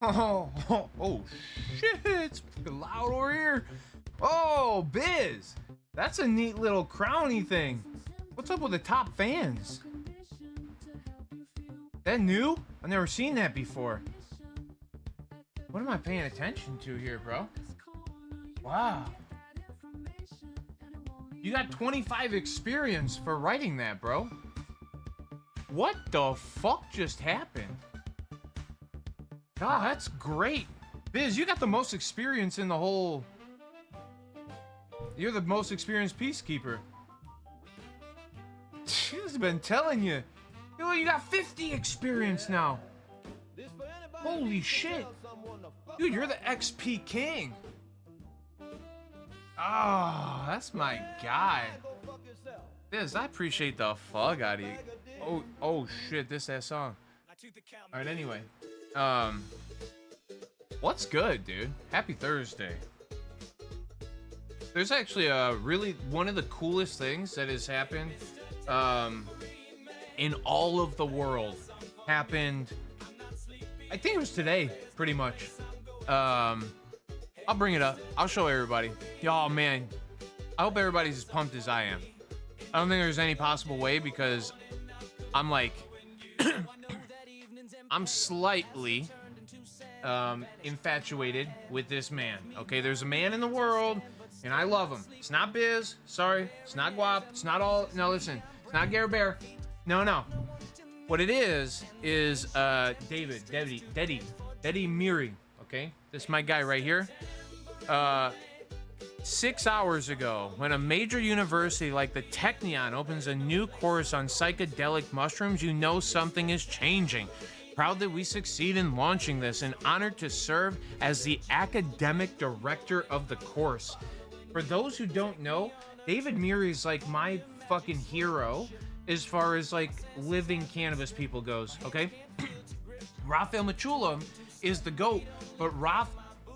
Oh, shit, it's fucking loud over here. Oh, Biz, that's a neat little crowny thing. What's up with the top fans? That new? I've never seen that before. What am I paying attention to here, bro? Wow. You got 25 experience for writing that, bro. What the fuck just happened? God, that's great. Biz, you got the most experience in the whole... You're the most experienced peacekeeper. She's been telling you. You got 50 experience now. Holy shit. Dude, you're the XP king. Oh, that's my guy. Biz, I appreciate the fuck out of you. Oh shit, that song. Alright, anyway. What's good, dude? Happy Thursday. There's actually really one of the coolest things that has happened in all of the world happened. I think it was today, pretty much. I'll bring it up. I'll show everybody. Y'all, man, I hope everybody's as pumped as I am. I don't think there's any possible way because I'm like, I'm slightly infatuated with this man. Okay, there's a man in the world, and I love him. It's not Biz. Sorry, it's not Guap. It's not all. No, listen, it's not Gare Bear. No. What it is Dedi Miri. Okay, this is my guy right here. 6 hours ago, when a major university like the Technion opens a new course on psychedelic mushrooms, you know something is changing. Proud that we succeed in launching this and honored to serve as the academic director of the course. For those who don't know, David Miri is like my fucking hero as far as like living cannabis people goes, okay? Raphael Machulam is the GOAT, but Raphael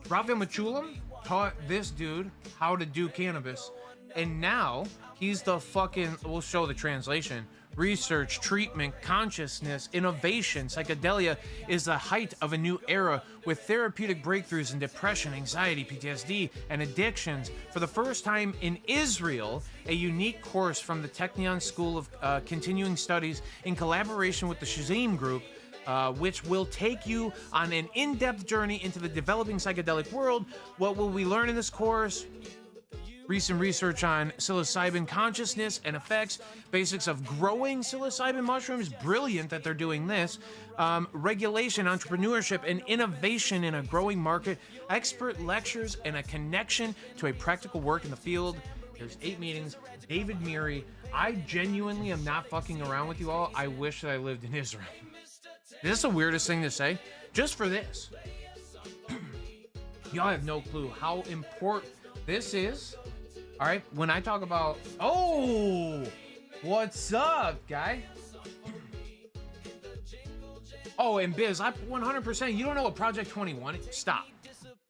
Machulam taught this dude how to do cannabis, and now he's the fucking, we'll show the translation, research, treatment, consciousness, innovation, psychedelia is the height of a new era with therapeutic breakthroughs in depression, anxiety, PTSD, and addictions. For the first time in Israel, a unique course from the Technion School of Continuing Studies in collaboration with the Shazam Group, which will take you on an in-depth journey into the developing psychedelic world. What will we learn in this course? Recent research on psilocybin consciousness and effects, basics of growing psilocybin mushrooms, brilliant that they're doing this, regulation, entrepreneurship, and innovation in a growing market, expert lectures, and a connection to a practical work in the field. There's 8 meetings. David Miri, I genuinely am not fucking around with you all. I wish that I lived in Israel. Is this the weirdest thing to say? Just for this. Y'all have no clue how important this is. All right, when I talk about, oh, what's up, guy? Oh, and Biz, I 100%, you don't know what Project 21 is? Stop.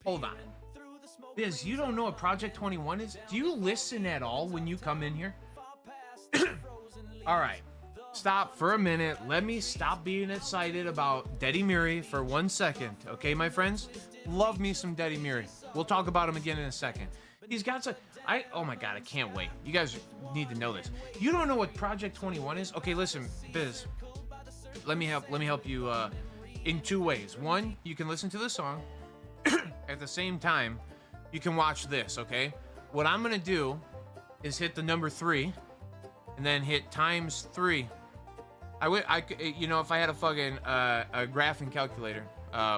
Hold on. Biz, you don't know what Project 21 is? Do you listen at all when you come in here? All right. Stop for a minute. Let me stop being excited about Dedi Miri for 1 second. Okay, my friends? Love me some Dedi Miri. We'll talk about him again in a second. He's got some... oh my God, I can't wait. You guys need to know this. You don't know what Project 21 is? Okay, listen, Biz. Let me help you in 2 ways. One, you can listen to the song. At the same time, you can watch this, okay? What I'm gonna do is hit the number 3 and then hit times 3. You know, if I had a fucking a graphing calculator,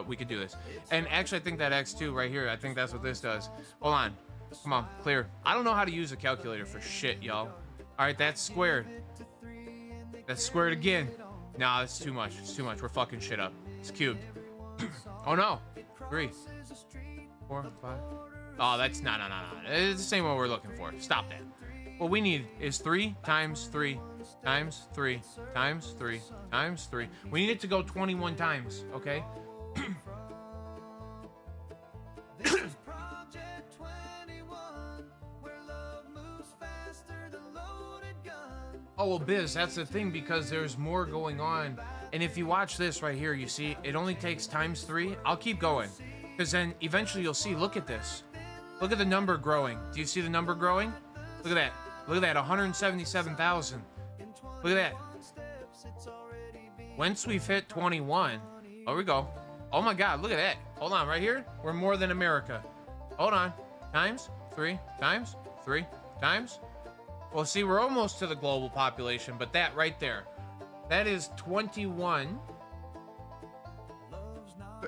we could do this. And actually, I think that X2 right here, I think that's what this does. Hold on. Come on, clear. I don't know how to use a calculator for shit, y'all. All right, that's squared. That's squared again. Nah, that's too much. It's too much. We're fucking shit up. It's cubed. Oh no. 3, 4, 5. Oh, that's no. It's the same one we're looking for. Stop that. What we need is 3 times 3 times 3 times 3 times 3. We need it to go 21 times, okay? Oh, well, Biz, that's the thing, because there's more going on And if you watch this right here, you see it only takes ×3. I'll keep going, because then eventually you'll see, look at this. Look at the number growing. Do you see the number growing? Look at that. Look at that, 177,000. Look at that. Once we've hit 21, there we go. Oh my God, look at that. Hold on, right here, we're more than America. Hold on, ×3, ×3, times. Well, see, we're almost to the global population, but that right there, that is 21.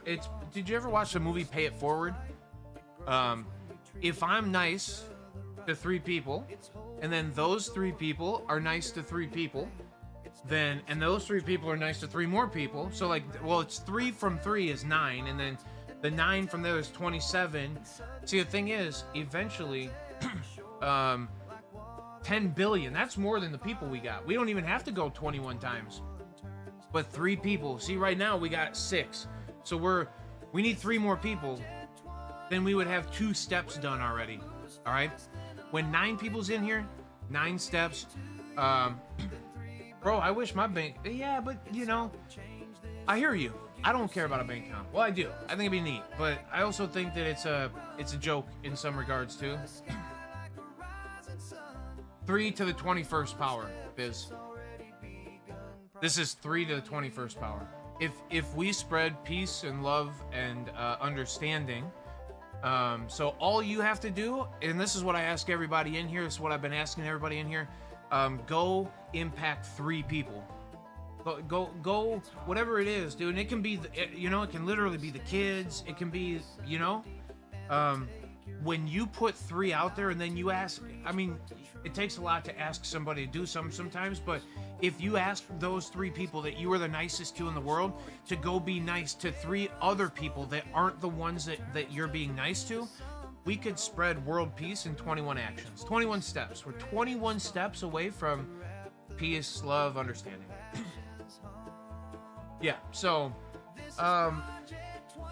Did you ever watch the movie Pay It Forward? If I'm nice to 3 people, and then those 3 people are nice to 3 people, then, and those 3 people are nice to 3 more people. So like, well, it's 3 from 3 is 9, and then the 9 from there is 27. See, the thing is, eventually, 10 billion, that's more than the people we got. We don't even have to go 21 times. But 3 people, see, right now we got 6. So we need 3 more people. Then we would have 2 steps done already. All right? When 9 people's in here, 9 steps. Bro, I wish my bank, yeah, but you know, I hear you. I don't care about a bank account. Well, I do. I think it'd be neat, but I also think that it's a joke in some regards too. 3 to the 21st power, Biz. This is 3 to the 21st power. If we spread peace and love and understanding, so all you have to do, and this is what I ask everybody in here, this is what I've been asking everybody in here, go impact 3 people. Go, whatever it is, dude. And it can be, you know, it can literally be the kids. It can be, you know, when you put 3 out there and then you ask, I mean, it takes a lot to ask somebody to do something sometimes, but if you ask those 3 people that you are the nicest to in the world to go be nice to 3 other people that aren't the ones that you're being nice to, we could spread world peace in 21 actions, 21 steps. We're 21 steps away from peace, love, understanding. Yeah, so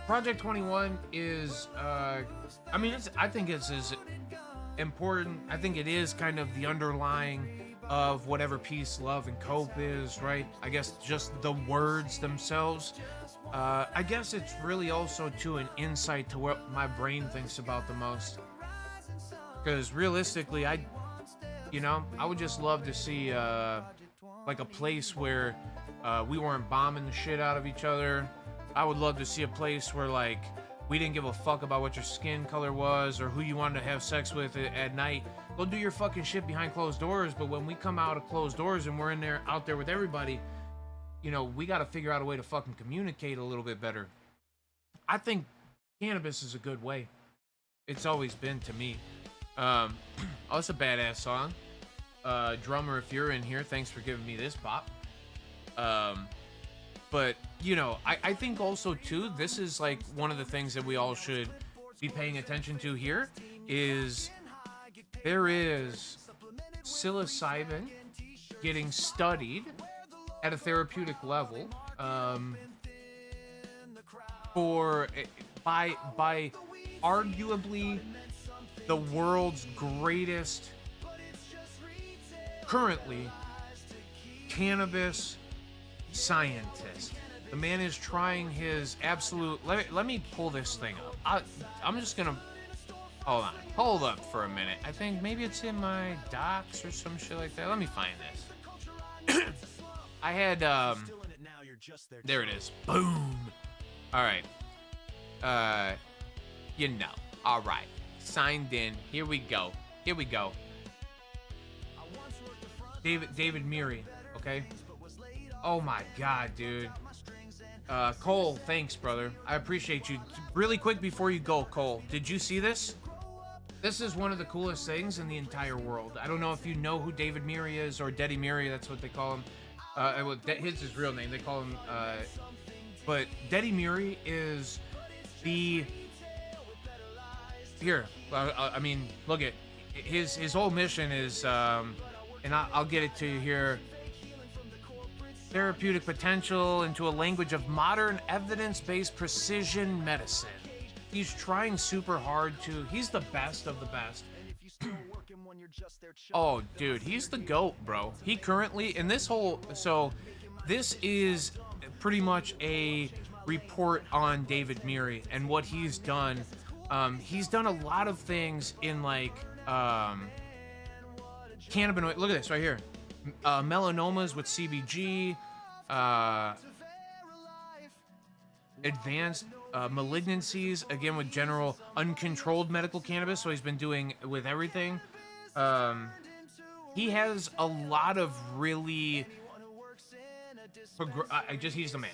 Project 21 is, I mean, I think it's as important. I think it is kind of the underlying of whatever peace, love, and cope is, right? I guess just the words themselves. I guess it's really also to an insight to what my brain thinks about the most. Because realistically, I would just love to see like a place where we weren't bombing the shit out of each other. I would love to see a place where like we didn't give a fuck about what your skin color was or who you wanted to have sex with at night. Go do your fucking shit behind closed doors. But when we come out of closed doors and we're out there with everybody, you know, we got to figure out a way to fucking communicate a little bit better. I think cannabis is a good way. It's always been to me. Oh, it's a badass song. Drummer, if you're in here, thanks for giving me this pop. But, you know, I think also, too, this is, like, one of the things that we all should be paying attention to here is there is psilocybin getting studied at a therapeutic level by arguably the world's greatest currently cannabis scientist. The man is trying his absolute. Let me pull this thing up. I'm just gonna hold up for a minute. I think maybe it's in my docs or some shit like that. Let me find this. I had there it is. Boom. All right. All right. Signed in. Here we go. David Meary. Okay. Oh my God, dude. Cole, thanks, brother. I appreciate you. Really quick before you go, Cole, did you see this? This is one of the coolest things in the entire world. I don't know if you know who David Meary is, or Deddy Meary, that's what they call him. His real name, they call him, but Deddy Meary is the, here, I mean, look at, his whole mission is, and I'll get it to you here, therapeutic potential into a language of modern evidence-based precision medicine. He's trying super hard to, he's the best of the best. Oh, dude, he's the GOAT, bro. He currently, in this whole, so this is pretty much a report on David Murie and what he's done. He's done a lot of things in like cannabinoid. Look at this right here. Melanomas with CBG, advanced malignancies, again with general uncontrolled medical cannabis. So he's been doing with everything. He has a lot of really he's the man.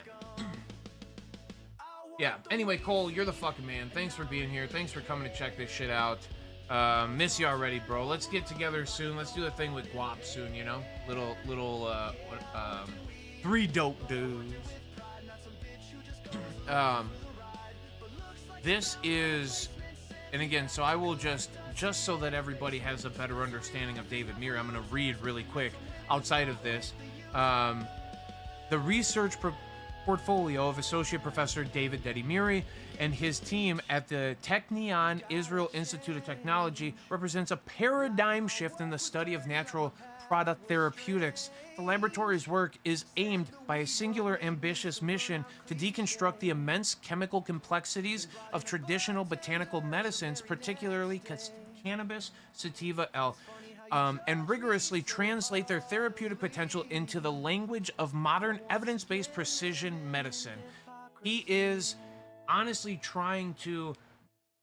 Yeah, anyway, Cole, you're the fucking man. Thanks for being here. Thanks for coming to check this shit out. Miss you already, bro. Let's get together soon. Let's do a thing with Guap soon, you know? Little three dope dudes. This is, and again, so I will just so that everybody has a better understanding of David Murie, I'm going to read really quick outside of this. The research portfolio of Associate Professor David Deddy Murie and his team at the Technion Israel Institute of Technology represents a paradigm shift in the study of natural product therapeutics. The laboratory's work is aimed by a singular ambitious mission to deconstruct the immense chemical complexities of traditional botanical medicines, particularly cannabis, sativa, L, and rigorously translate their therapeutic potential into the language of modern evidence-based precision medicine. He is honestly trying to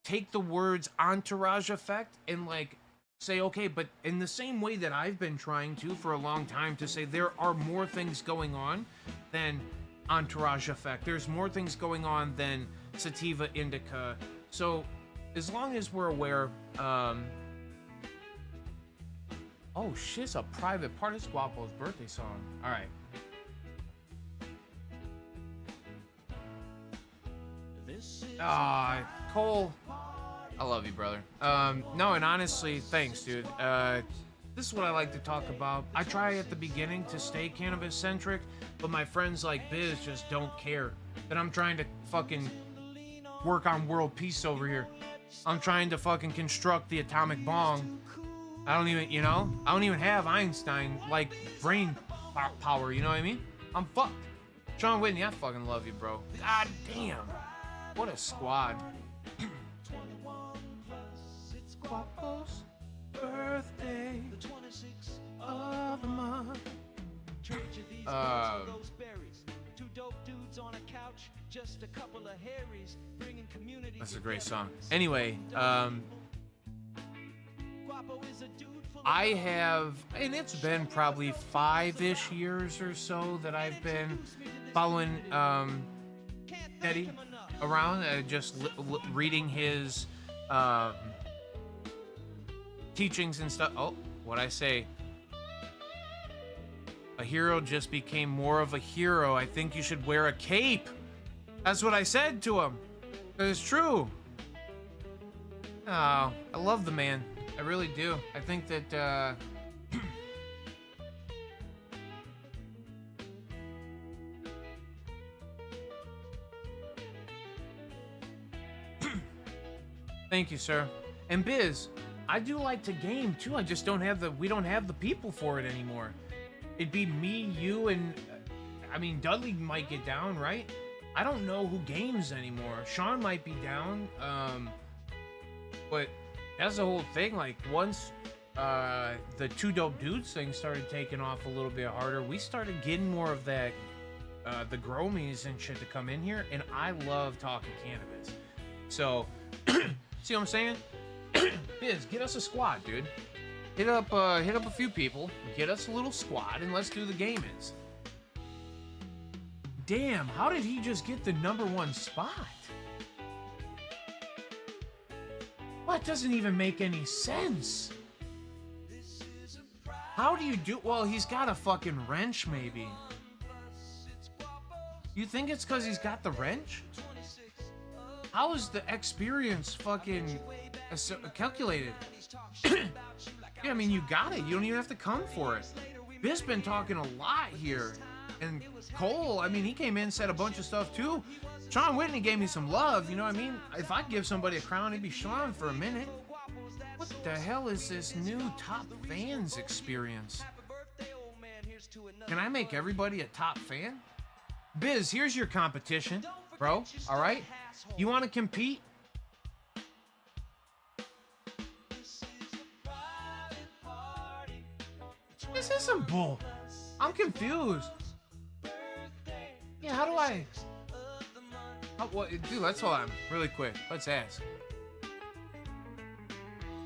take the words entourage effect and like say, okay, but in the same way that I've been trying to for a long time to say there are more things going on than entourage effect. There's more things going on than sativa indica. So as long as we're aware, oh shit, it's a private part. It's Guapo's birthday song. All right. Cole, I love you, brother. No, and honestly, thanks, dude. This is what I like to talk about. I try at the beginning to stay cannabis-centric, but my friends like Biz just don't care that I'm trying to fucking work on world peace over here. I'm trying to fucking construct the atomic bomb. I don't even, you know, I don't even have Einstein, like, brain power, you know what I mean? I'm fucked. Sean Whitney, I fucking love you, bro. God damn. What a squad. It's Guapo's birthday, the 26th of the month. Two dope dudes on a couch, just a couple of Harrys, bringing community. That's a great song. Anyway, I have, and it's been probably 5-ish years or so that I've been following Eddie around, just reading his teachings and stuff. Oh, what'd I say? A hero just became more of a hero. I think you should wear a cape. That's what I said to him. It's true. Oh, I love the man. I really do. I think that, Thank you, sir. And Biz, I do like to game too. I just don't have we don't have the people for it anymore. It'd be me, you, and I mean, Dudley might get down, right? I don't know who games anymore. Sean might be down, but that's the whole thing. Like, once the Two Dope Dudes thing started taking off a little bit harder, we started getting more of that, the Gromies and shit to come in here, and I love talking cannabis. So, see what I'm saying? Biz, get us a squad, dude. Hit up a few people, get us a little squad, and let's do the gamings. Damn, how did he just get the #1 spot? What, doesn't even make any sense. How do you do? Well, he's got a fucking wrench, maybe. You think it's because he's got the wrench? How is the experience fucking calculated? Yeah, I mean, you got it. You don't even have to come for it. Biz been talking a lot here. And Cole, I mean, he came in and said a bunch of stuff too. Sean Whitney gave me some love, you know what I mean? If I give somebody a crown, it'd be Sean for a minute. What the hell is this new top fans experience? Can I make everybody a top fan? Biz, here's your competition, bro. All right? You want to compete? This isn't bull. I'm confused. Yeah, how do I? What, dude, let's hold on really quick. Let's ask.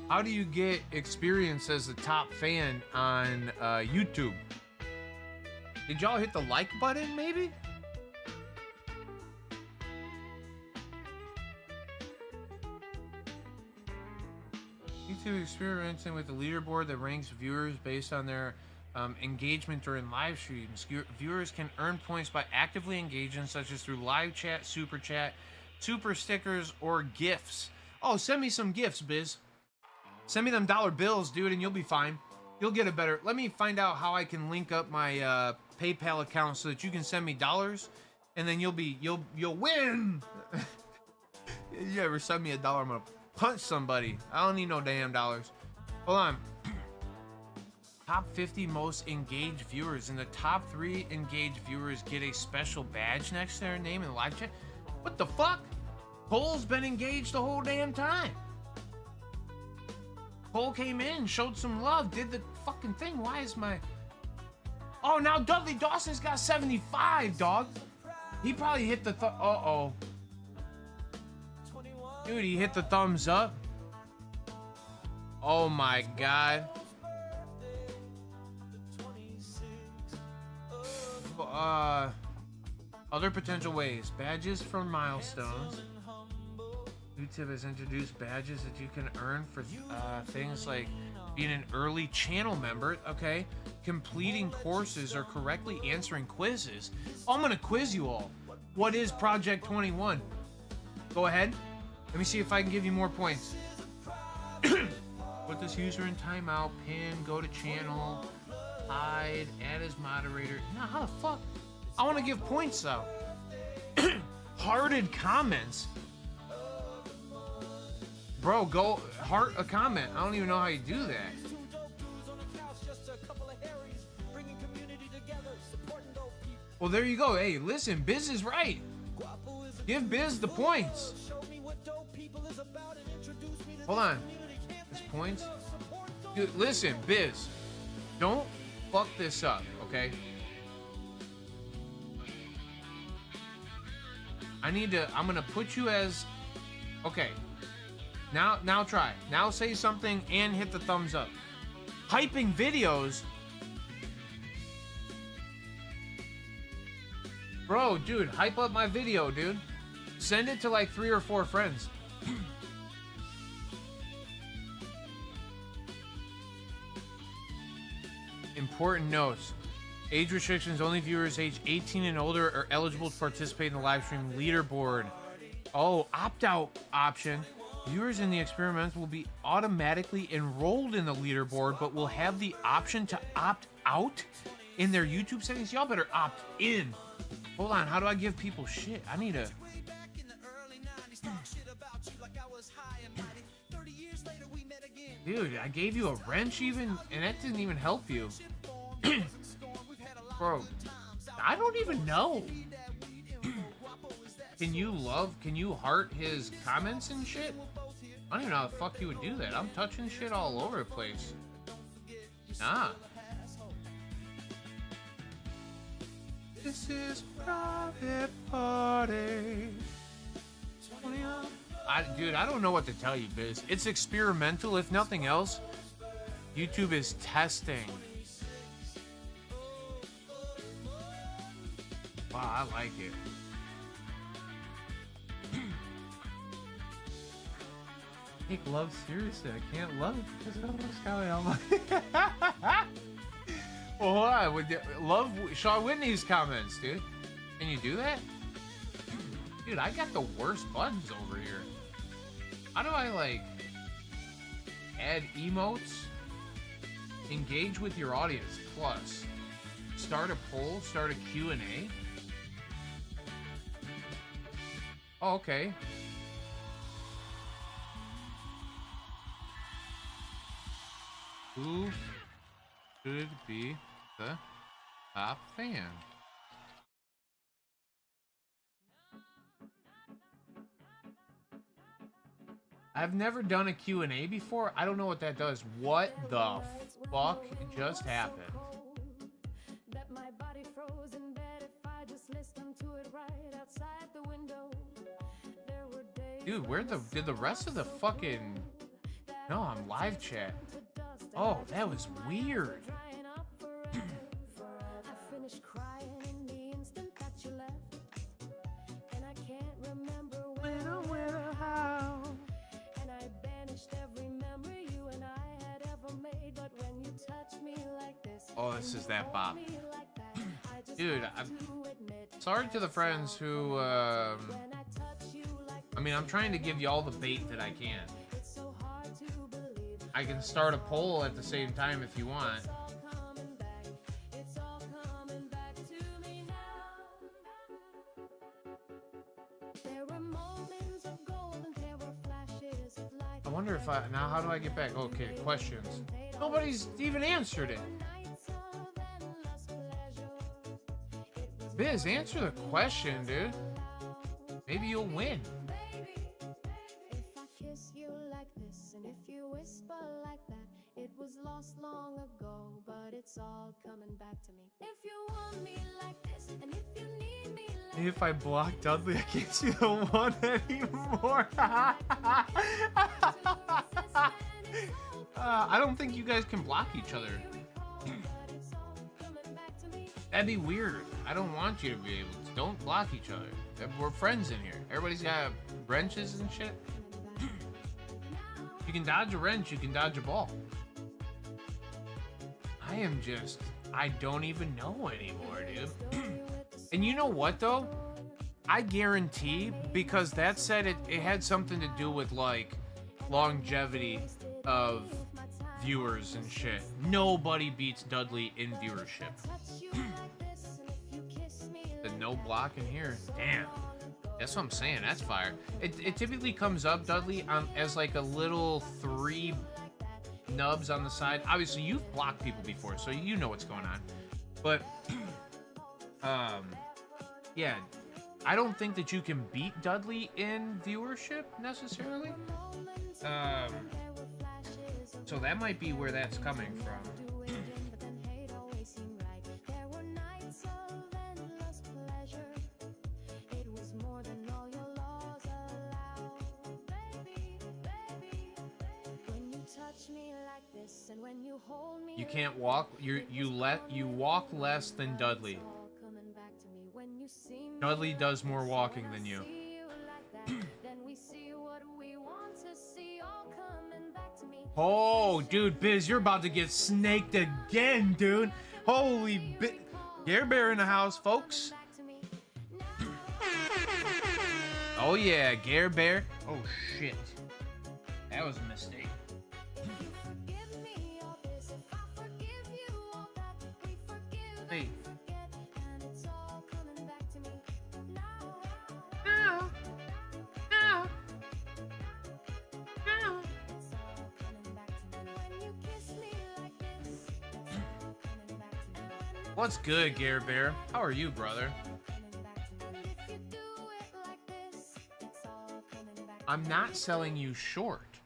How do you get experience as a top fan on YouTube? Did y'all hit the like button, maybe? YouTube experimenting with the leaderboard that ranks viewers based on their engagement during live streams. Viewers can earn points by actively engaging, such as through live chat, super stickers, or gifts. Oh, send me some gifts, Biz. Send me them dollar bills, dude, and you'll be fine. You'll get a better. Let me find out how I can link up my PayPal account so that you can send me dollars, and then you'll win. You ever send me $1? I'm gonna punch somebody. I don't need no damn dollars. Hold on. Top 50 most engaged viewers, and the top 3 engaged viewers get a special badge next to their name in the live chat. What the fuck? Cole's been engaged the whole damn time. Cole came in, showed some love, did the fucking thing. Why is my... Oh, now Dudley Dawson's got 75, dog. He probably hit the... Uh-oh. Dude, he hit the thumbs up. Oh, my God. Other potential ways. Badges for milestones. YouTube has introduced badges that you can earn for things like being an early channel member, okay? Completing courses or correctly answering quizzes. Oh, I'm gonna quiz you all. What is Project 21? Go ahead. Let me see if I can give you more points. Put this user in timeout, pin, go to channel, hide, add as moderator. Now, how the fuck? I want to give points out. Hearted comments. Bro, go heart a comment. I don't even know how you do that. Well, there you go. Hey, listen, Biz is right. Give Biz the points. Hold on. This points? Dude, listen, Biz. Don't fuck this up, okay? I'm gonna put you as... Okay. Now try. Now say something and hit the thumbs up. Hyping videos. Bro, dude, hype up my video, dude. Send it to like 3 or 4 friends. Important notes. Age restrictions, only viewers age 18 and older are eligible to participate in the live stream leaderboard. Oh, opt-out option. Viewers in the experiment will be automatically enrolled in the leaderboard, but will have the option to opt out in their YouTube settings. Y'all better opt in. Hold on, how do I give people shit? I need a... Dude, I gave you a wrench even, and that didn't even help you. Bro, I don't even know. Can you heart his comments and shit? I don't even know how the fuck you would do that. I'm touching shit all over the place. Nah. This is private party. Dude, I don't know what to tell you, Biz. It's experimental, if nothing else. YouTube is testing. Wow, I like it. Take love seriously. I can't love because I don't know what's going on. Well, hold on. Would you love Shaw Whitney's comments, dude? Can you do that? Dude, I got the worst buttons over here. How do I, like, add emotes? Engage with your audience. Plus. Start a poll. Start a Q&A. Oh, okay. Who should be the top fan? I've never done a Q&A before. I don't know what that does. What the fuck just happened? Dude, where did the rest of the fucking... No, I'm live chat. Oh, that was weird. Oh, this is that bop. Dude, I'm sorry to the friends who, I mean, I'm trying to give you all the bait that I can. I can start a poll at the same time if you want. I wonder if now how do I get back? Okay, questions. Nobody's even answered it. Biz, answer the question, dude. Maybe you'll win. If I block Dudley, I can't see the one anymore. I don't think you guys can block each other. That'd be weird. I don't want you to be able to. Don't block each other. We're friends in here. Everybody's got wrenches and shit. You can dodge a wrench, you can dodge a ball. I don't even know anymore, dude. And you know what, though? I guarantee, because that said it had something to do with, like, longevity of viewers and shit. Nobody beats Dudley in viewership. The no block in here. Damn. That's what I'm saying. That's fire. It typically comes up, Dudley, as like a little 3 nubs on the side. Obviously, you've blocked people before, so you know what's going on. But, yeah. I don't think that you can beat Dudley in viewership, necessarily. So that might be where that's coming from. You can't walk. You walk less than Dudley. Dudley does more walking than you. Oh, dude, Biz, you're about to get snaked again, dude. Holy Gare Bear in the house, folks. Oh yeah, Gare Bear. Oh shit, that was a mistake. Hey. What's good, Gare Bear? How are you, brother? I'm not selling you short.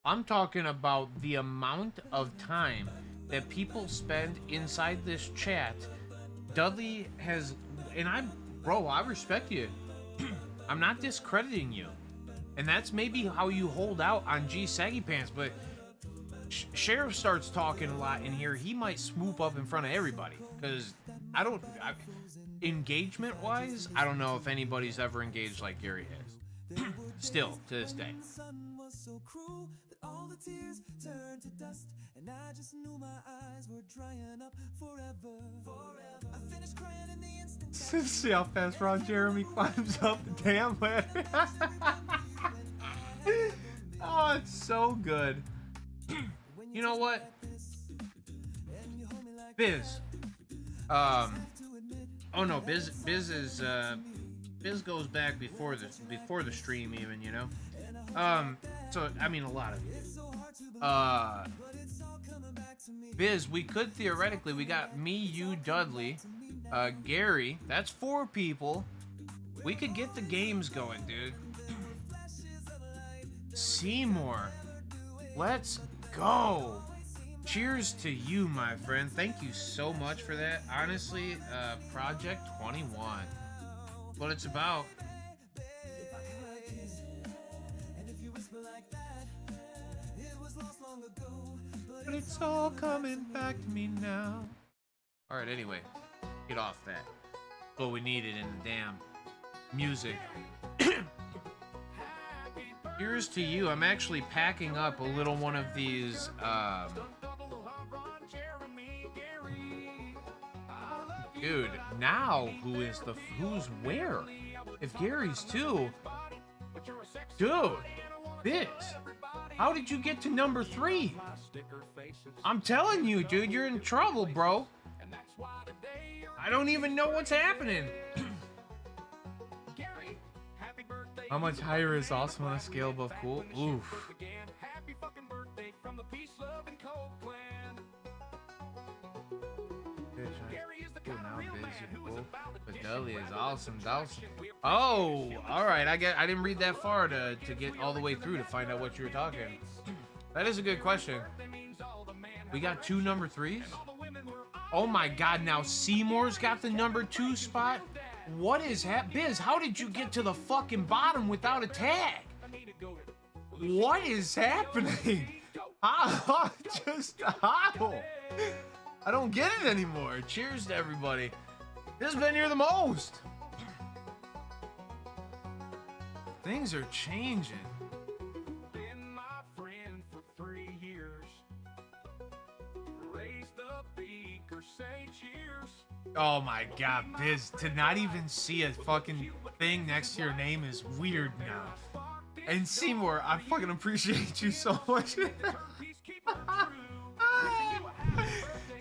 I'm talking about the amount of time that people spend inside this chat. Dudley has, and I respect you. I'm not discrediting you. And that's maybe how you hold out on G Saggy Pants, but Sheriff starts talking a lot in here, he might swoop up in front of everybody. Because engagement-wise, I don't know if anybody's ever engaged like Gary has. Still, to this day. See how fast Ron Jeremy climbs up the damn ladder. Oh, it's so good. You know what? Biz. Oh no, Biz is Biz goes back before the stream even, you know. So I mean a lot of you. Biz, we could theoretically, we got me, you, Dudley, Gary. That's 4 people. We could get the games going, dude. Seymour, let's go. Cheers to you, my friend. Thank you so much for that. Honestly, Project 21. What it's about. But it's all coming back to me now. Alright, anyway. Get off that. What we needed in the damn music. Here's to you. I'm actually packing up a little one of these, dude, now who's where? If Gary's too, dude, Biz, how did you get to number 3? I'm telling you, dude, you're in trouble, bro. I don't even know what's happening. How much higher is awesome on a scale above cool? Oof. Fidelity is awesome. Oh, all right. I didn't read that far to get all the way through to find out what you were talking. That is a good question. We got 2 number 3s. Oh my God! Now Seymour's got the number 2 spot. What is Biz? How did you get to the fucking bottom without a tag? What is happening? How? Just how? I don't get it anymore. Cheers to everybody. This has been here the most. Things are changing. Been my friend for 3 years. Raise the beaker, say cheers. Oh my God, Biz, to not even see a fucking thing next to your name is weird now. And Seymour, I fucking appreciate you so much.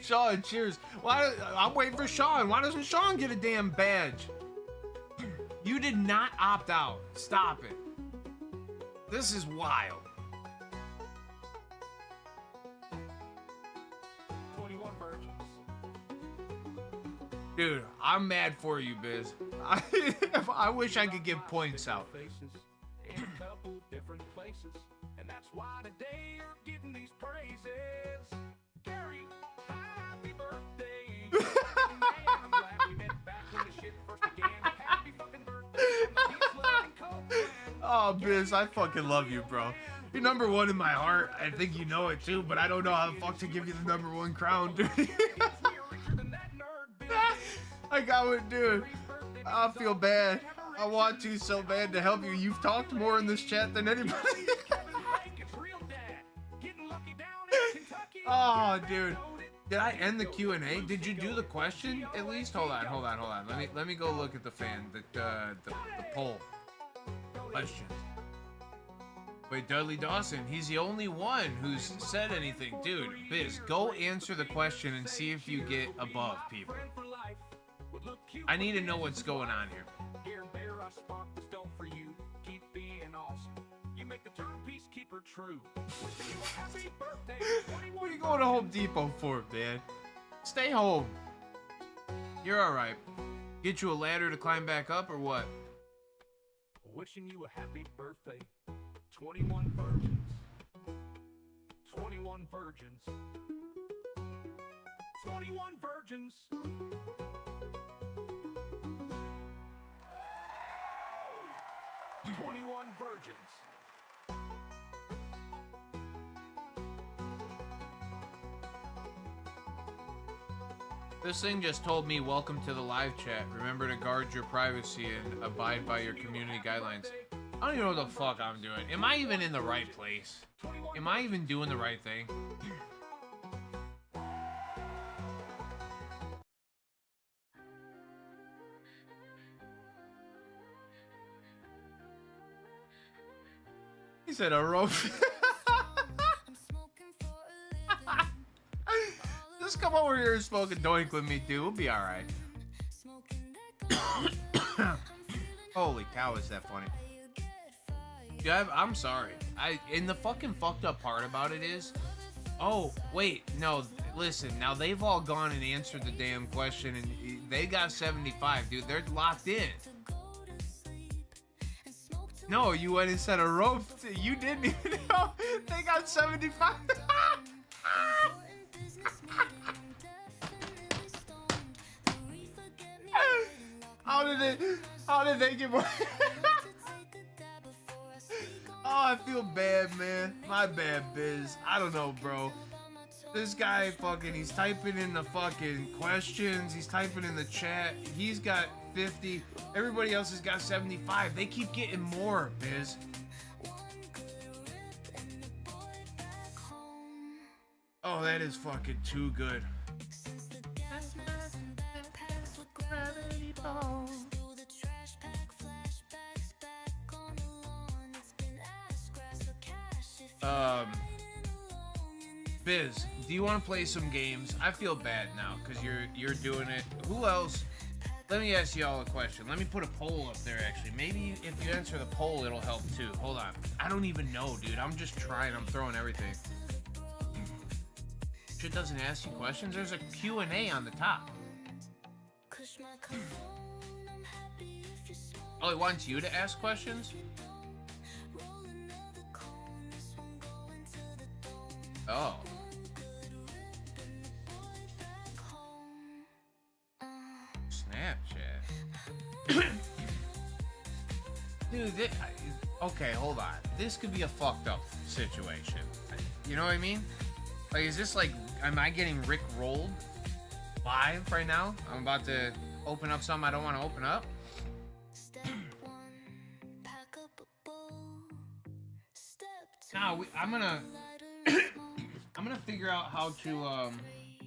Sean, cheers. I'm waiting for Sean. Why doesn't Sean get a damn badge? You did not opt out. Stop it. This is wild. 21 virgins. Dude, I'm mad for you, Biz. I wish I could give points out. In a couple different places, and that's why today you're getting these praises. Gary, happy birthday. Man, I'm glad we met back when the shit first began. Happy fucking birthday. Oh, Biz, I fucking love you, bro. You're number 1 in my heart. I think you know it too, but I don't know how the fuck to give you the number 1 crown, dude. I got it, dude. I feel bad. I want to so bad to help you. You've talked more in this chat than anybody. Oh, dude. Did I end the Q&A? Did you do the question at least? Hold on. Let me go look at the poll. Questions. Wait, Dudley Dawson, he's the only one who's said anything. Dude, Biz, go answer the question and see if you get above people. I need to know what's going on here. What are you going to Home Depot for, man? Stay home. You're alright. Get you a ladder to climb back up or what? Wishing you a happy birthday. 21 virgins. 21 virgins. 21 virgins. 21 virgins. This thing just told me, welcome to the live chat. Remember to guard your privacy and abide by your community guidelines. I don't even know what the fuck I'm doing. Am I even in the right place? Am I even doing the right thing? He said a rope. Just come over here and smoke a doink with me, dude. We'll be alright. Holy cow, is that funny? Dude, I'm sorry. And the fucking fucked up part about it is... Oh, wait, no, listen. Now, they've all gone and answered the damn question, and they got 75, dude. They're locked in. No, you went and set a rope. You didn't even know. They got 75. How did they get more? Oh, I feel bad, man. My bad, Biz. I don't know, bro. This guy fucking, he's typing in the fucking questions. He's typing in the chat. He's got 50. Everybody else has got 75. They keep getting more, Biz. Oh, that is fucking too good. Biz, do you want to play some games? I feel bad now because you're doing it. Who else? Let me ask y'all a question. Let me put a poll up there, actually. Maybe if you answer the poll, it'll help too. Hold on. I don't even know, dude. I'm just trying. I'm throwing everything. Shit doesn't ask you questions. There's a Q&A on the top. Oh, it wants you to ask questions? Oh. Snapchat. Dude, okay, hold on. This could be a fucked up situation. You know what I mean? Like, is this like, am I getting Rick rolled live right now? I'm about to open up something I don't want to open up. Now, I'm gonna figure out how to,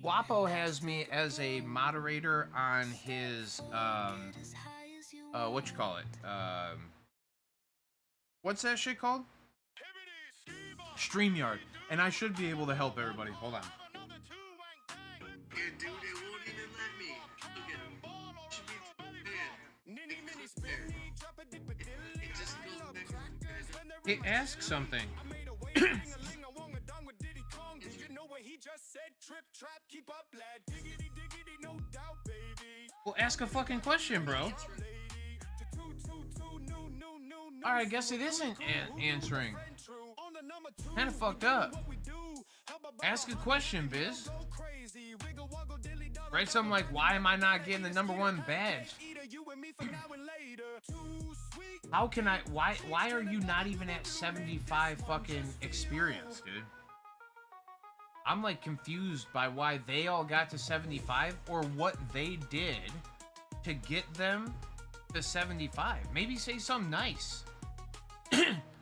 Guapo has me as a moderator on his, what you call it? What's that shit called? StreamYard. And I should be able to help everybody. Hold on. Hey, ask something. Well, ask a fucking question, bro. Alright, I guess it isn't answering. Kinda fucked up. Ask a question, Biz. Write something like, why am I not getting the #1 badge? How can I, why are you not even at 75 fucking experience, dude? I'm like confused by why they all got to 75 or what they did to get them to 75. Maybe say something nice.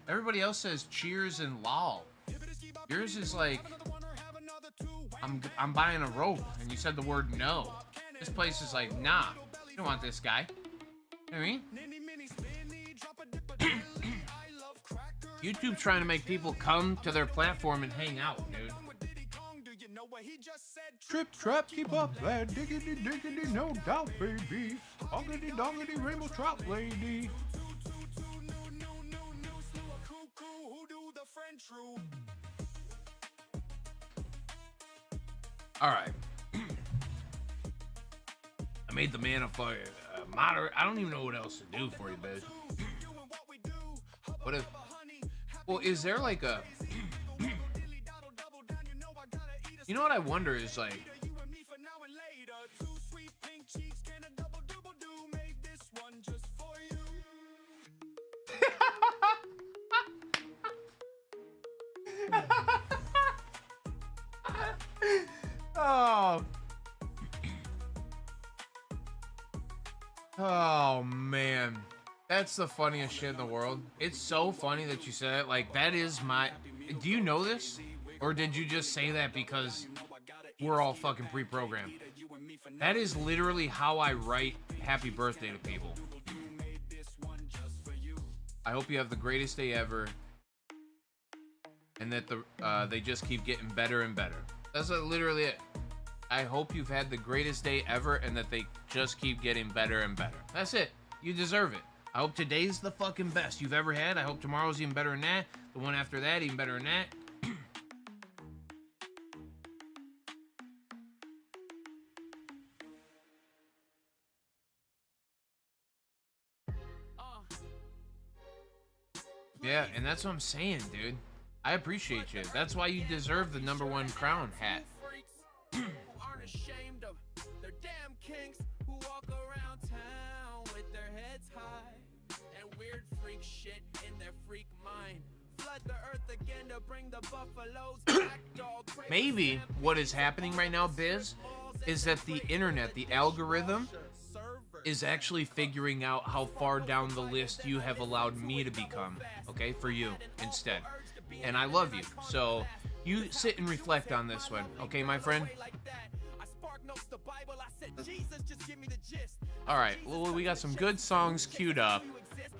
Everybody else says cheers and lol. Yours is like, I'm buying a rope, and you said the word no. This place is like, nah, you don't want this guy. You know what I mean? YouTube's trying to make people come to their platform and hang out, dude. Trip, trap, keep up that diggity, diggity, no doubt, baby. Dongity, dongity, rainbow trout lady. All right. I made the man a fucking moderate. I don't even know what else to do for you, bitch. What if? Well, is there like a? You know what I wonder is like. Oh. Oh man. That's the funniest shit in the world. It's so funny that you said it. Like, that is my... Do you know this? Or did you just say that because we're all fucking pre-programmed? That is literally how I write happy birthday to people. I hope you have the greatest day ever. And that they just keep getting better and better. That's literally it. I hope you've had the greatest day ever and that they just keep getting better and better. That's it. You deserve it. I hope today's the fucking best you've ever had. I hope tomorrow's even better than that. The one after that, even better than that. Yeah, and that's what I'm saying, dude. I appreciate you. That's why you deserve the #1 crown hat. Aren't ashamed of their damn kinks who walk around town with their heads high and weird freak shit in their freak mind. Flood the earth again to bring the buffaloes back, dog. Maybe what is happening right now, Biz, is that the internet, the algorithm, is actually figuring out how far down the list you have allowed me to become, okay, for you instead. And I love you, so you sit and reflect on this one, okay, my friend? All right, well, we got some good songs queued up.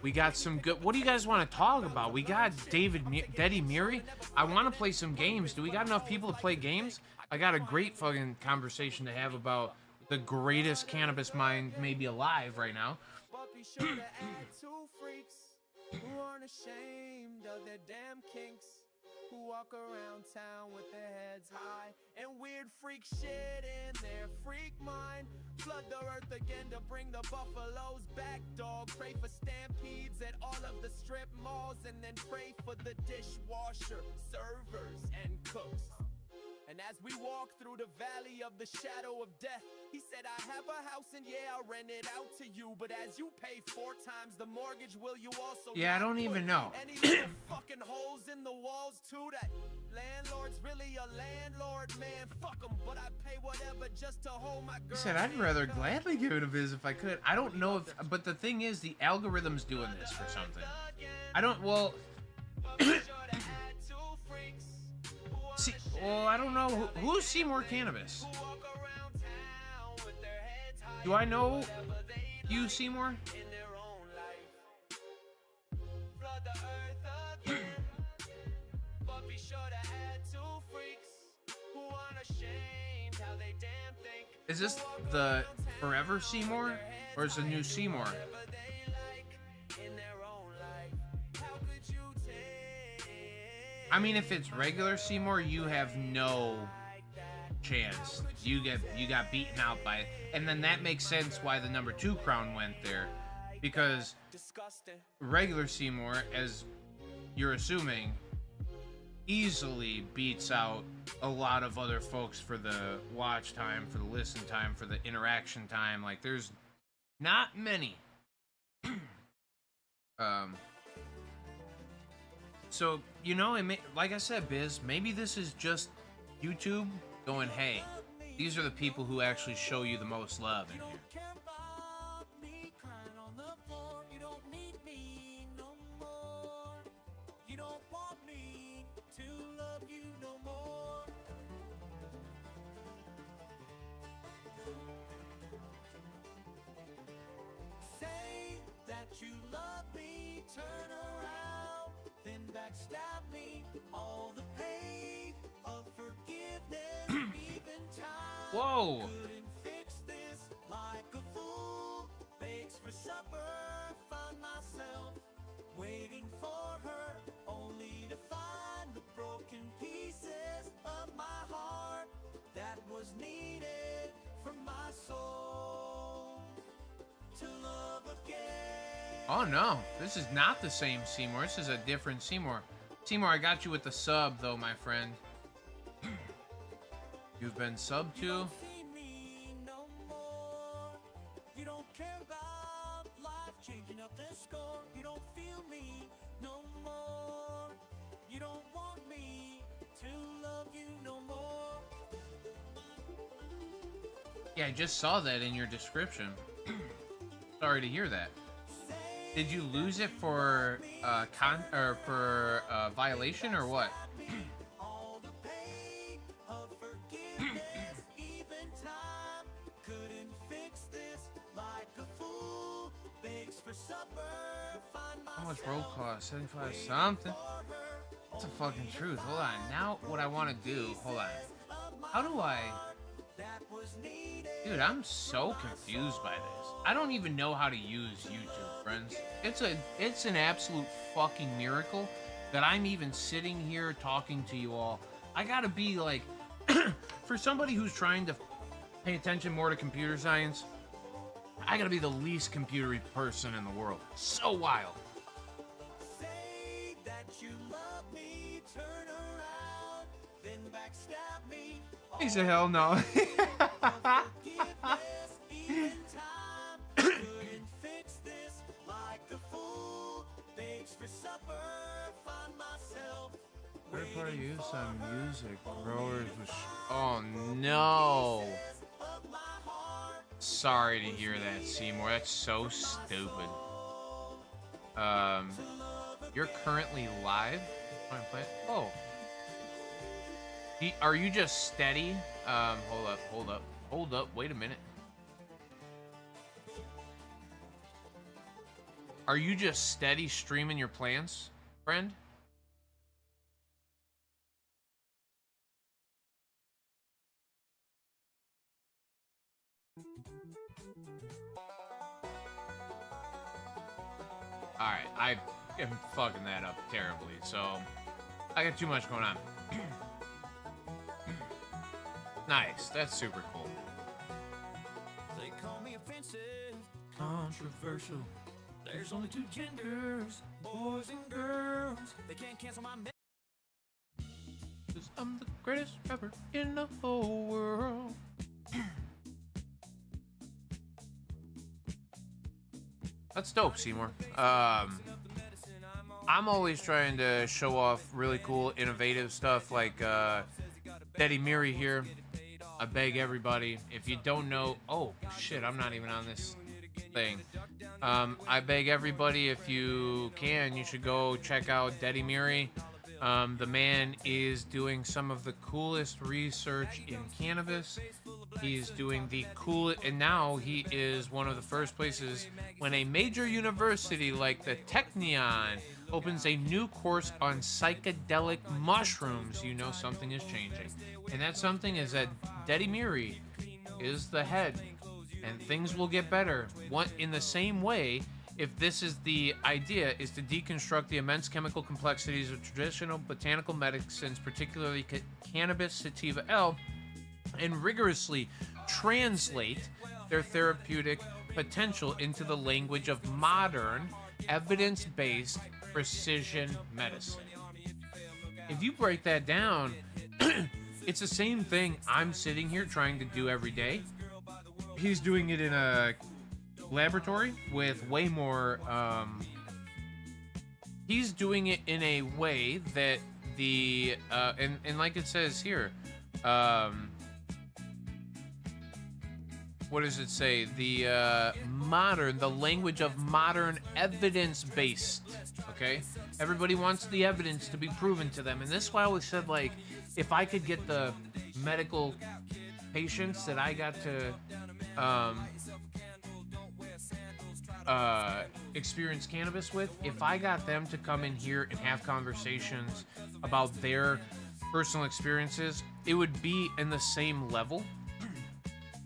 We got some good... What do you guys want to talk about? We got Daddy Murray. I want to play some games. Do we got enough people to play games? I got a great fucking conversation to have about the greatest cannabis mind maybe alive right now. But be sure to add 2 freaks who aren't ashamed of their damn kinks, who walk around town with their heads high and weird freak shit in their freak mind. Flood the earth again to bring the buffaloes back, dog. Pray for stampedes at all of the strip malls, and then pray for the dishwasher, servers, and cooks. And as we walk through the valley of the shadow of death, he said, I have a house and yeah, I'll rent it out to you, but as you pay 4 times the mortgage, will you also... Yeah, I don't even know. Any little fucking holes in the walls too? That landlord's really a landlord, man. Fuck him, but I pay whatever just to hold my girl. He said, I'd rather gladly give it a Biz if I could. I don't know if... But the thing is, the algorithm's doing this for something. I don't... Well... See, well, I don't know. Who's Seymour Cannabis? Do I know you, Seymour? Is this the Forever Seymour? Or is it a new Seymour? I mean, if it's regular Seymour, you have no chance. You got beaten out by it. And then that makes sense why the #2 crown went there. Because regular Seymour, as you're assuming, easily beats out a lot of other folks for the watch time, for the listen time, for the interaction time. Like, there's not many. So, you know, like I said, Biz, maybe this is just YouTube going, hey, these are the people who actually show you the most love in here. Say that you love me, turn around, then backstab me. All the pain of forgiveness, even time. Whoa! Couldn't fix this like a fool. Bakes for supper, find myself waiting for her, only to find the broken pieces of my heart that was needed from my soul to love again. Oh no, this is not the same Seymour. This is a different Seymour. Seymour, I got you with the sub though, my friend. You've been sub to. You don't see me no more. You don't care about life changing up the score. You don't feel me no more. You don't want me to love you no more. Yeah, I just saw that in your description. Sorry to hear that. Did you lose it for violation or what? All the pain of forgiveness, even time couldn't fix this like a fool. Begs for supper, find How much roll cost? 75 something? That's a fucking truth. Hold on. Now what I want to do, hold on. How do I... Dude, I'm so confused by this. I don't even know how to use YouTube, friends. It's an absolute fucking miracle that I'm even sitting here talking to you all. I gotta be like, for somebody who's trying to pay attention more to computer science, I gotta be the least computery person in the world. So wild. Say He said, hell no. Third party use on music growers was. Oh no. Sorry to hear that, Seymour. That's so stupid. You're currently live? Oh. Are you just steady? Hold up. Wait a minute. Are you just steady streaming your plans, friend? Alright, I am fucking that up terribly, so I got too much going on. Nice, that's super cool. They call me offensive, controversial. There's only two genders, boys and girls. They can't cancel my Cause I'm the greatest rapper in the whole world. That's dope, Seymour. I'm always trying to show off really cool, innovative stuff like Daddy Miri here. I beg everybody, if you don't know... Oh, shit, I'm not even on this thing. I beg everybody, if you can, you should go check out Daddy Miri. The man is doing some of the coolest research in cannabis. He's doing the coolest, and now he is one of the first places when a major university like the Technion opens a new course on psychedelic mushrooms, you know something is changing. And that something is that Daddy Miri is the head, and things will get better. In the same way, if this is the idea, is to deconstruct the immense chemical complexities of traditional botanical medicines, particularly cannabis sativa L, and rigorously translate their therapeutic potential into the language of modern, evidence-based precision medicine. If you break that down, it's the same thing I'm sitting here trying to do every day. He's doing it in a laboratory with way more he's doing it in a way that the and like it says here, what does it say? The language of modern evidence-based. Okay, everybody wants the evidence to be proven to them, and this is why I always said, like, if I could get the medical patients that I got to experience cannabis with, if I got them to come in here and have conversations about their personal experiences, it would be in the same level.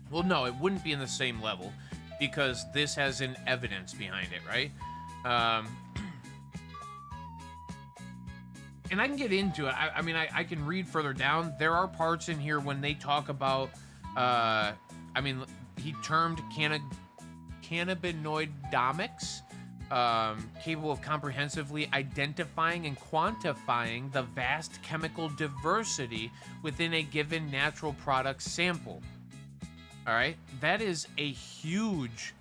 Well, no, it wouldn't be in the same level because this has an evidence behind it, right? And I can get into it. I mean, I can read further down. There are parts in here when they talk about, I mean, he termed cannabinoidomics, capable of comprehensively identifying and quantifying the vast chemical diversity within a given natural product sample. All right, that is a huge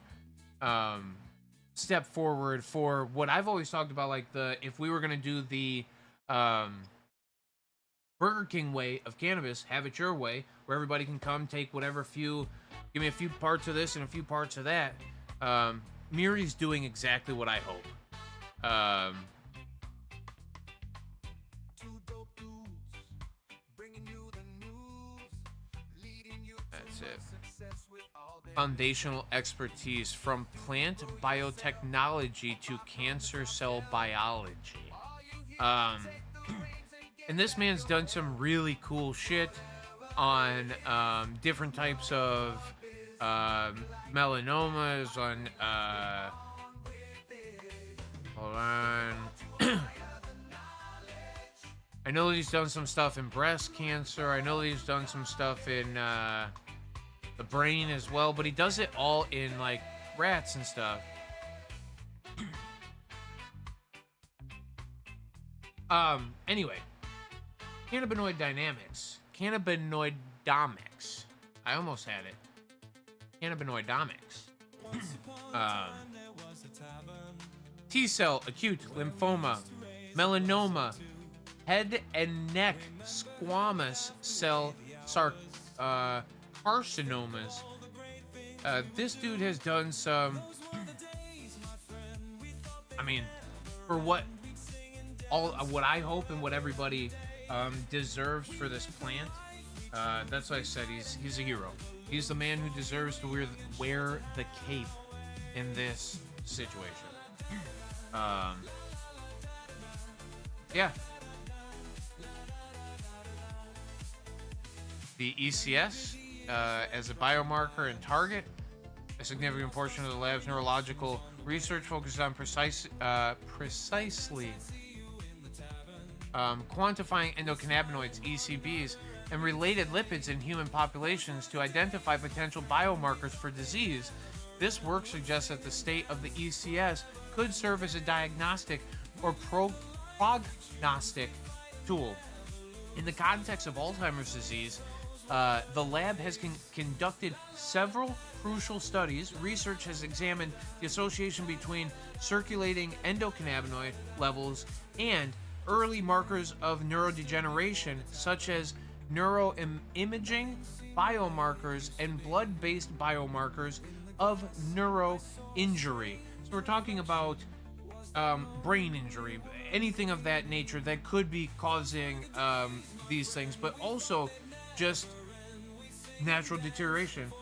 step forward for what I've always talked about, like if we were gonna do the Burger King way of cannabis, have it your way, where everybody can come take whatever give me a few parts of this and a few parts of that. Miri's doing exactly what I hope. That's it. Foundational expertise from plant biotechnology to cancer cell biology. And this man's done some really cool shit on different types of melanomas, on hold on. I know he's done some stuff in breast cancer. I know he's done some stuff in the brain as well, but he does it all in like rats and stuff. Anyway, cannabinoid dynamics. Cannabinoid cannabinoidomics. I almost had it. Cannabinoidomics. T-cell acute lymphoma, melanoma, head and neck squamous cell carcinomas. This dude has done some. I mean, for what I hope and what everybody deserves for this plant. That's why I said he's a hero. He's the man who deserves to wear the cape in this situation. Yeah. The ECS as a biomarker and target. A significant portion of the lab's neurological research focuses on precisely quantifying endocannabinoids, ECBs, and related lipids in human populations to identify potential biomarkers for disease. This work suggests that the state of the ECS could serve as a diagnostic or prognostic tool. In the context of Alzheimer's disease, the lab has conducted several crucial studies. Research has examined the association between circulating endocannabinoid levels and early markers of neurodegeneration, such as neuroimaging biomarkers and blood-based biomarkers of neuroinjury. So we're talking about brain injury, anything of that nature that could be causing these things, but also just natural deterioration.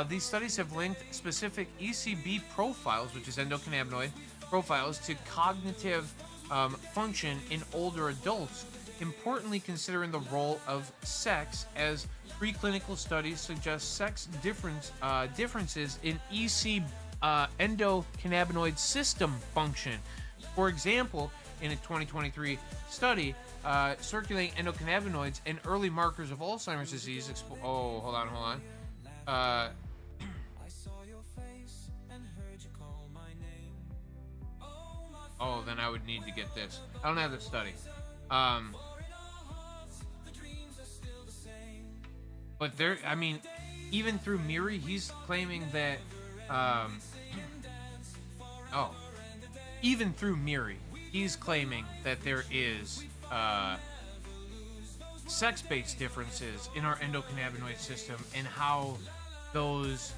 These studies have linked specific ECB profiles, which is endocannabinoid profiles, to cognitive function in older adults. Importantly, considering the role of sex, as preclinical studies suggest sex differences in endocannabinoid system function. For example, in a 2023 study, circulating endocannabinoids and early markers of Alzheimer's disease. Hold on. Then I would need to get this. I don't have the study. But there, I mean, even through Miri, he's claiming that. Even through Miri, he's claiming that there is sex-based differences in our endocannabinoid system and how those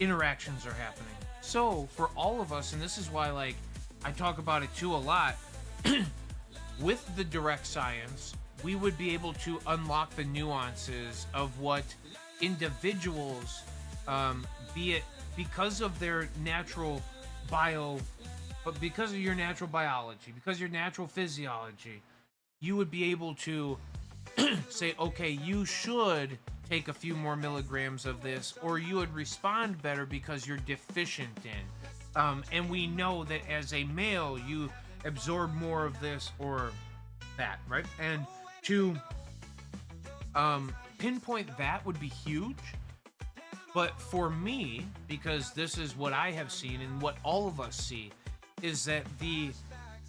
interactions are happening. So for all of us, and this is why, like, I talk about it too a lot, with the direct science, we would be able to unlock the nuances of what individuals, be it because of their natural but because of your natural biology, because of your natural physiology, you would be able to say, okay, you should take a few more milligrams of this, or you would respond better because you're deficient in. And we know that as a male, you absorb more of this or that, right? And to pinpoint that would be huge. But for me, because this is what I have seen and what all of us see, is that the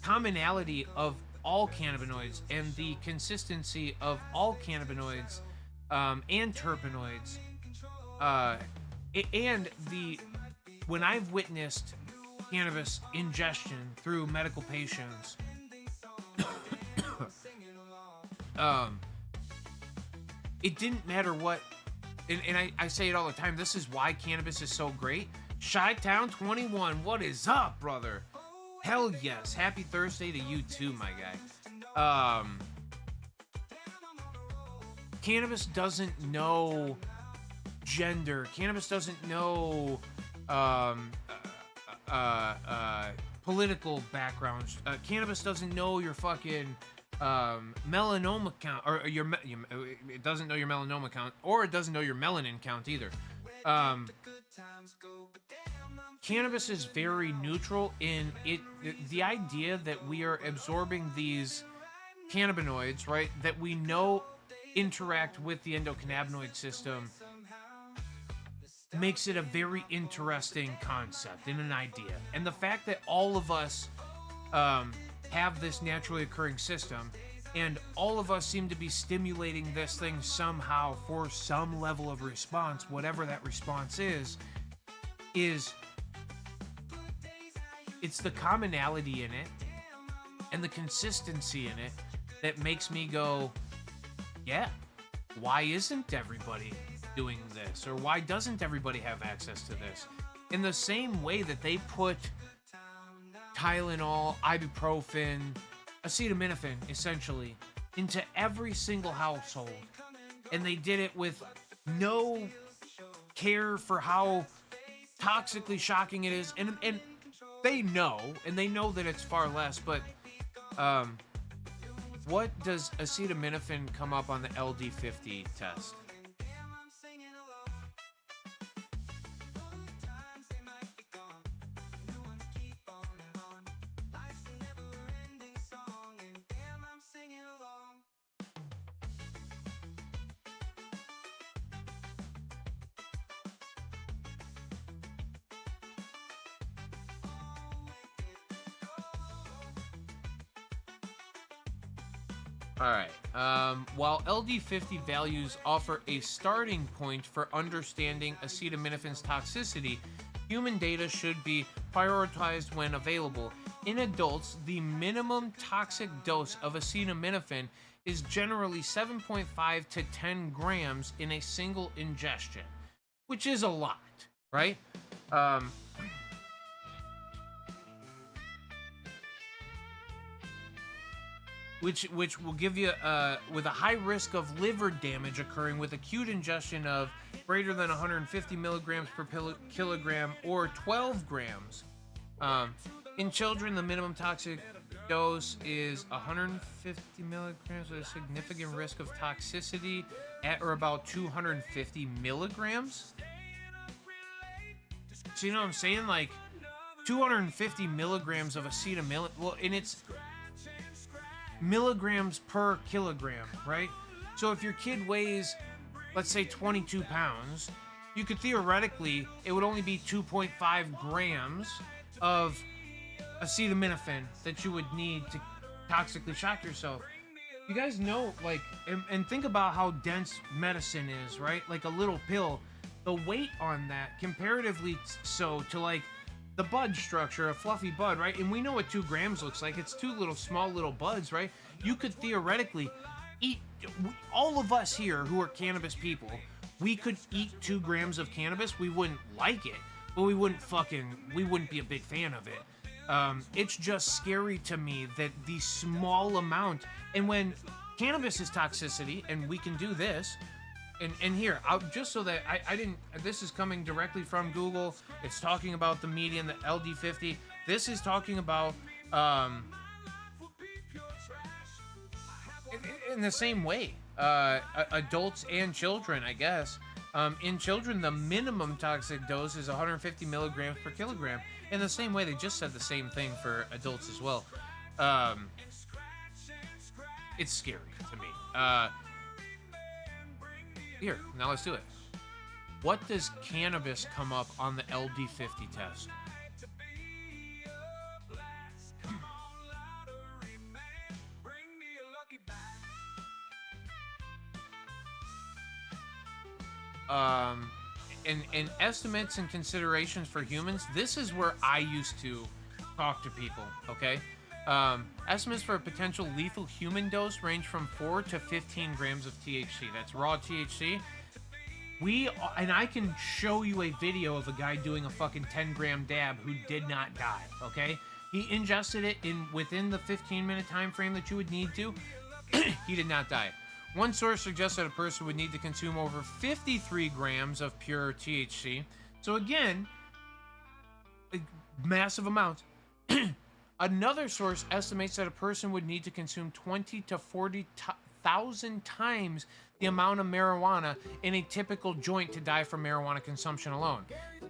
commonality of all cannabinoids and the consistency of all cannabinoids and terpenoids, when I've witnessed cannabis ingestion through medical patients, it didn't matter what, and I say it all the time, this is why cannabis is so great. Chi-Town 21, what is up, brother? Hell yes. Happy Thursday to you too, my guy. Cannabis doesn't know gender. Cannabis doesn't know political backgrounds. Cannabis doesn't know your fucking melanoma count, or it doesn't know your melanoma count, or it doesn't know your melanin count either. Cannabis is very neutral in it. The idea that we are absorbing these cannabinoids, right, that we know interact with the endocannabinoid system, makes it a very interesting concept and an idea. And the fact that all of us have this naturally occurring system, and all of us seem to be stimulating this thing somehow for some level of response, whatever that response is it's the commonality in it and the consistency in it that makes me go, yeah, why isn't everybody doing this? Or why doesn't everybody have access to this? In the same way that they put Tylenol, ibuprofen, acetaminophen, essentially, into every single household. And they did it with no care for how toxically shocking it is. And they know that it's far less, but what does acetaminophen come up on the LD50 test? Alright, while LD50 values offer a starting point for understanding acetaminophen's toxicity, human data should be prioritized when available. In adults, the minimum toxic dose of acetaminophen is generally 7.5 to 10 grams in a single ingestion, which is a lot, right? Which will give you, with a high risk of liver damage occurring with acute ingestion of greater than 150 milligrams per kilogram or 12 grams. In children, the minimum toxic dose is 150 milligrams with a significant risk of toxicity at or about 250 milligrams. So you know what I'm saying? Like 250 milligrams of acetaminophen. Well, and it's milligrams per kilogram, right? So if your kid weighs, let's say 22 pounds, you could theoretically, it would only be 2.5 grams of acetaminophen that you would need to toxically shock yourself. You guys know, like, and think about how dense medicine is, right? Like a little pill, the weight on that comparatively so to like the bud structure, a fluffy bud, right? And we know what 2 grams looks like. It's 2 small little buds, right? You could theoretically eat, all of us here who are cannabis people, we could eat 2 grams of cannabis. We wouldn't like it, but we wouldn't be a big fan of it. It's just scary to me that the small amount, and when cannabis is toxicity, and we can do this, and here, just so that I didn't, this is coming directly from Google. It's talking about the median, the LD50. This is talking about, in the same way, adults and children, I guess. In children, the minimum toxic dose is 150 milligrams per kilogram. In the same way, they just said the same thing for adults as well. It's scary to me. Here, now let's do it. What does cannabis come up on the LD50 test? In estimates and considerations for humans, this is where I used to talk to people, okay? Estimates for a potential lethal human dose range from 4 to 15 grams of THC. That's raw THC. And I can show you a video of a guy doing a fucking 10-gram dab who did not die, okay? He ingested it within the 15-minute time frame that you would need to. He did not die. One source suggests that a person would need to consume over 53 grams of pure THC. So again, massive amounts. Another source estimates that a person would need to consume 20 to 40,000 times the amount of marijuana in a typical joint to die from marijuana consumption alone.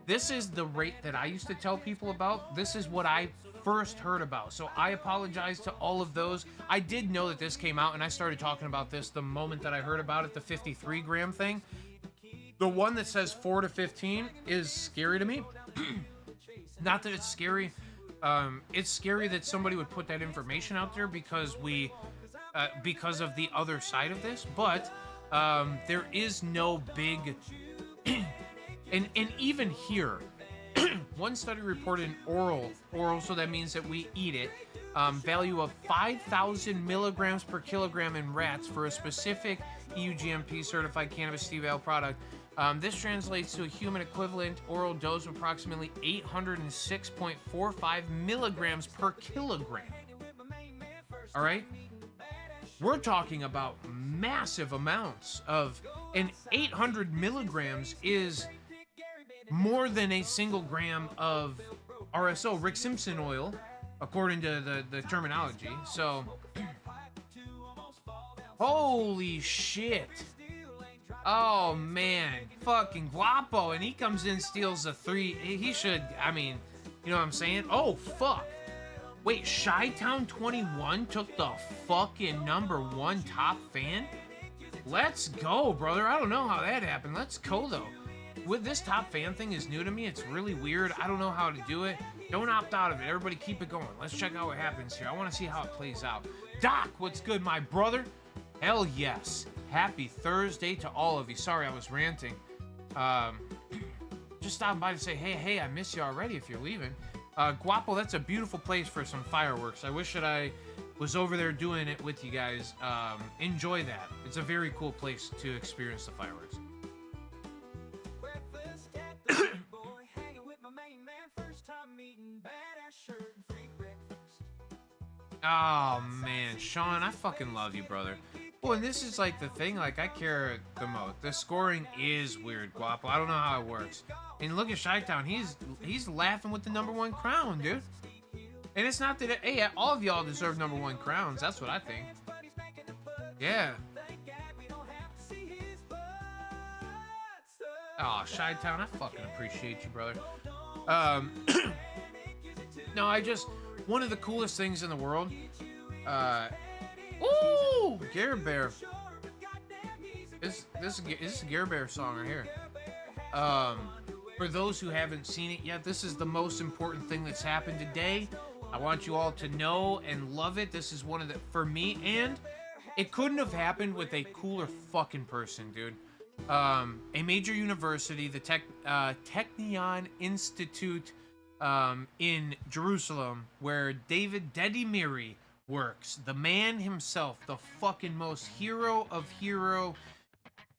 This is the rate that I used to tell people about. This is what I first heard about. So I apologize to all of those. I did know that this came out, and I started talking about this the moment that I heard about it, the 53 gram thing. The one that says 4 to 15 is scary to me. Not that it's scary. It's scary that somebody would put that information out there because we because of the other side of this, but there is no big, and even here, one study reported an oral, so that means that we eat it, value of 5,000 milligrams per kilogram in rats for a specific EU GMP certified cannabis sativa product. This translates to a human equivalent oral dose of approximately 806.45 milligrams per kilogram. All right? We're talking about massive amounts of, and 800 milligrams is more than a single gram of RSO, Rick Simpson oil, according to the terminology. So, holy shit. Oh man, fucking Guapo, and he comes in, steals a 3. He should, I mean, you know what I'm saying? Oh fuck. Wait, Chi-Town 21 took the fucking #1 top fan? Let's go, brother. I don't know how that happened. Let's go though. With this top fan thing is new to me. It's really weird. I don't know how to do it. Don't opt out of it. Everybody keep it going. Let's check out what happens here. I want to see how it plays out. Doc, what's good, my brother? Hell yes. Happy Thursday to all of you. Sorry, I was ranting. Just stopping by to say, hey, I miss you already if you're leaving. Guapo, that's a beautiful place for some fireworks. I wish that I was over there doing it with you guys. Enjoy that. It's a very cool place to experience the fireworks. Oh man, Sean, I fucking love you, brother. Well, and this is like the thing, like I care the most. The scoring is weird, Guapo. I don't know how it works. And look at Chi-Town, he's laughing with the #1 crown, dude. And it's not that, hey, all of y'all deserve #1 crowns. That's what I think. Yeah. Oh, Chi-Town, I fucking appreciate you, brother. No, one of the coolest things in the world. Ooh, Gare Bear. This is a Gare Bear song right here. For those who haven't seen it yet, this is the most important thing that's happened today. I want you all to know and love it. This is one of the, for me, and it couldn't have happened with a cooler fucking person, dude. A major university, the Technion Institute in Jerusalem, where David Dedimiri works. The man himself, the fucking most hero of hero,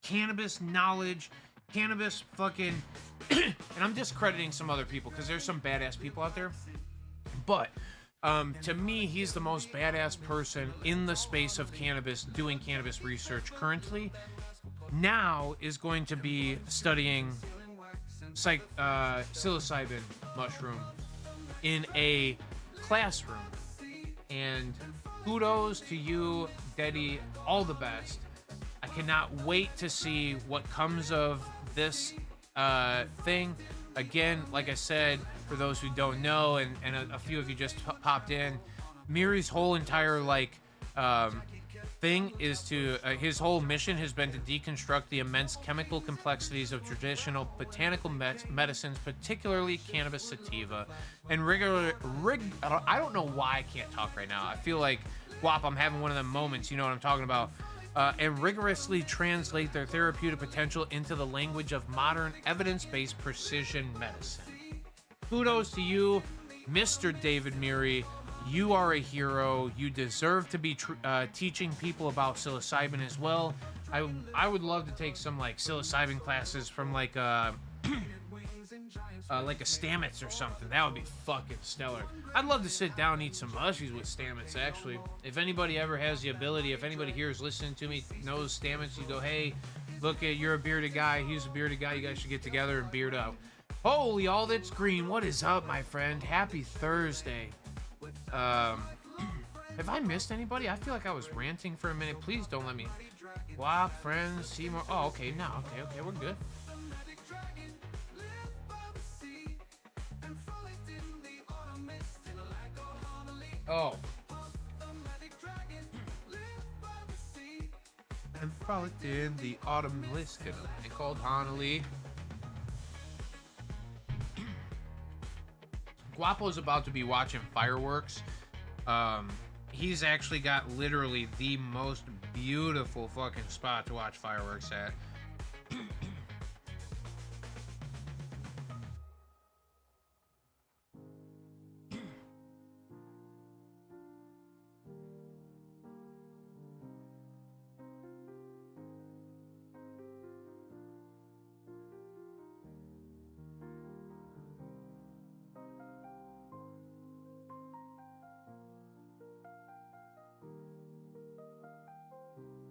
cannabis knowledge, cannabis fucking, and I'm discrediting some other people because there's some badass people out there, but to me, he's the most badass person in the space of cannabis, doing cannabis research currently. Now is going to be studying psilocybin mushroom in a classroom. And kudos to you, Deddy, all the best. I cannot wait to see what comes of this thing. Again, like I said, for those who don't know, and a few of you just popped in, Miri's whole entire thing is to his whole mission has been to deconstruct the immense chemical complexities of traditional botanical medicines, particularly cannabis sativa, and I don't know why I can't talk right now. I feel like, Guap, I'm having one of them moments, you know what I'm talking about, and rigorously translate their therapeutic potential into the language of modern evidence-based precision medicine. Kudos to you, Mr. David Miri. You are a hero. You deserve to be teaching people about psilocybin as well. I would love to take some psilocybin classes from like a Stamets or something. That would be fucking stellar. I'd love to sit down and eat some mushies with Stamets, actually. If anybody ever has the ability, if anybody here is listening to me, knows Stamets, you go, hey, look, you're a bearded guy, he's a bearded guy, you guys should get together and beard up. Holy, all that's green. What is up, my friend? Happy Thursday. Have I missed anybody? I feel like I was ranting for a minute. Please don't let me. Wow, friends, Seymour. Oh, okay, no, okay, we're good. Oh. And frolicked in the autumn mist in a land called Honolulu. Guapo's about to be watching fireworks he's actually got literally the most beautiful fucking spot to watch fireworks at.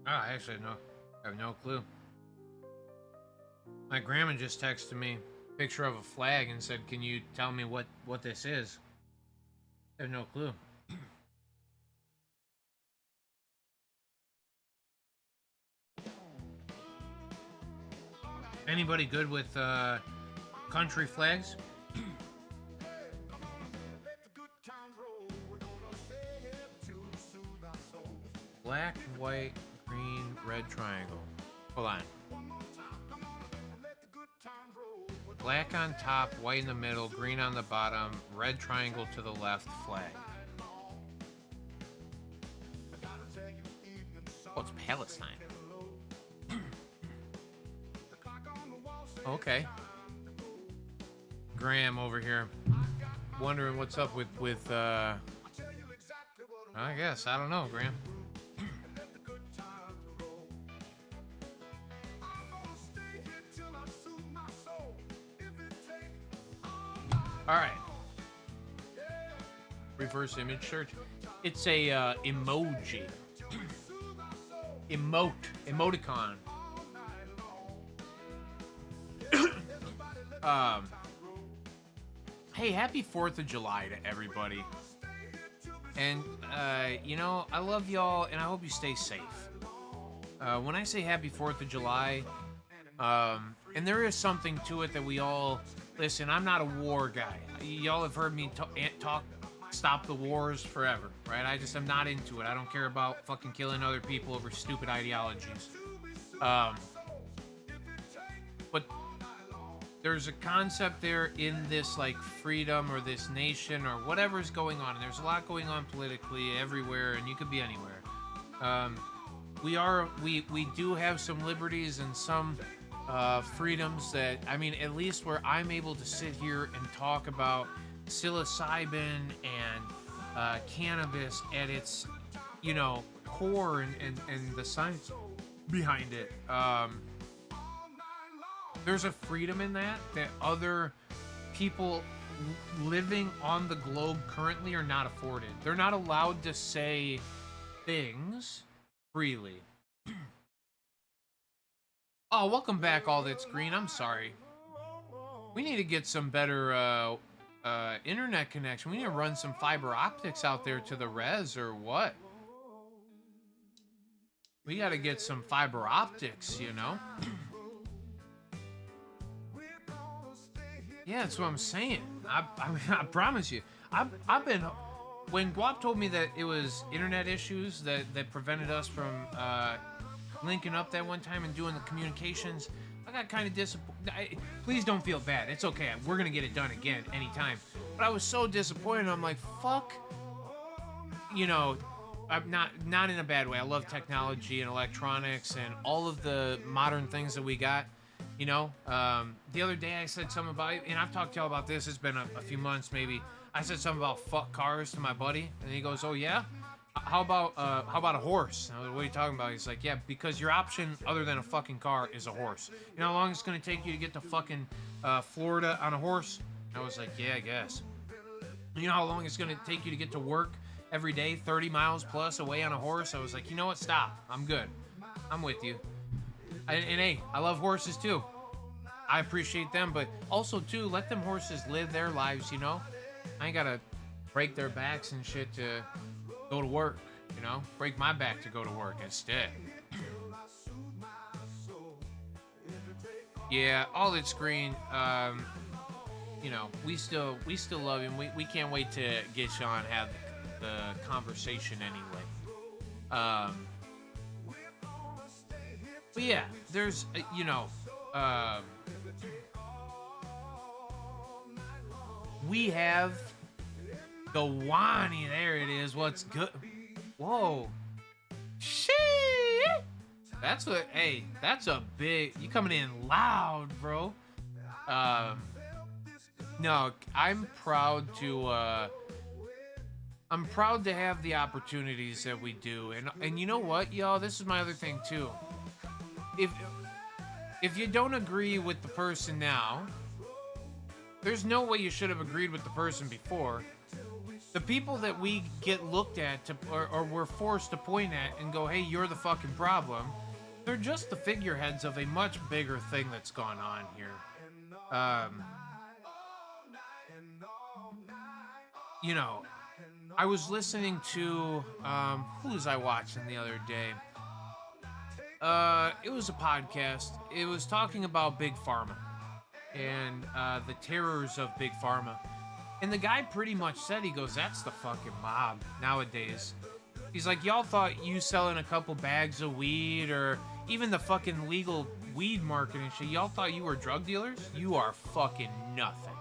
I actually have no clue. My grandma just texted me a picture of a flag and said, "Can you tell me what this is?" I have no clue. Anybody good with country flags? Black, white, green, red triangle. Hold on. Black on top, white in the middle, green on the bottom, red triangle to the left, flag. Oh, it's Palestine. Okay. Graham over here, wondering what's up with I guess, I don't know, Graham. All right. Reverse image search. It's a emoji. Emoticon. Hey, happy 4th of July to everybody. And you know, I love y'all and I hope you stay safe. When I say happy 4th of July, and there is something to it that we all listen. I'm not a war guy. Y'all have heard me talk stop the wars forever, right? I'm not into it. I don't care about fucking killing other people over stupid ideologies. But there's a concept there in this like freedom or this nation or whatever's going on. And there's a lot going on politically everywhere, and you could be anywhere. We do have some liberties and some freedoms that, I mean, at least where I'm able to sit here and talk about psilocybin and cannabis at its, you know, core and the science behind it. There's a freedom in that other people living on the globe currently are not afforded. They're not allowed to say things freely. Oh, welcome back, All That's Green. I'm sorry. We need to get some better internet connection. We need to run some fiber optics out there to the res or what? We got to get some fiber optics, you know? Yeah, that's what I'm saying. I promise you. I've been... When Guap told me that it was internet issues that prevented us from linking up that one time and doing the communications, I got kind of disappointed. Please don't feel bad. It's okay. We're going to get it done again anytime. But I was so disappointed. I'm like, fuck. You know, I'm not in a bad way. I love technology and electronics and all of the modern things that we got. You know, the other day I said something about it, and I've talked to y'all about this. It's been a few months maybe. I said something about fuck cars to my buddy, and he goes, "Oh yeah, how about a horse?" And I was, "What are you talking about?" He's like, "Yeah, because your option other than a fucking car is a horse. You know how long it's gonna take you to get to fucking Florida on a horse?" And I was like, "Yeah, I guess." You know how long it's gonna take you to get to work every day, 30 miles plus away on a horse? I was like, "You know what? Stop. I'm good. I'm with you." And hey, I love horses too. I appreciate them, but also too, let them horses live their lives, you know? I ain't gotta break their backs and shit to go to work, you know? Break my back to go to work instead. Yeah, All That's Green, you know, we still love him. We can't wait to get Sean have the conversation anyway. But yeah, there's, you know, we have the Wani. There it is. What's good? Whoa. Shit. That's what, hey, that's a big, you coming in loud, bro. No, I'm proud to have the opportunities that we do. And you know what, y'all, this is my other thing too. If you don't agree with the person now, there's no way you should have agreed with the person before. The people that we get looked at or we're forced to point at and go, hey, you're the fucking problem, they're just the figureheads of a much bigger thing that's gone on here. You know, I was listening to, who was I watching the other day? It was a podcast. It was talking about Big Pharma and the terrors of Big Pharma. And the guy pretty much said, he goes, that's the fucking mob nowadays. He's like, y'all thought you selling a couple bags of weed or even the fucking legal weed market and shit, y'all thought you were drug dealers? You are fucking nothing.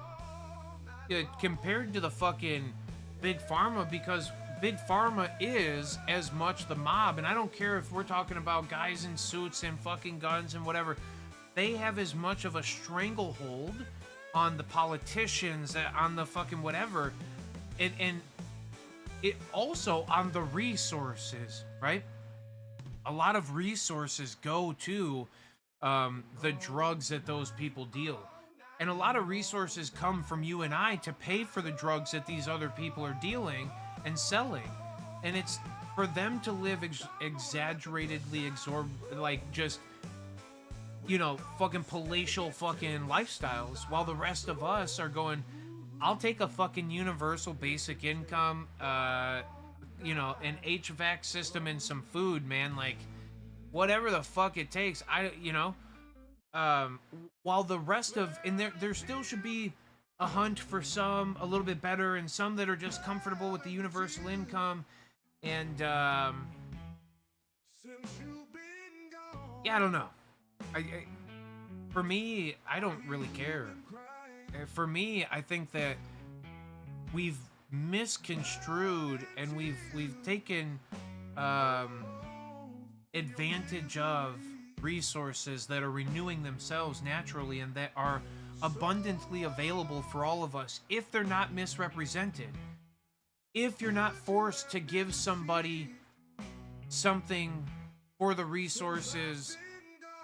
Yeah, compared to the fucking Big Pharma, because Big Pharma is as much the mob, and I don't care if we're talking about guys in suits and fucking guns and whatever, they have as much of a stranglehold on the politicians, on the fucking whatever, and it also on the resources, right? A lot of resources go to the drugs that those people deal. And a lot of resources come from you and I to pay for the drugs that these other people are dealing and selling. And it's for them to live exaggeratedly like just, you know, fucking palatial fucking lifestyles, while the rest of us are going, I'll take a fucking universal basic income, you know, an HVAC system and some food, man, like whatever the fuck it takes. While the rest of, and there still should be a hunt for some a little bit better and some that are just comfortable with the universal income. And yeah, I don't know. For me, I don't really care. For me, I think that we've misconstrued and we've taken advantage of resources that are renewing themselves naturally and that are abundantly available for all of us if they're not misrepresented. If you're not forced to give somebody something for the resources,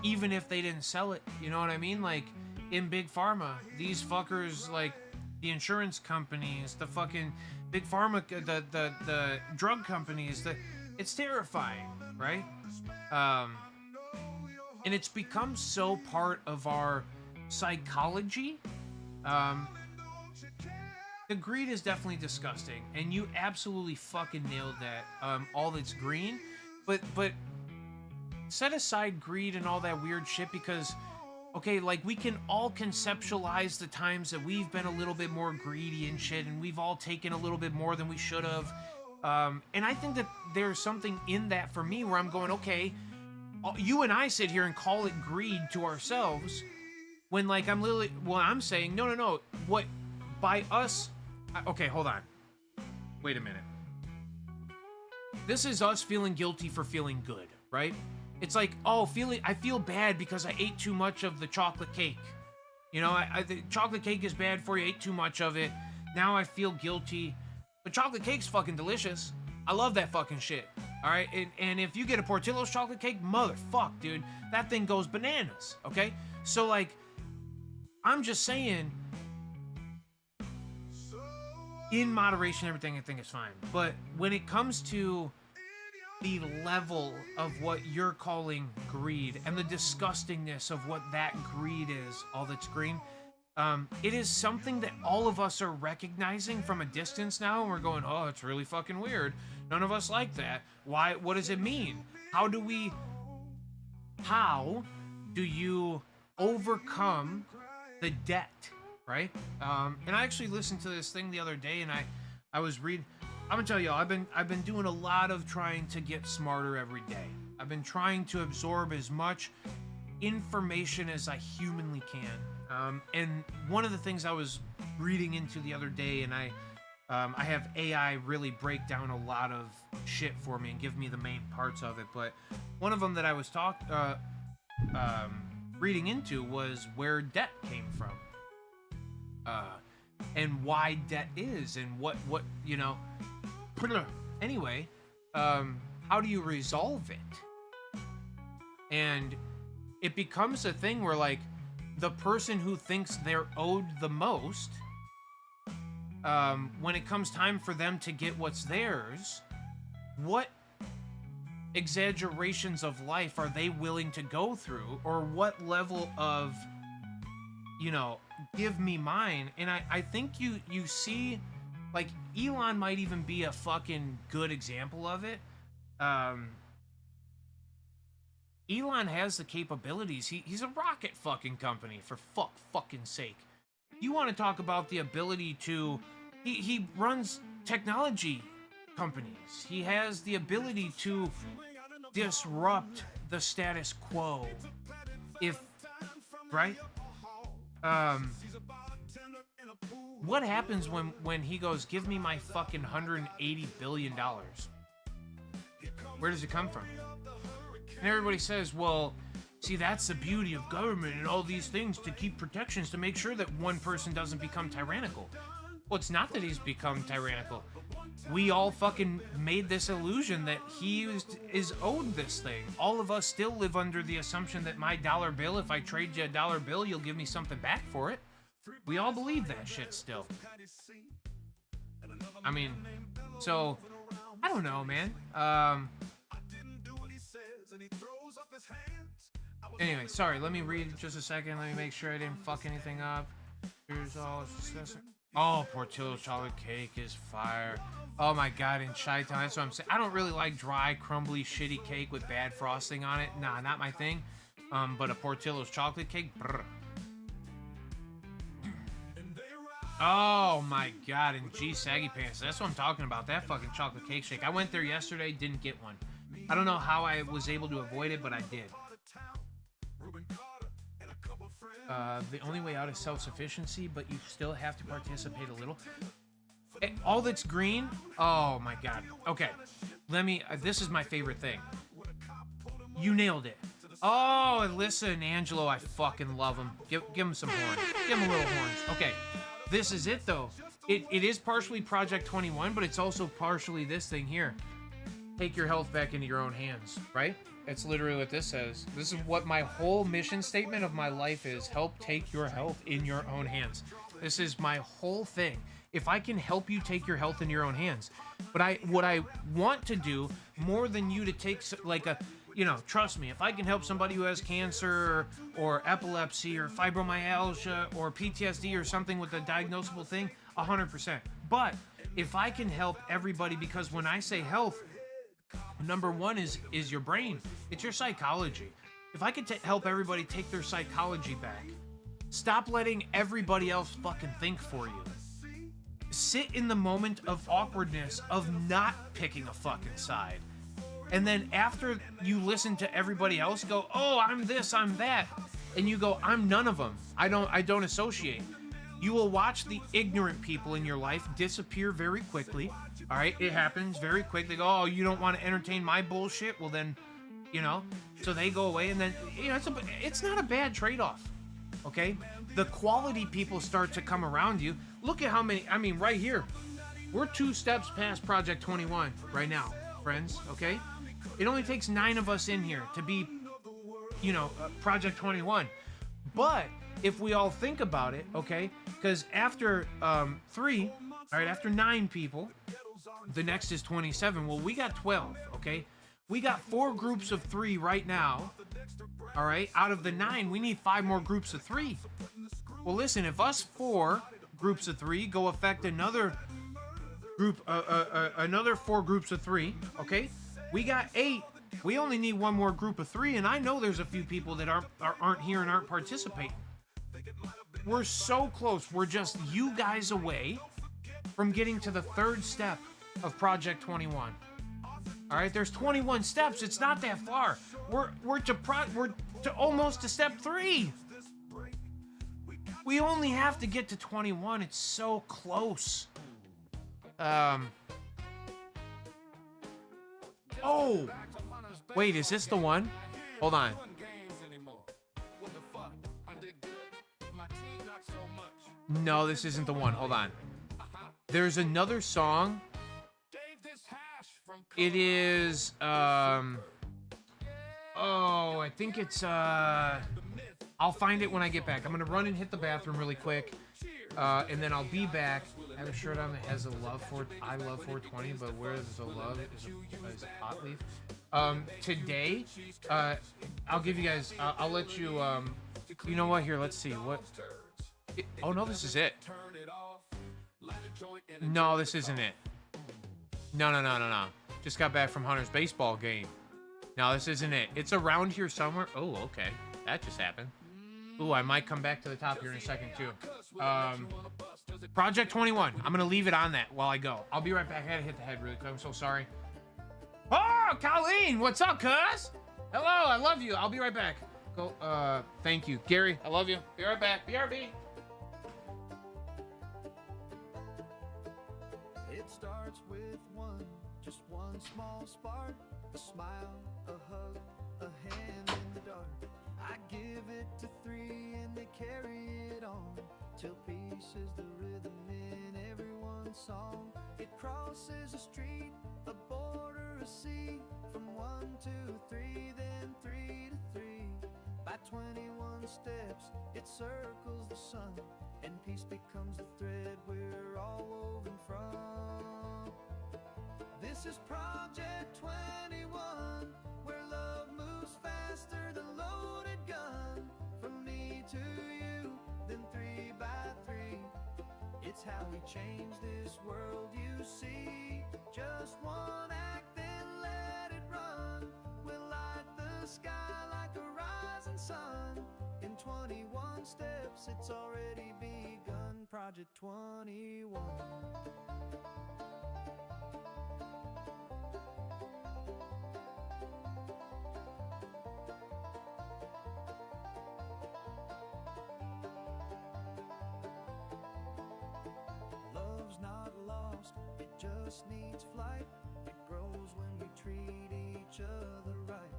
even if they didn't sell it, you know what I mean? Like in Big Pharma, these fuckers, like the insurance companies, the fucking Big Pharma, the drug companies, it's terrifying, right? And it's become so part of our psychology. The greed is definitely disgusting, and you absolutely fucking nailed that. All that's green, but set aside greed and all that weird shit, because okay, like we can all conceptualize the times that we've been a little bit more greedy and shit, and we've all taken a little bit more than we should have. And I think that there's something in that for me where I'm going, okay, you and I sit here and call it greed to ourselves when, like, I'm saying, no, what, by us, okay, hold on. Wait a minute. This is us feeling guilty for feeling good, right? It's like, oh, I feel bad because I ate too much of the chocolate cake. You know, the chocolate cake is bad for you, ate too much of it. Now I feel guilty. But chocolate cake's fucking delicious. I love that fucking shit. All right, and if you get a Portillo's chocolate cake, motherfuck, dude, that thing goes bananas, okay? So, like, I'm just saying, in moderation, everything I think is fine. But when it comes to the level of what you're calling greed and the disgustingness of what that greed is, all that's green, it is something that all of us are recognizing from a distance now, and we're going, oh, it's really fucking weird. None of us like that. Why? What does it mean? How do you overcome the debt, right? And I actually listened to this thing the other day, and I was reading. I'm gonna tell y'all, I've been doing a lot of trying to get smarter every day. I've been trying to absorb as much information as I humanly can. And one of the things I was reading into the other day, and I have AI really break down a lot of shit for me and give me the main parts of it. But one of them that I was reading into was where debt came from, and why debt is, and what you know. Anyway, how do you resolve it? And it becomes a thing where, like, the person who thinks they're owed the most, when it comes time for them to get what's theirs, what exaggerations of life are they willing to go through, or what level of, you know, give me mine? And I think you see, like, Elon might even be a fucking good example of it. Elon has the capabilities. He's a rocket fucking company, for fucking sake. You want to talk about the ability to... He runs technology companies. He has the ability to disrupt the status quo. If... Right? What happens when he goes, give me my fucking $180 billion? Where does it come from? And everybody says, well, see, that's the beauty of government and all these things, to keep protections to make sure that one person doesn't become tyrannical. Well, it's not that he's become tyrannical. We all fucking made this illusion that he is owed this thing. All of us still live under the assumption that my dollar bill, if I trade you a dollar bill, you'll give me something back for it. We all believe that shit still. I mean, so, I don't know, man. Anyway, sorry, let me read just a second. Let me make sure I didn't fuck anything up. Here's all. Oh, Portillo's chocolate cake is fire. Oh my god, in Chi-Town, that's what I'm saying. I don't really like dry, crumbly, shitty cake with bad frosting on it. Nah, not my thing. But a Portillo's chocolate cake, brr. Oh my god, and G Saggy Pants. That's what I'm talking about. That fucking chocolate cake shake. I went there yesterday, didn't get one. I don't know how I was able to avoid it, but I did. The only way out is self-sufficiency, but you still have to participate a little. All that's green? Oh my god. Okay. Let me... this is my favorite thing. You nailed it. Oh, Alyssa and Angelo, I fucking love them. Give them some horns. Give them little horns. Okay. This is it, though. It is partially Project 21, but it's also partially this thing here. Take your health back into your own hands, right? It's literally what this says. This is what my whole mission statement of my life is. Help take your health in your own hands. This is my whole thing. If I can help you take your health in your own hands. But what I want to do, more than you to take, like a, you know, trust me, if I can help somebody who has cancer or epilepsy or fibromyalgia or PTSD or something with a diagnosable thing, 100%. But if I can help everybody, because when I say health, number one is your brain. It's your psychology. If I could help everybody take their psychology back, stop letting everybody else fucking think for you. Sit in the moment of awkwardness of not picking a fucking side. And then after you listen to everybody else go, oh, I'm this, I'm that. And you go, I'm none of them. I don't associate. You will watch the ignorant people in your life disappear very quickly. All right, it happens very quick. They go, oh, you don't want to entertain my bullshit? Well, then, you know, so they go away, and then, you know, it's not a bad trade-off, okay? The quality people start to come around you. Look at how many, I mean, right here, we're 2 steps past Project 21 right now, friends, okay? It only takes 9 of us in here to be, you know, Project 21. But if we all think about it, okay, because after 3, all right, after 9 people, the next is 27. Well, we got 12, okay? We got 4 groups of 3 right now, all right? Out of the 9, we need 5 more groups of 3. Well, listen, if us 4 groups of 3 go affect another group, another 4 groups of 3, okay? We got 8. We only need 1 more group of 3, and I know there's a few people that aren't here and aren't participating. We're so close. We're just you guys away from getting to the 3rd step of Project 21. All right, there's 21 steps. It's not that far. We're to almost to step 3. We only have to get to 21. It's so close. Oh! Wait, is this the one? Hold on. No, this isn't the one. Hold on. There's another song. It is, oh, I think it's, I'll find it when I get back. I'm gonna run and hit the bathroom really quick, and then I'll be back. I have a shirt on that has a love for, I love 420, but where there's a love is a pot leaf. Today, I'll give you guys, I'll let you, you know what, here, let's see, what, oh no, this is it. No, this isn't it. No. Just got back from Hunter's baseball game. No, this isn't it. It's around here somewhere. Oh, okay. That just happened. Ooh, I might come back to the top here in a second, too. Project 21. I'm going to leave it on that while I go. I'll be right back. I had to hit the head really quick. I'm so sorry. Oh, Colleen. What's up, cuz? Hello. I love you. I'll be right back. Go. Thank you. Gary, I love you. Be right back. BRB. It starts with just one small spark, a smile, a hug, a hand in the dark. I give it to 3 and they carry it on, till peace is the rhythm in everyone's song. It crosses a street, a border, a sea, from 1 to 3, then 3 to 3. By 21 steps, it circles the sun, and peace becomes the thread we're all woven from. This is Project 21, where love moves faster than loaded gun. From me to you, then 3 by 3. It's how we change this world you see. Just one act, then let it run. We'll light the sky like a rising sun. In 21 steps, it's already begun. Project 21. Love's not lost, it just needs flight. It grows when we treat each other right.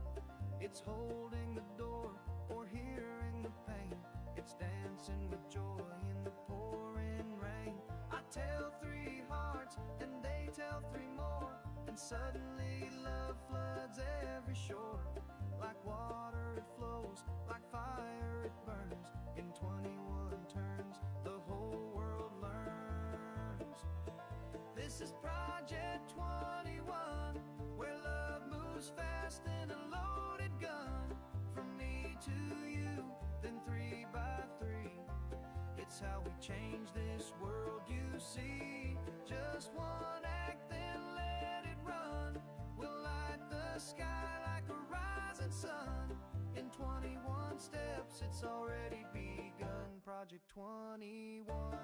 It's holding the door or hearing the pain. It's dancing with joy in the pouring rain. I tell 3 hearts and they tell 3 more, and suddenly love floods every shore. Like water it flows, like fire it burns. In 21 turns, the whole world learns. This is Project 21, where love moves fast in a loaded gun. From me to you, then 3 by 3. It's how we change this world you see. Just one act, then let it run. We'll light the sky like a rising sun. In 21 steps, it's already begun. Project 21.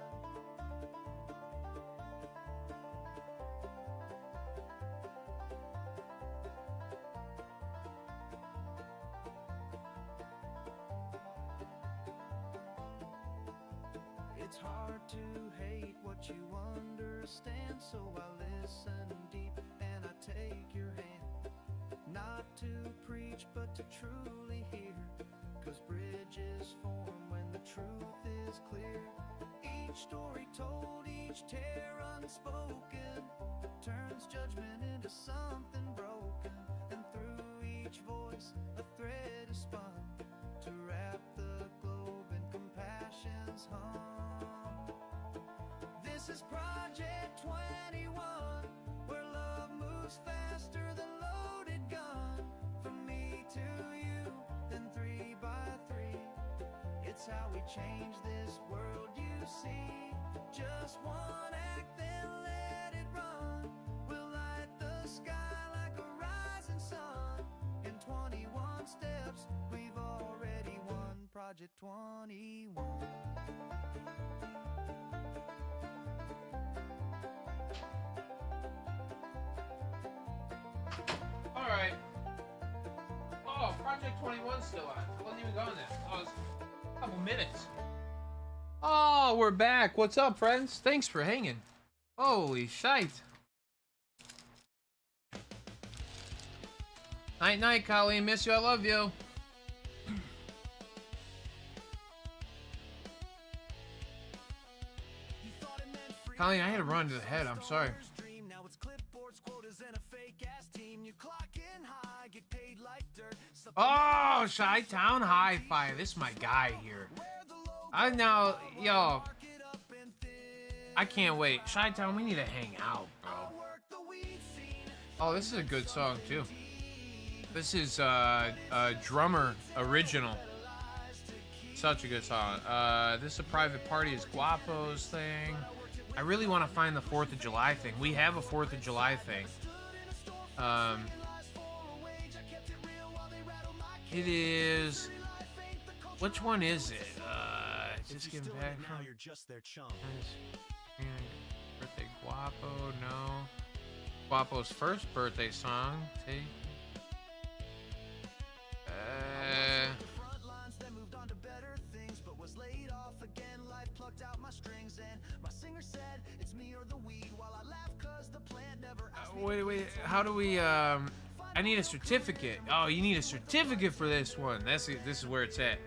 It's hard to hate what you understand, so I listen deep and I take your hand. Not to preach, but to truly hear, 'cause bridges form when the truth is clear. Each story told, each tear unspoken, turns judgment into something broken. And through each voice, a thread is spun to wrap the globe in compassion's hum. This is Project 21, where love moves faster than loaded gun. From me to you, then 3 by 3. It's how we change this world you see. Just one act, then let it run. We'll light the sky like a rising sun. In 21 steps, we've already won. Project 21. Alright. Oh, Project 21's still on. I wasn't even going there. Oh, it's a couple minutes. Oh, we're back. What's up, friends? Thanks for hanging. Holy shite. Night, night, Colleen. Miss you. I love you. Colleen, I had to run to the head. I'm sorry. Oh, Chi-Town Hi-Fi. This is my guy here. I know, yo. I can't wait. Chi-Town, we need to hang out, bro. Oh, this is a good song, too. This is Drummer Original. Such a good song. This is a Private Party is Guapo's thing. I really want to find the 4th of July thing. We have a 4th of July thing. It is... Which one is it? Just getting back from... You're just their chum. Birthday Guapo, no. Guapo's first birthday song. Take... Wait, how do we, I need a certificate. Oh, you need a certificate for this one. This is where it's at.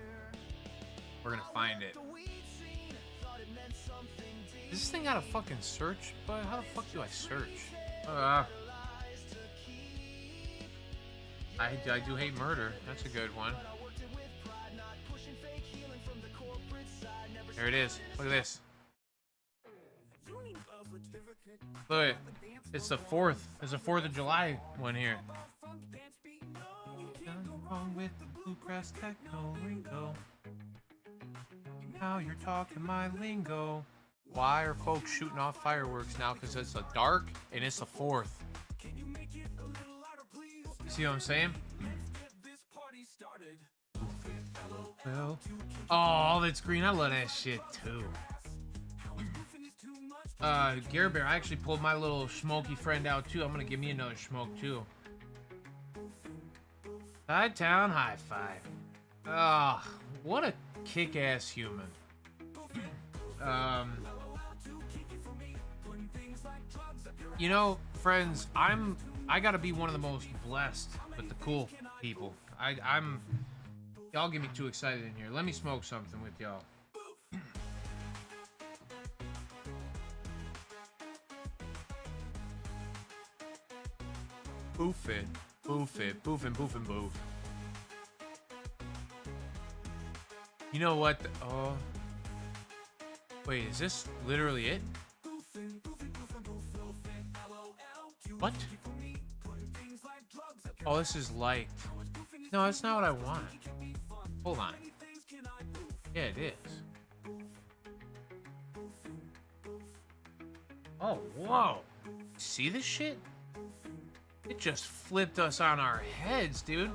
We're gonna find it. Does this thing got a fucking search? But how the fuck do I search? I do hate murder. That's a good one. There it is. Look at this. Look, it's the 4th. There's a 4th of July one here. Nothing wrong with the bluegrass techno lingo. Now you're talking my lingo. Why are folks shooting off fireworks now? Because it's a dark and it's the 4th. See what I'm saying? Oh, all that's green. I love that shit too. Gare Bear, I actually pulled my little smoky friend out too. I'm gonna give me another smoke too. Chi-Town Hi-Fi. Ah, what a kick-ass human. You know, friends, I gotta be one of the most blessed with the cool people. Y'all get me too excited in here. Let me smoke something with y'all. Boof it, boof it, boof and boof and boof. You know what? Oh, wait, is this literally it? What? Oh, this is liked. No, that's not what I want. Hold on. Yeah, it is. Oh, whoa. See this shit? It just flipped us on our heads, dude.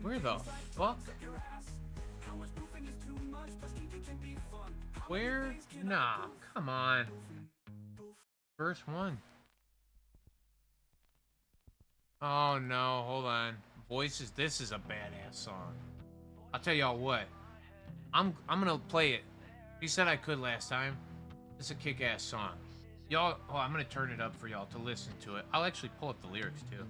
Where the fuck? Where? Nah, come on. First one. Oh no, hold on. Voices, this is a badass song. I'll tell y'all what. I'm gonna play it. You said I could last time. It's a kick-ass song. Y'all, oh, I'm gonna turn it up for y'all to listen to it. I'll actually pull up the lyrics too.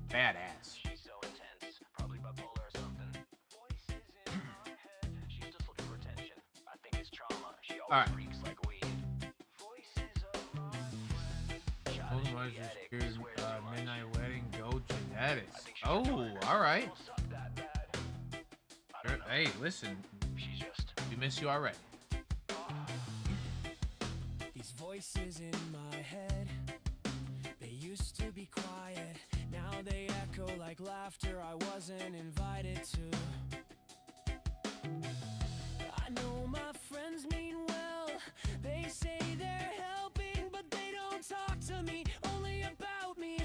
Badass. She's so intense, probably bipolar or something. Voices in my head, she's just looking for attention. I think it's trauma. She always reeks like weed. Voices of my Midnight Wedding, go genetics. Oh, all right. Hey, listen. We miss you already. These voices in my head, they used to be quiet. Now they echo like laughter I wasn't invited to. I know my friends mean well. They say they're helping, but they don't talk to me, only about me.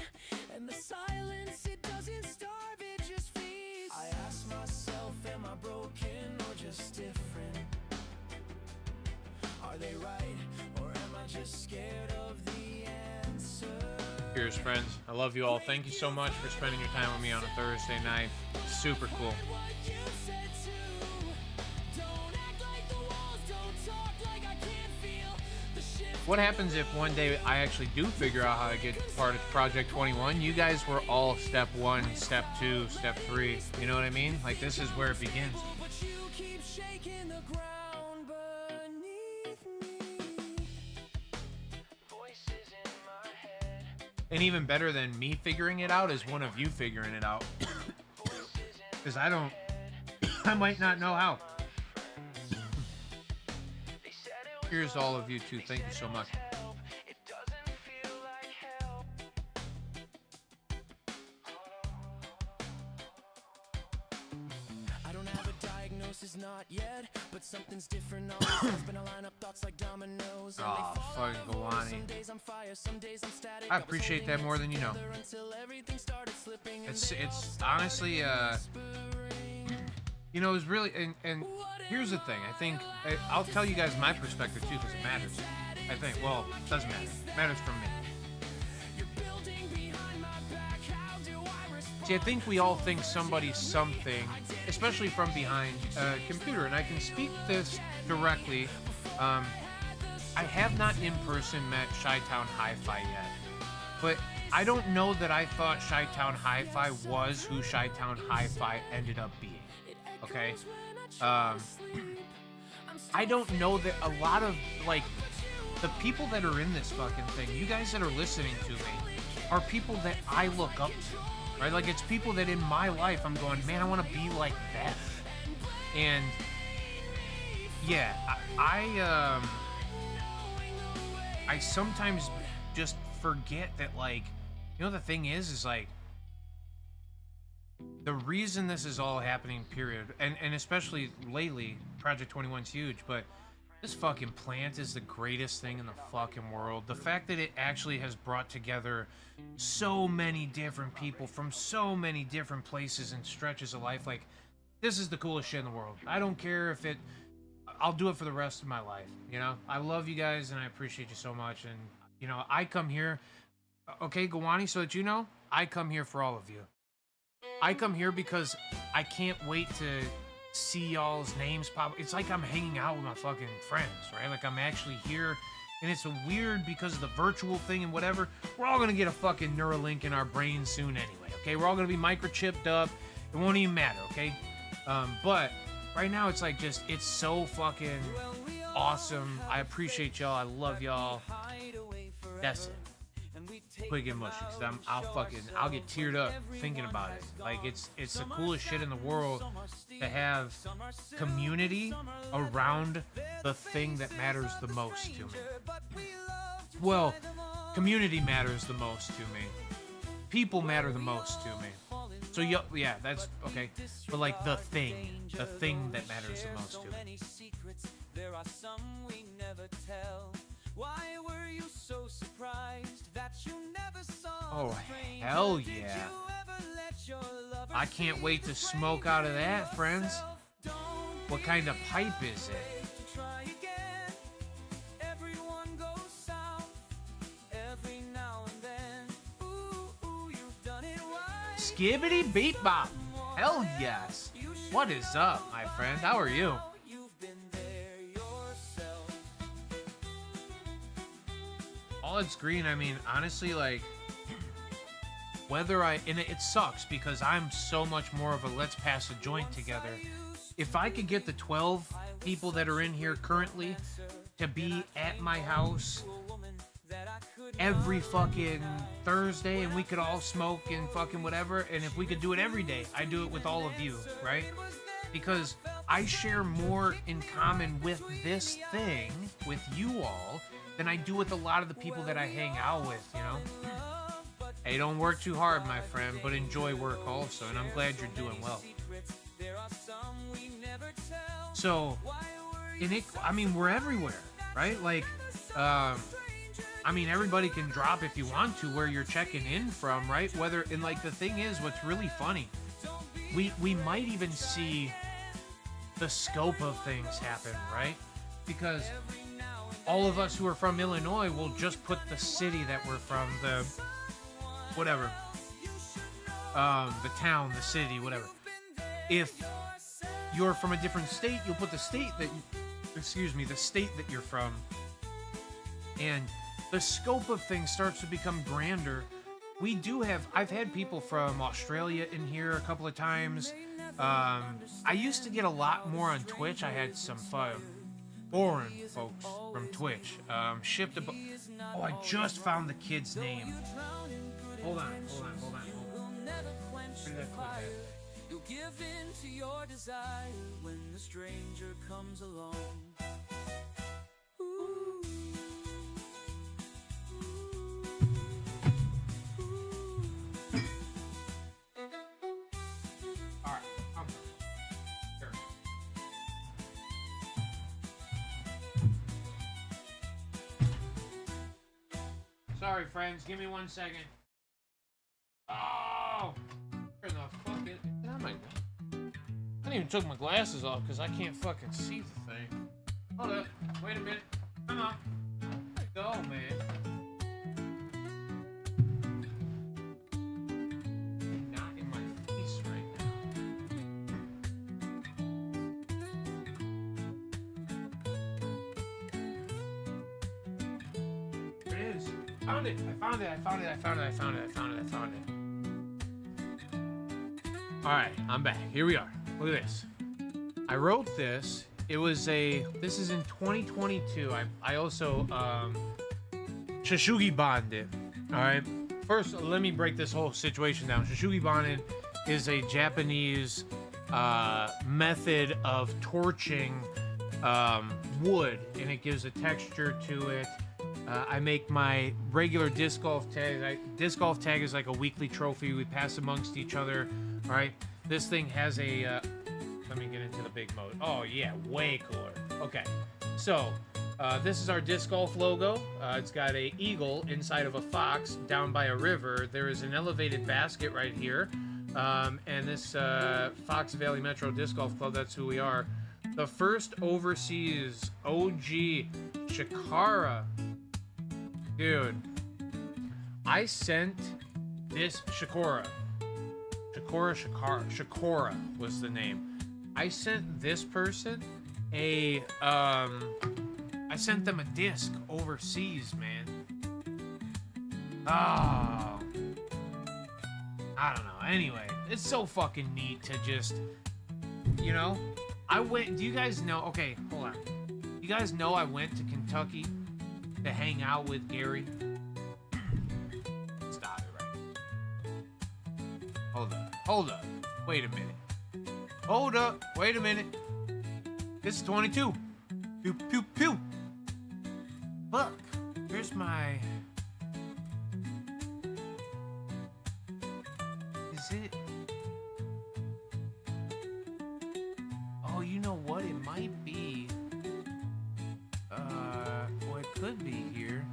And the silence, it doesn't starve, it just feeds. I ask myself, am I broken or just different? Are they right, or am I just scared of the answer? Cheers, friends. I love you all. Thank you so much for spending your time with me on a Thursday night. Super cool. Don't act like the walls, don't talk like I can't feel the what happens if one day I actually do figure out how to get part of Project 21? You guys were all step 1, step 2, step 3. You know what I mean? Like, this is where it begins. And even better than me figuring it out is one of you figuring it out. Because I might not know how. Here's all of you too. Thank you so much. I don't have a diagnosis, not yet, but something's different. Always been a line up thoughts like dominoes. Oh, fucking Galani. I appreciate that more than you know. It's honestly, you know, it's really, and here's the thing. I think, I'll tell you guys my perspective too, because it matters. I think, well, it doesn't matter. It matters from me. See, I think we all think somebody's something, especially from behind a computer, and I can speak this directly. I have not in person met Chi-Town Hi-Fi yet, but I don't know that I thought Chi-Town Hi-Fi was who Chi-Town Hi-Fi ended up being. Okay? I don't know that a lot of, like, the people that are in this fucking thing, you guys that are listening to me, are people that I look up to, right? Like, it's people that in my life I'm going, man, I want to be like that. And, yeah, I sometimes just forget that, like, you know, the thing is like, the reason this is all happening, period, and especially lately, Project 21's huge, but this fucking plant is the greatest thing in the fucking world. The fact that it actually has brought together so many different people from so many different places and stretches of life, like, this is the coolest shit in the world. I don't care if I'll do it for the rest of my life, you know? I love you guys, and I appreciate you so much, and, you know, I come here, okay, Gawani, so that you know, I come here for all of you. I come here because I can't wait to see y'all's names pop. It's like I'm hanging out with my fucking friends, right? Like, I'm actually here, and it's a weird because of the virtual thing and whatever. We're all gonna get a fucking Neuralink in our brains soon anyway, okay? We're all gonna be microchipped up. It won't even matter, okay? But right now, it's like just, it's so fucking awesome. I appreciate y'all. I love y'all. That's it. Quick and mushy, because I'll get teared up thinking about it. Like, it's the coolest shit in the world to have community around the thing that matters the most to me. Well, community matters the most to me. People matter the most to me. So yeah, that's okay. But like the thing that matters the most to me. There are some we never tell. Why were you so surprised that you never saw? Oh, hell yeah. I can't wait to smoke out of that, friends. What kind of pipe is it? Skibbity beep bop. Hell yes. What is up, my friend? How are you? All it's green, I mean, honestly, like, whether and it sucks because I'm so much more of a let's pass a joint together. If I could get the 12 people that are in here currently to be at my house every fucking Thursday and we could all smoke and fucking whatever, and if we could do it every day, I do it with all of you, right? Because I share more in common with this thing, with you all, than I do with a lot of the people that I hang out with, you know? Hey, don't work too hard, my friend, but enjoy work also, and I'm glad you're doing well. So, I mean, we're everywhere, right? Like, I mean, everybody can drop if you want to where you're checking in from, right? And like, the thing is, what's really funny, we might even see the scope of things happen, right? Because all of us who are from Illinois will just put the city that we're from, the whatever, the town, the city, whatever. If you're from a different state, you'll put the state that the state that you're from. and the scope of things starts to become grander. We do have, I've had people from Australia in here a couple of times. I used to get a lot more on Twitch. I had some foreign folks from Twitch. Shipped a oh, I just found the kid's name. Hold on. Where did that put that? You'll give in to your desire when the stranger comes along. Ooh. All right, I'm sure. Sorry, friends. Give me 1 second. Oh! Where the fuck is it? Oh my God. I didn't even took my glasses off because I can't fucking see the thing. Hold up. Wait a minute. Come on. Where'd it go, man? Not in my face right now. There it is. Found it. I found it. Alright, I'm back. Here we are. Look at this. I wrote this. It was this is in 2022. I also, Shashugi bonded. Alright. First, let me break this whole situation down. Shashugi bonded is a Japanese, method of torching, wood, and it gives a texture to it. I make my regular disc golf tag. Disc golf tag is like a weekly trophy we pass amongst each other. All right, this thing has a. Let me get into the big mode. Oh yeah, way cooler. Okay, so this is our disc golf logo. It's got a eagle inside of a fox down by a river. There is an elevated basket right here, and this Fox Valley Metro Disc Golf Club. That's who we are. The first overseas OG Shikara. Dude, I sent this Shikora was the name. I sent this person I sent them a disc overseas, man. Oh, I don't know. Anyway, it's so fucking neat to just, do you guys know, okay, hold on. You guys know I went to Kentucky to hang out with Gary? Stop it right. Hold up. Wait a minute. Hold up. Wait a minute. This is 22. Pew, pew, pew. Look, here's my... Is it... Oh, you know what? It might be... Well, it could be here.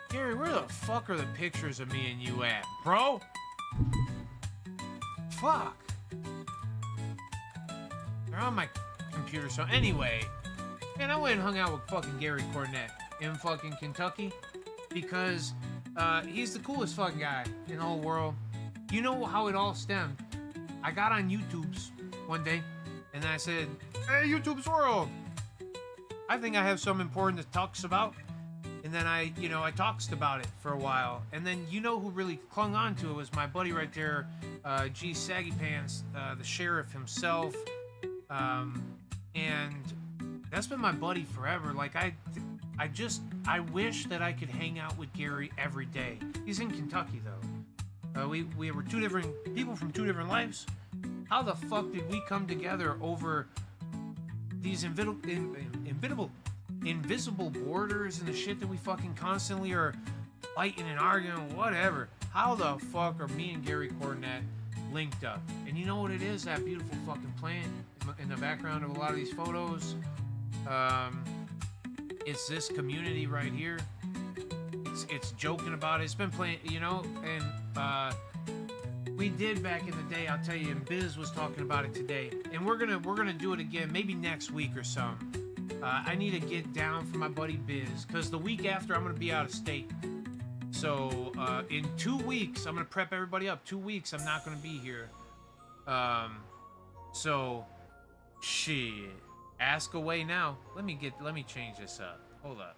Gary, where the fuck are the pictures of me and you at, bro? Fuck. They're on my computer, so anyway. Man, I went and hung out with fucking Gary Cornett in fucking Kentucky because he's the coolest fucking guy in the whole world. You know how it all stemmed? I got on YouTube's one day and I said, "Hey, YouTube's world, I think I have something important to talk about." And then I talked about it for a while. And then who really clung on to it was my buddy right there, G Saggy Pants, the sheriff himself. And that's been my buddy forever. Like I wish that I could hang out with Gary every day. He's in Kentucky though. We were two different people from two different lives. How the fuck did we come together over these invisible borders and the shit that we fucking constantly are fighting and arguing, whatever? How the fuck are me and Gary Cornett linked up? And you know what it is? That beautiful fucking plant in the background of a lot of these photos. It's this community right here. It's joking about it. It's been playing, and we did back in the day. I'll tell you, and Biz was talking about it today, and we're gonna do it again, maybe next week or something. I need to get down for my buddy Biz, because the week after I'm gonna be out of state. So in 2 weeks, I'm gonna prep everybody up. 2 weeks, I'm not gonna be here. So shit. Ask away now. Let me change this up. Hold up.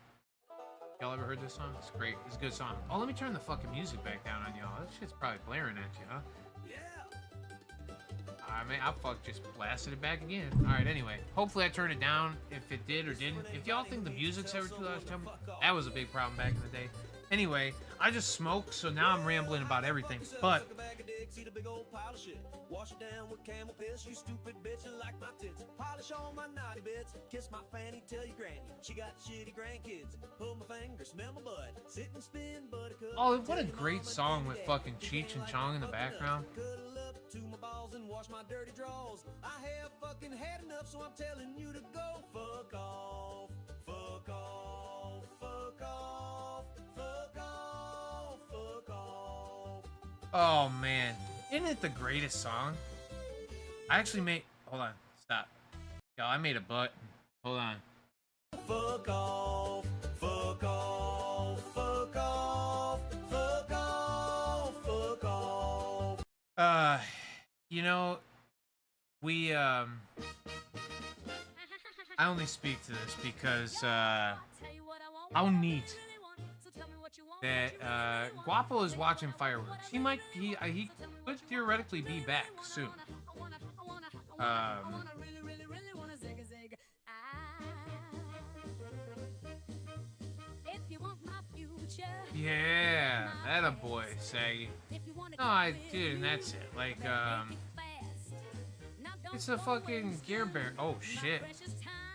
Y'all ever heard this song? It's great. It's a good song. Oh, let me turn the fucking music back down on y'all. That shit's probably blaring at you, huh? I mean, I just blasted it back again. Alright, anyway. Hopefully I turned it down if it did or didn't. If y'all think the music's ever too loud, tell me. That was a big problem back in the day. Anyway, I just smoked, so now I'm rambling about everything. But wash it down with camel piss, you stupid bitch, and like my tits. Polish all my naughty bits, kiss my fanny, tell your granny she got shitty grandkids. Pull my finger, smell my butt, sit and spin buttercup. oh, what a great song with fucking Cheech and Chong in the background. To my balls and wash my dirty drawers. I have fucking had enough, so I'm telling you to go fuck off, fuck off, fuck off, fuck off, fuck off. Oh man, isn't it the greatest song? I actually made. Hold on, stop. Yo, I made a butt. Hold on. Fuck off, fuck off, fuck off, fuck off, fuck off. You know, I only speak to this because, how neat that, Guapo is watching fireworks. He could theoretically be back soon. Yeah, that a boy, Saggy. No, dude, and that's it. Like, it's a fucking Gear Bear. Oh shit!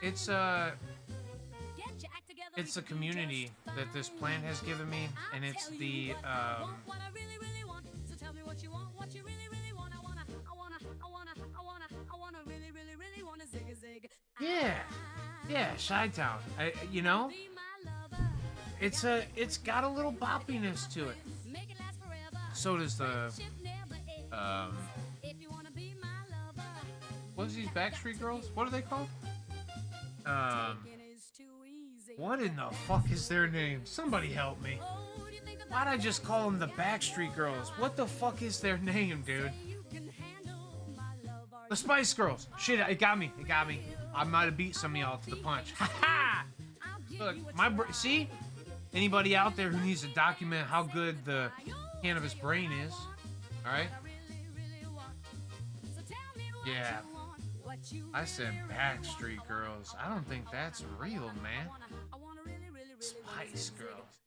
It's a community that this plant has given me, and it's the yeah, Chi-Town. You know, it's got a little boppiness to it. So does the what's these Backstreet Girls? What are they called? What in the fuck is their name? Somebody help me. Why'd I just call them the Backstreet Girls? What the fuck is their name, dude? The Spice Girls. Shit, it got me. It got me. I might have beat some of y'all to the punch. Ha ha! Look, see? Anybody out there who needs to document how good the cannabis brain is, alright? Yeah. I said Backstreet Girls. I don't think that's real, man. Spice Girls.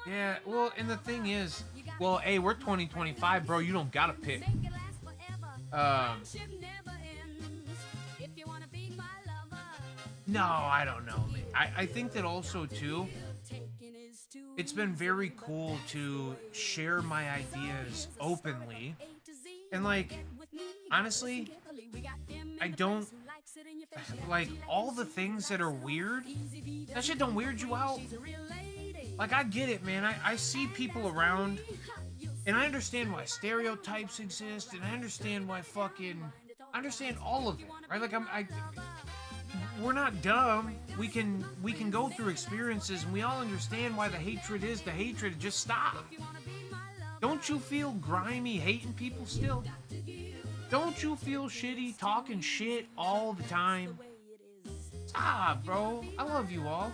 Yeah, well, and the thing is, well, hey, we're 2025, bro. You don't gotta pick. No, I don't know, man. I think that also, too, it's been very cool to share my ideas openly. And, like, honestly, I don't, like, all the things that are weird, that shit don't weird you out. Like, I get it, man. I see people around, and I understand why stereotypes exist, and I understand why I understand all of it, right? Like, we're not dumb. We can go through experiences, and we all understand why the hatred is the hatred. Just stop. Don't you feel grimy hating people still? Don't you feel shitty talking shit all the time? Stop, bro. I love you all.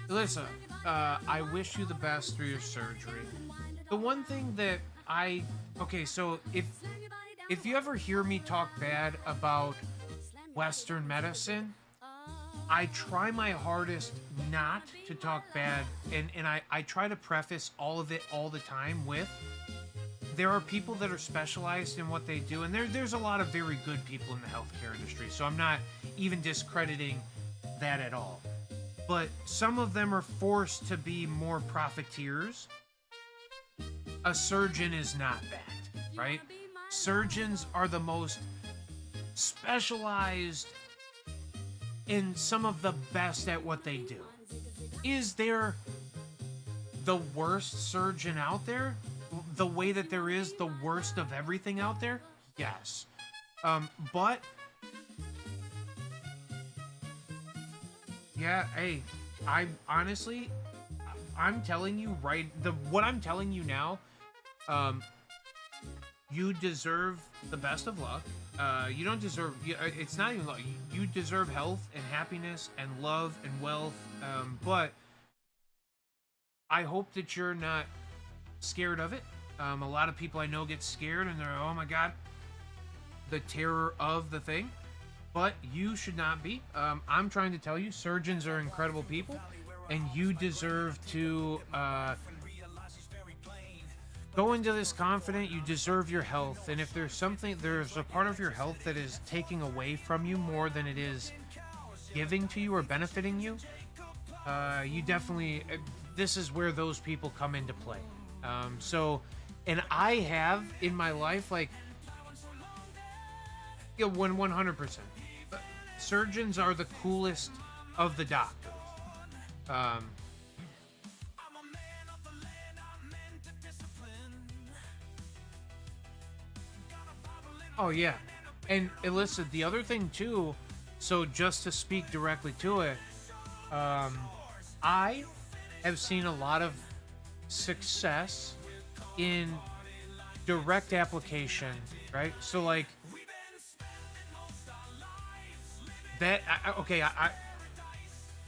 Alyssa, I wish you the best through your surgery. The one thing that okay, so if you ever hear me talk bad about Western medicine, I try my hardest not to talk bad, and I try to preface all of it all the time with, there are people that are specialized in what they do, and there's a lot of very good people in the healthcare industry, so I'm not even discrediting that at all. But some of them are forced to be more profiteers. A surgeon is not that, right? Surgeons are the most specialized and some of the best at what they do. Is there the worst surgeon out there? The way that there is the worst of everything out there? Yes. But yeah, hey, I'm telling you what I'm telling you now, you deserve the best of luck. You don't deserve. It's not even luck. You deserve health and happiness and love and wealth. But I hope that you're not scared of it. A lot of people I know get scared and they're, oh my god, the terror of the thing. But you should not be. I'm trying to tell you, surgeons are incredible people, and you deserve to go into this confident. You deserve your health, and if there's a part of your health that is taking away from you more than it is giving to you or benefiting you, you definitely, this is where those people come into play. And I have in my life, like, 100%. Surgeons are the coolest of the doctors. Oh yeah, and listen, the other thing too. So just to speak directly to it, I have seen a lot of success in direct application, right? So like that. I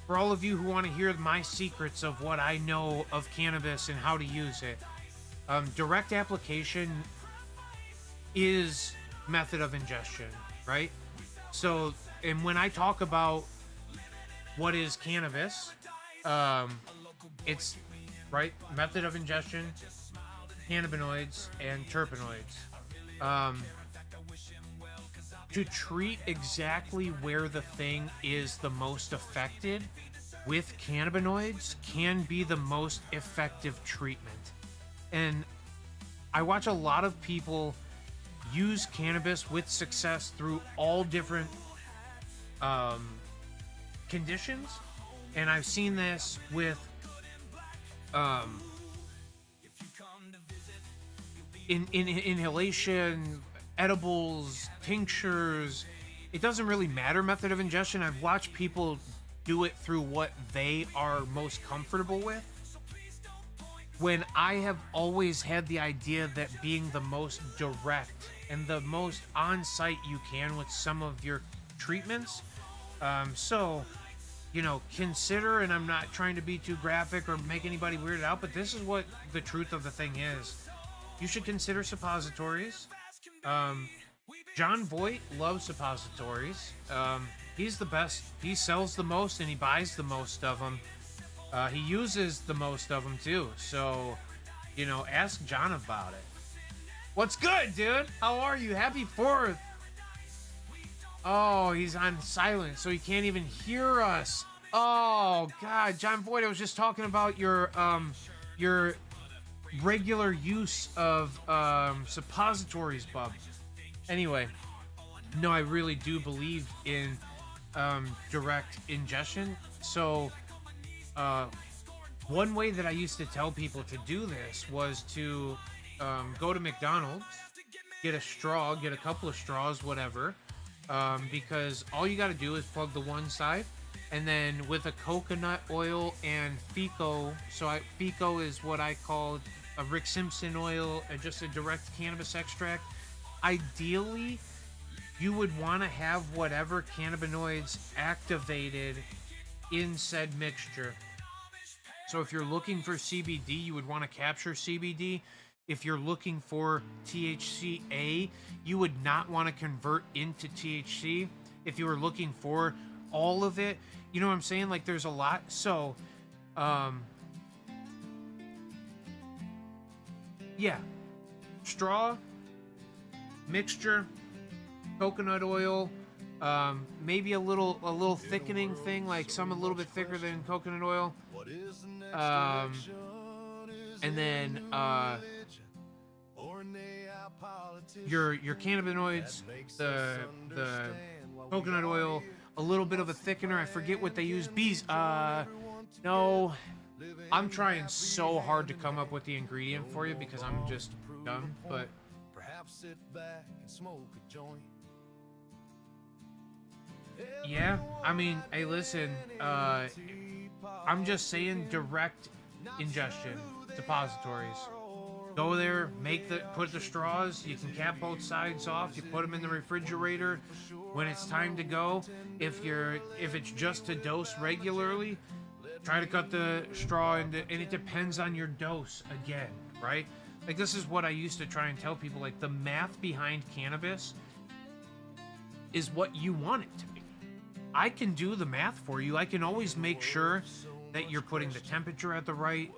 for all of you who want to hear my secrets of what I know of cannabis and how to use it, direct application is method of ingestion, right? So, and when I talk about what is cannabis, it's right method of ingestion, cannabinoids and terpenoids. To treat exactly where the thing is the most affected with cannabinoids can be the most effective treatment. And I watch a lot of people use cannabis with success through all different conditions, and I've seen this with in inhalation, edibles, tinctures. It doesn't really matter method of ingestion. I've watched people do it through what they are most comfortable with, when I have always had the idea that being the most direct and the most on-site you can with some of your treatments. So, you know, consider, and I'm not trying to be too graphic or make anybody weirded out, but this is what the truth of the thing is. You should consider suppositories. John Voight loves suppositories. He's the best. He sells the most and he buys the most of them. He uses the most of them too. So, you know, ask John about it. What's good, dude? How are you? Happy 4th. Oh, he's on silent, so he can't even hear us. Oh, God. John Voight, I was just talking about your regular use of suppositories, bub. Anyway, no, I really do believe in direct ingestion. So, one way that I used to tell people to do this was to go to McDonald's, get a straw, get a couple of straws, whatever, because all you got to do is plug the one side, and then with a coconut oil and FICO. So FICO is what I call a Rick Simpson oil, just a direct cannabis extract. Ideally, you would want to have whatever cannabinoids activated in said mixture. So if you're looking for CBD, you would want to capture CBD. If you're looking for THCA, you would not want to convert into THC. If you were looking for all of it, you know what I'm saying? Like, there's a lot. So, yeah, straw, mixture, coconut oil, maybe a little thickening thing, like some a little bit thicker than coconut oil, and then your cannabinoids, the coconut oil, a little bit of a thickener. I forget what they use. No, I'm trying so hard to come up with the ingredient for you because I'm just dumb, but yeah, I mean, hey, listen, I'm just saying direct ingestion, suppositories. Go there, put the straws. You can cap both sides off. You put them in the refrigerator. When it's time to go, if it's just to dose regularly, try to cut the straw into, and it depends on your dose again, right? Like, this is what I used to try and tell people, like, the math behind cannabis is what you want it to be. I can do the math for you. I can always make sure that you're putting the temperature at the right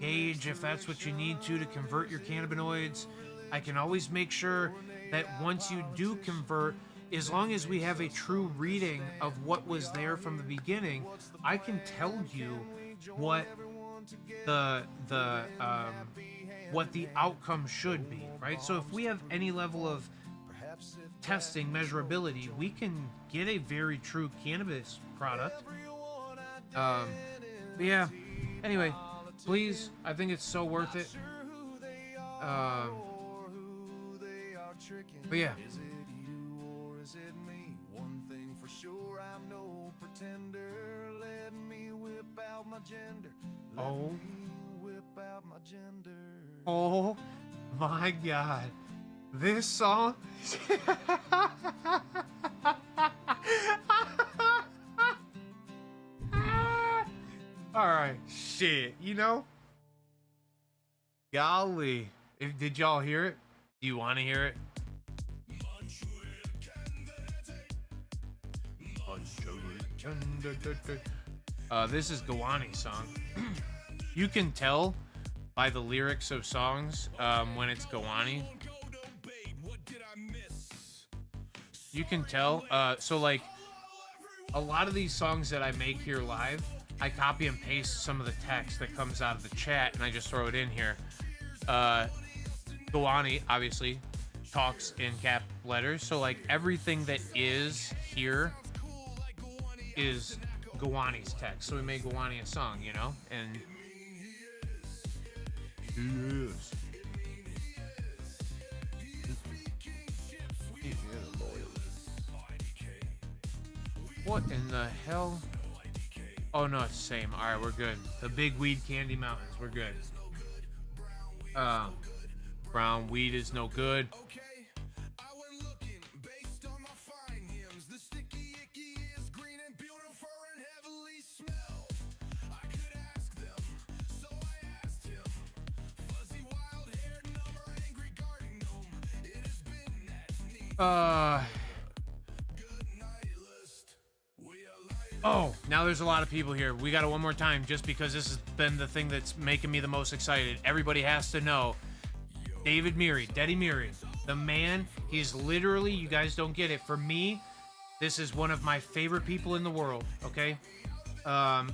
gauge if that's what you need to convert your cannabinoids. I can always make sure that once you do convert, as long as we have a true reading of what was there from the beginning, I can tell you what the outcome should be, right? So if we have any level of testing measurability, we can get a very true cannabis product. But yeah, anyway, please, I think it's so worth it. But yeah. Is it me? One thing for sure, I'm no pretender. Let me whip out my gender. Oh. Let me whip out my gender. Oh my God. This song. Alright, shit, you know? Golly. Did y'all hear it? Do you want to hear it? This is Gawani's song. You can tell by the lyrics of songs when it's Gawani. You can tell. So, like, a lot of these songs that I make here live, I copy and paste some of the text that comes out of the chat, and I just throw it in here. Gawani, obviously, talks in cap letters, so, like, everything that is here is Gawani's text. So we made Gawani a song, you know? And yes. What in the hell? Oh no, it's the same. Alright, we're good. The big weed candy mountains, we're good. Brown weed is no good. Oh, now there's a lot of people here. We got it one more time just because this has been the thing that's making me the most excited. Everybody has to know. David Meary, Deddy Meary, the man, he's literally, you guys don't get it. For me, this is one of my favorite people in the world, okay?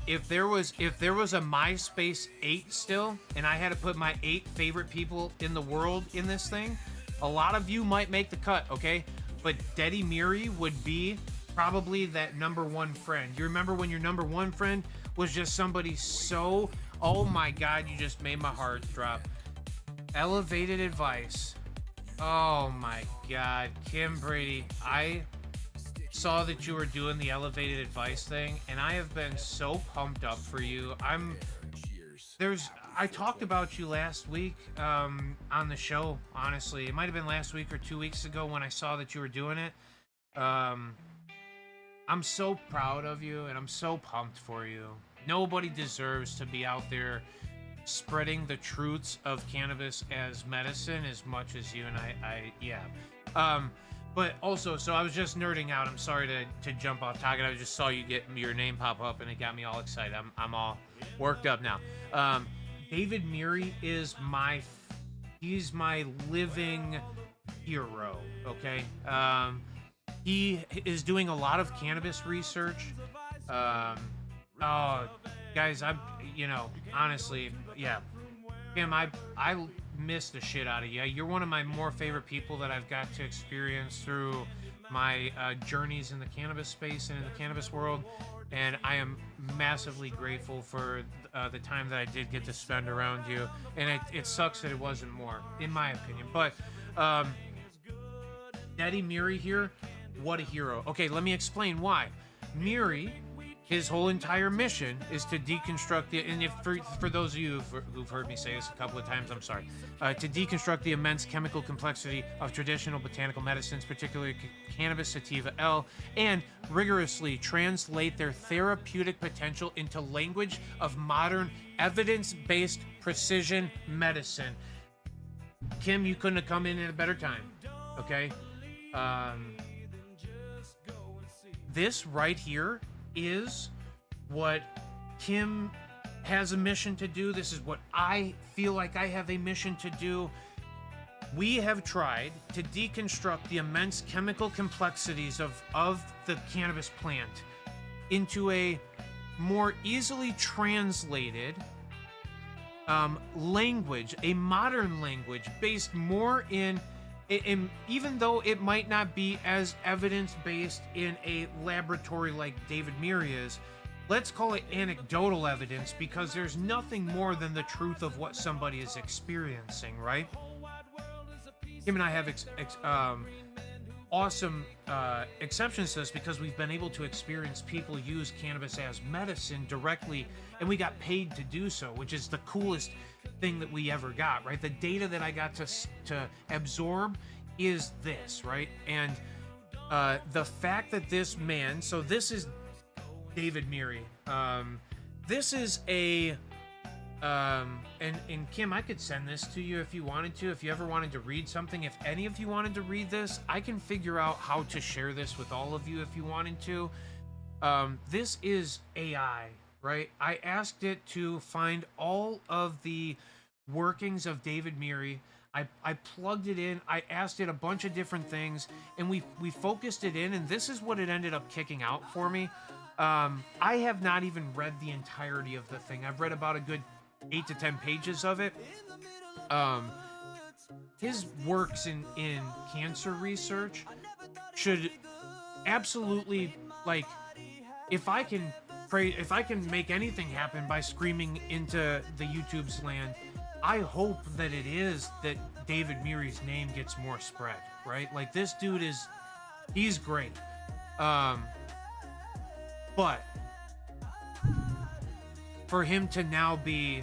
If there was a MySpace 8 still, and I had to put my 8 favorite people in the world in this thing, a lot of you might make the cut, okay? But Deddy Meary would be probably that number one friend. You remember when your number one friend was just somebody so... Oh my God, you just made my heart drop. Elevated advice. Oh my God. Kim Brady, I saw that you were doing the elevated advice thing, and I have been so pumped up for you. I talked about you last week on the show, honestly. It might have been last week or 2 weeks ago when I saw that you were doing it. I'm so proud of you, and I'm so pumped for you. Nobody deserves to be out there spreading the truths of cannabis as medicine as much as you, and yeah. But also, so I was just nerding out. I'm sorry to jump off target. I just saw you get your name pop up, and it got me all excited. I'm all worked up now. David Meary is he's my living hero, okay? He is doing a lot of cannabis research. Oh, guys, honestly, yeah. Kim, I miss the shit out of you. You're one of my more favorite people that I've got to experience through my journeys in the cannabis space and in the cannabis world. And I am massively grateful for the time that I did get to spend around you. And it sucks that it wasn't more, in my opinion. But Deddy Meary here, what a hero. Okay, let me explain why. Meary his whole entire mission is to deconstruct the, and if for those of you who've heard me say this a couple of times, I'm sorry, to deconstruct the immense chemical complexity of traditional botanical medicines, particularly cannabis sativa L, and rigorously translate their therapeutic potential into language of modern evidence-based precision medicine. Kim, you couldn't have come in at a better time, okay? This right here is what Kim has a mission to do. This is what I feel like I have a mission to do. We have tried to deconstruct the immense chemical complexities of the cannabis plant into a more easily translated language, a modern language based more in, even though it might not be as evidence-based in a laboratory like David Murie is, let's call it anecdotal evidence, because there's nothing more than the truth of what somebody is experiencing, right? Kim and I have awesome exceptions to this because we've been able to experience people use cannabis as medicine directly, and we got paid to do so, which is the coolest thing that we ever got, right? The data that I got to absorb is this, right? And the fact that this man, so this is David Murie. This is a and Kim, I could send this to you if you wanted to, if you ever wanted to read something. If any of you wanted to read this, I can figure out how to share this with all of you if you wanted to. This is AI, right? I asked it to find all of the workings of David Murie. I plugged it in, I asked it a bunch of different things, and we focused it in, and this is what it ended up kicking out for me. I have not even read the entirety of the thing. I've read about a good 8 to 10 pages of it. His works in cancer research should absolutely, like, if I can make anything happen by screaming into the YouTube's land, I hope that it is that David Murie's name gets more spread, right? Like, this dude he's great. But for him to now be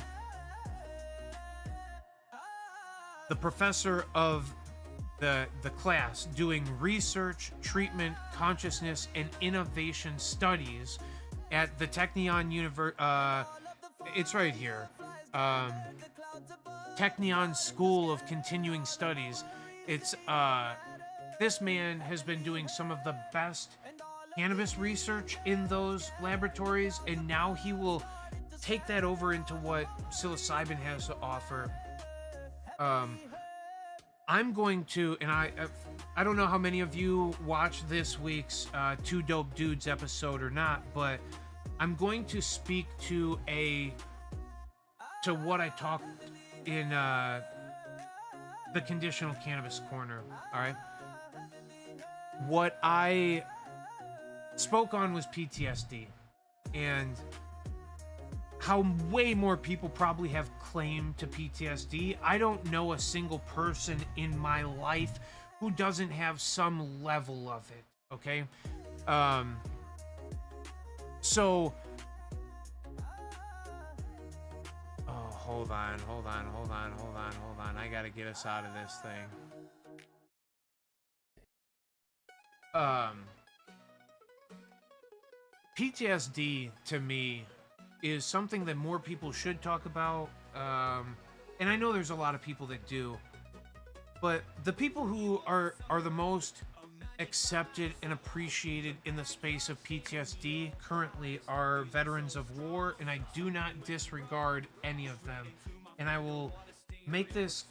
the professor of the class doing research, treatment, consciousness, and innovation studies at the Technion it's right here. Technion School of Continuing Studies. It's this man has been doing some of the best cannabis research in those laboratories, and now he will take that over into what psilocybin has to offer. I'm going to, and I don't know how many of you watched this week's Two Dope Dudes episode or not, but I'm going to speak to what I talked in the Conditional Cannabis Corner, all right? What I spoke on was PTSD, and how way more people probably have claim to PTSD. I don't know a single person in my life who doesn't have some level of it, okay? So, oh, hold on. I gotta get us out of this thing. PTSD, to me, is something that more people should talk about, and I know there's a lot of people that do, but the people who are the most accepted and appreciated in the space of PTSD currently are veterans of war, and I do not disregard any of them. And I will make this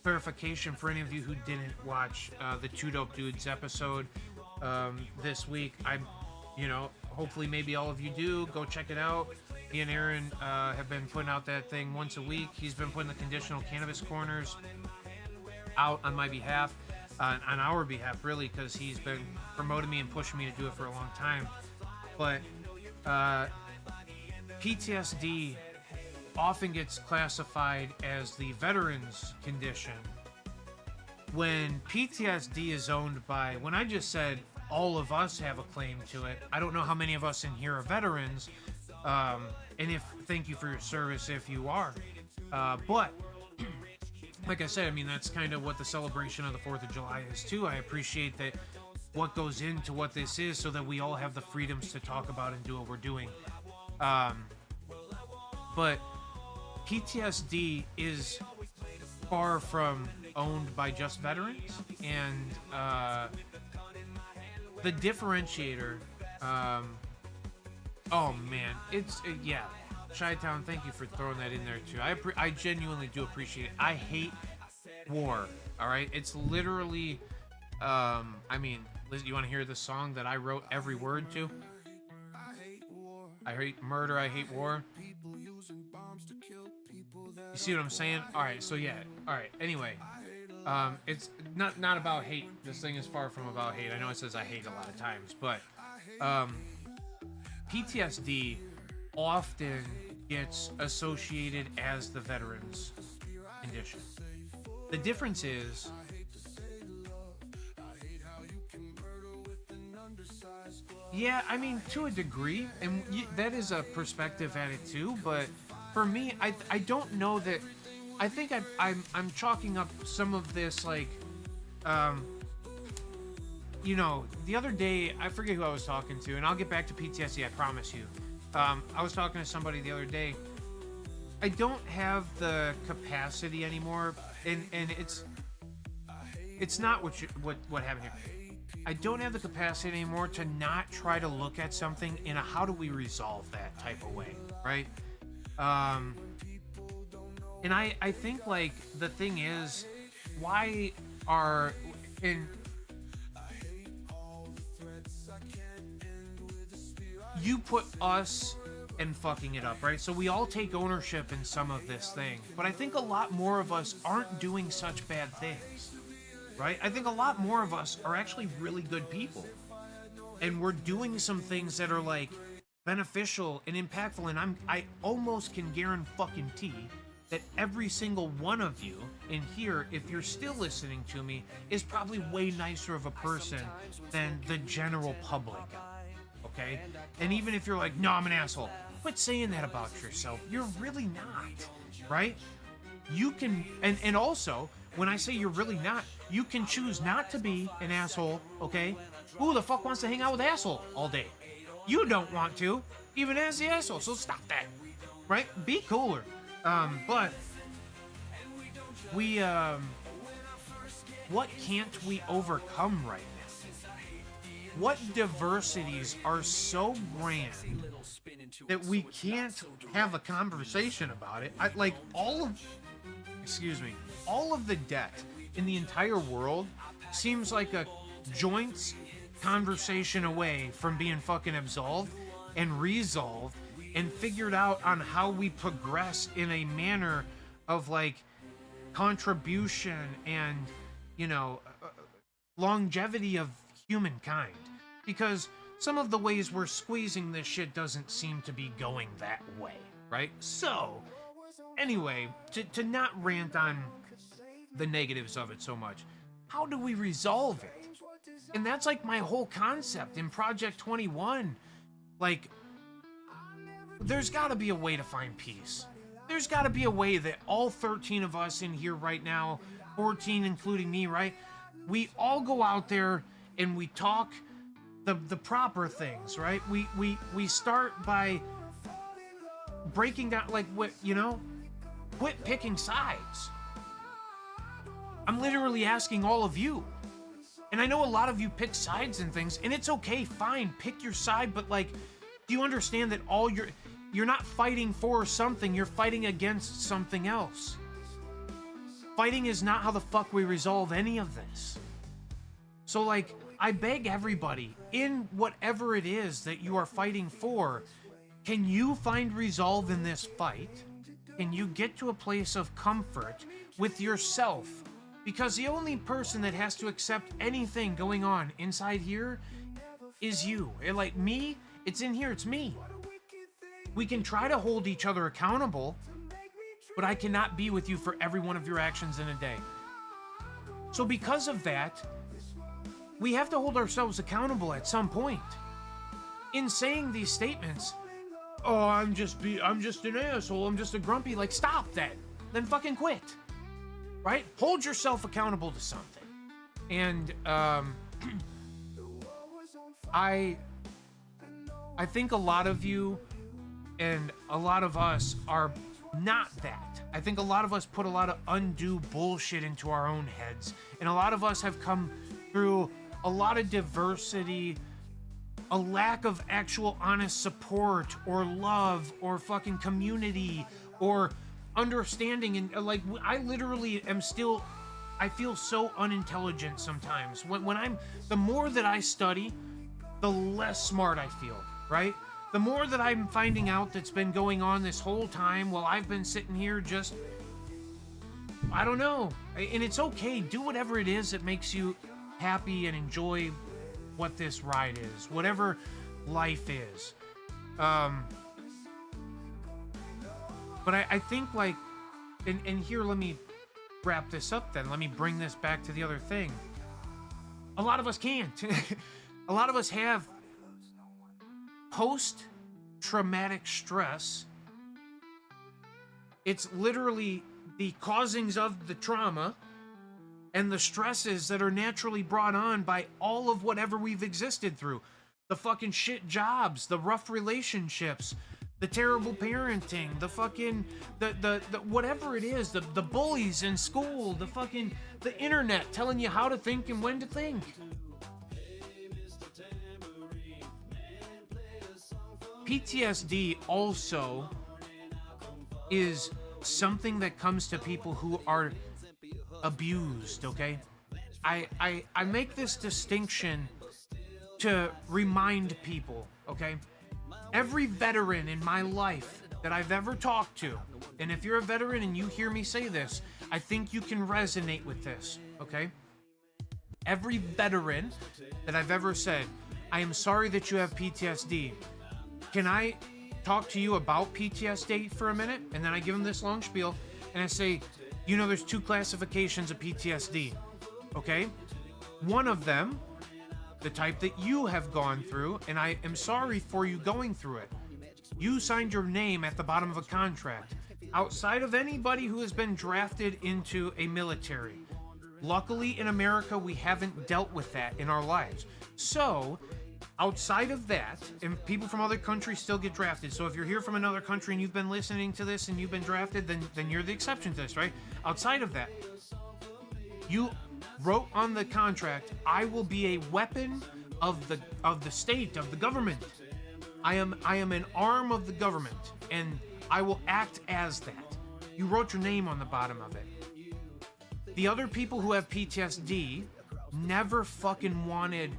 clarification for any of you who didn't watch the Two Dope Dudes episode this week. Hopefully maybe all of you do. Go check it out. Me and Aaron have been putting out that thing once a week. He's been putting the Conditional Cannabis Corners out on my behalf, on our behalf, really, because he's been promoting me and pushing me to do it for a long time. But PTSD often gets classified as the veteran's condition, when PTSD is owned by, when I just said all of us have a claim to it. I don't know how many of us in here are veterans, and if thank you for your service if you are. But like I said, I mean, that's kind of what the celebration of the 4th of July is too. I appreciate that what goes into what this is so that we all have the freedoms to talk about and do what we're doing. But PTSD is far from owned by just veterans, and the differentiator, oh man, it's yeah, Chi-Town, thank you for throwing that in there too. I genuinely do appreciate it. I hate war, all right? It's literally, I mean, Liz, you want to hear the song that I wrote every word to? I hate murder, I hate war. You see what I'm saying? All right, so yeah, all right, anyway. It's not about hate. This thing is far from about hate. I know it says I hate a lot of times, but PTSD often gets associated as the veterans condition. The difference is yeah, I mean, to a degree, and that is a perspective at it too, but for me, I don't know that. I think I'm chalking up some of this, like, you know, the other day, I forget who I was talking to, and I'll get back to PTSD, I promise you. I was talking to somebody the other day. I don't have the capacity anymore, and it's not what happened here. I don't have the capacity anymore to not try to look at something in a how do we resolve that type of way, right? And I think, like, the thing is, why are, and you put us and fucking it up, right? So we all take ownership in some of this thing, but I think a lot more of us aren't doing such bad things, right? I think a lot more of us are actually really good people, and we're doing some things that are, like, beneficial and impactful, and I almost can guarantee that every single one of you in here, if you're still listening to me, is probably way nicer of a person than the general public, okay? And even if you're like, no, I'm an asshole, quit saying that about yourself. You're really not, right? You can, and also, when I say you're really not, you can choose not to be an asshole, okay? Who the fuck wants to hang out with asshole all day? You don't want to, even as the asshole, so stop that, right? Be cooler. But we, what can't we overcome right now? What diversities are so grand that we can't have a conversation about it? Like, all of the debt in the entire world seems like a joint conversation away from being fucking absolved and resolved and figured out on how we progress in a manner of, like, contribution and, you know, longevity of humankind. Because some of the ways we're squeezing this shit doesn't seem to be going that way, right? So, anyway, to not rant on the negatives of it so much, how do we resolve it? And that's, like, my whole concept in Project 21. Like, there's got to be a way to find peace. There's got to be a way that all 13 of us in here right now, 14 including me, right? We all go out there and we talk the proper things, right? We start by breaking down, like, what, you know, quit picking sides. I'm literally asking all of you. And I know a lot of you pick sides and things, and it's okay, fine, pick your side, but, like, do you understand that you're not fighting for something, you're fighting against something else. Fighting is not how the fuck we resolve any of this. So, like, I beg everybody, in whatever it is that you are fighting for, can you find resolve in this fight? Can you get to a place of comfort with yourself? Because the only person that has to accept anything going on inside here is you. And, like, me, it's in here, it's me. We can try to hold each other accountable, but I cannot be with you for every one of your actions in a day. So because of that, we have to hold ourselves accountable at some point. In saying these statements, oh, I'm just an asshole, I'm just a grumpy, like, stop then. Then fucking quit. Right? Hold yourself accountable to something. And I think a lot of you and a lot of us are not that. I think a lot of us put a lot of undue bullshit into our own heads. And a lot of us have come through a lot of diversity, a lack of actual honest support or love or fucking community or understanding. And like, I literally am still, I feel so unintelligent sometimes. When I'm, the more that I study, the less smart I feel, right? The more that I'm finding out that's been going on this whole time while I've been sitting here just, I don't know. And it's okay. Do whatever it is that makes you happy and enjoy what this ride is, whatever life is. But I think, like, and here, let me wrap this up then. Let me bring this back to the other thing. A lot of us can't. A lot of us have post-traumatic stress. It's literally the causings of the trauma and the stresses that are naturally brought on by all of whatever we've existed through. The fucking shit jobs, the rough relationships, the terrible parenting, the fucking, the whatever it is, the bullies in school, the internet telling you how to think and when to think. PTSD also is something that comes to people who are abused, okay? I make this distinction to remind people, okay? Every veteran in my life that I've ever talked to, and if you're a veteran and you hear me say this, I think you can resonate with this, okay? Every veteran that I've ever said, I am sorry that you have PTSD. Can I talk to you about PTSD for a minute? And then I give them this long spiel, and I say, you know, there's two classifications of PTSD, okay? One of them, the type that you have gone through, and I am sorry for you going through it. You signed your name at the bottom of a contract. Outside of anybody who has been drafted into a military. Luckily in America, we haven't dealt with that in our lives. So, outside of that, and people from other countries still get drafted. So if you're here from another country and you've been listening to this and you've been drafted, then you're the exception to this, right? Outside of that, you wrote on the contract, I will be a weapon of the state, of the government. I am an arm of the government, and I will act as that. You wrote your name on the bottom of it. The other people who have PTSD never fucking wanted.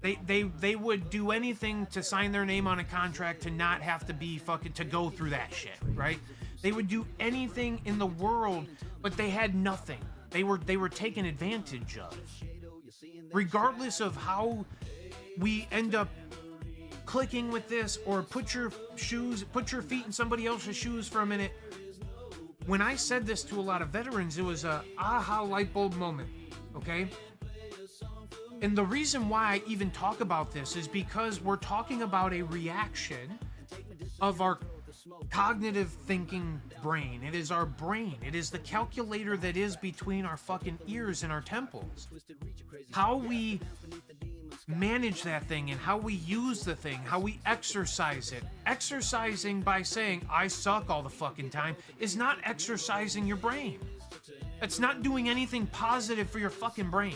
They would do anything to sign their name on a contract to not have to be fucking, to go through that shit, right? They would do anything in the world, but they had nothing. They were taken advantage of. Regardless of how we end up clicking with this, or put your feet in somebody else's shoes for a minute. When I said this to a lot of veterans, it was a aha light bulb moment, okay? And the reason why I even talk about this is because we're talking about a reaction of our cognitive thinking brain. It is our brain. It is the calculator that is between our fucking ears and our temples. How we manage that thing and how we use the thing, how we exercise it. Exercising by saying, I suck all the fucking time, is not exercising your brain. That's not doing anything positive for your fucking brain.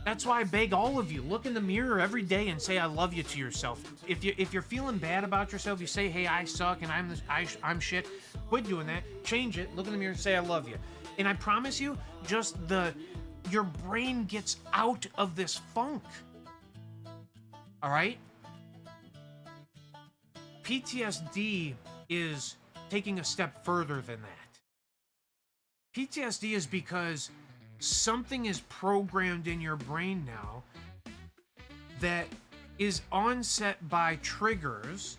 That's why I beg all of you, look in the mirror every day and say I love you to yourself. If you're feeling bad about yourself, you say, hey, I suck and I'm shit. Quit doing that. Change it. Look in the mirror and say I love you. And I promise you, just your brain gets out of this funk. All right? PTSD is taking a step further than that. PTSD is because something is programmed in your brain now that is onset by triggers.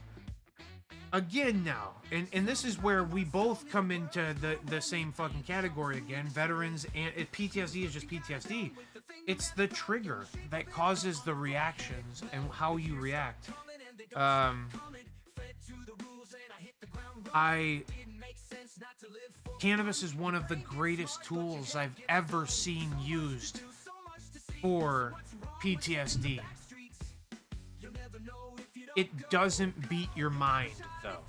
Again now, and this is where we both come into the same fucking category again, veterans, and PTSD is just PTSD. It's the trigger that causes the reactions and how you react. Cannabis is one of the greatest tools I've ever seen used for PTSD. It doesn't beat your mind, though.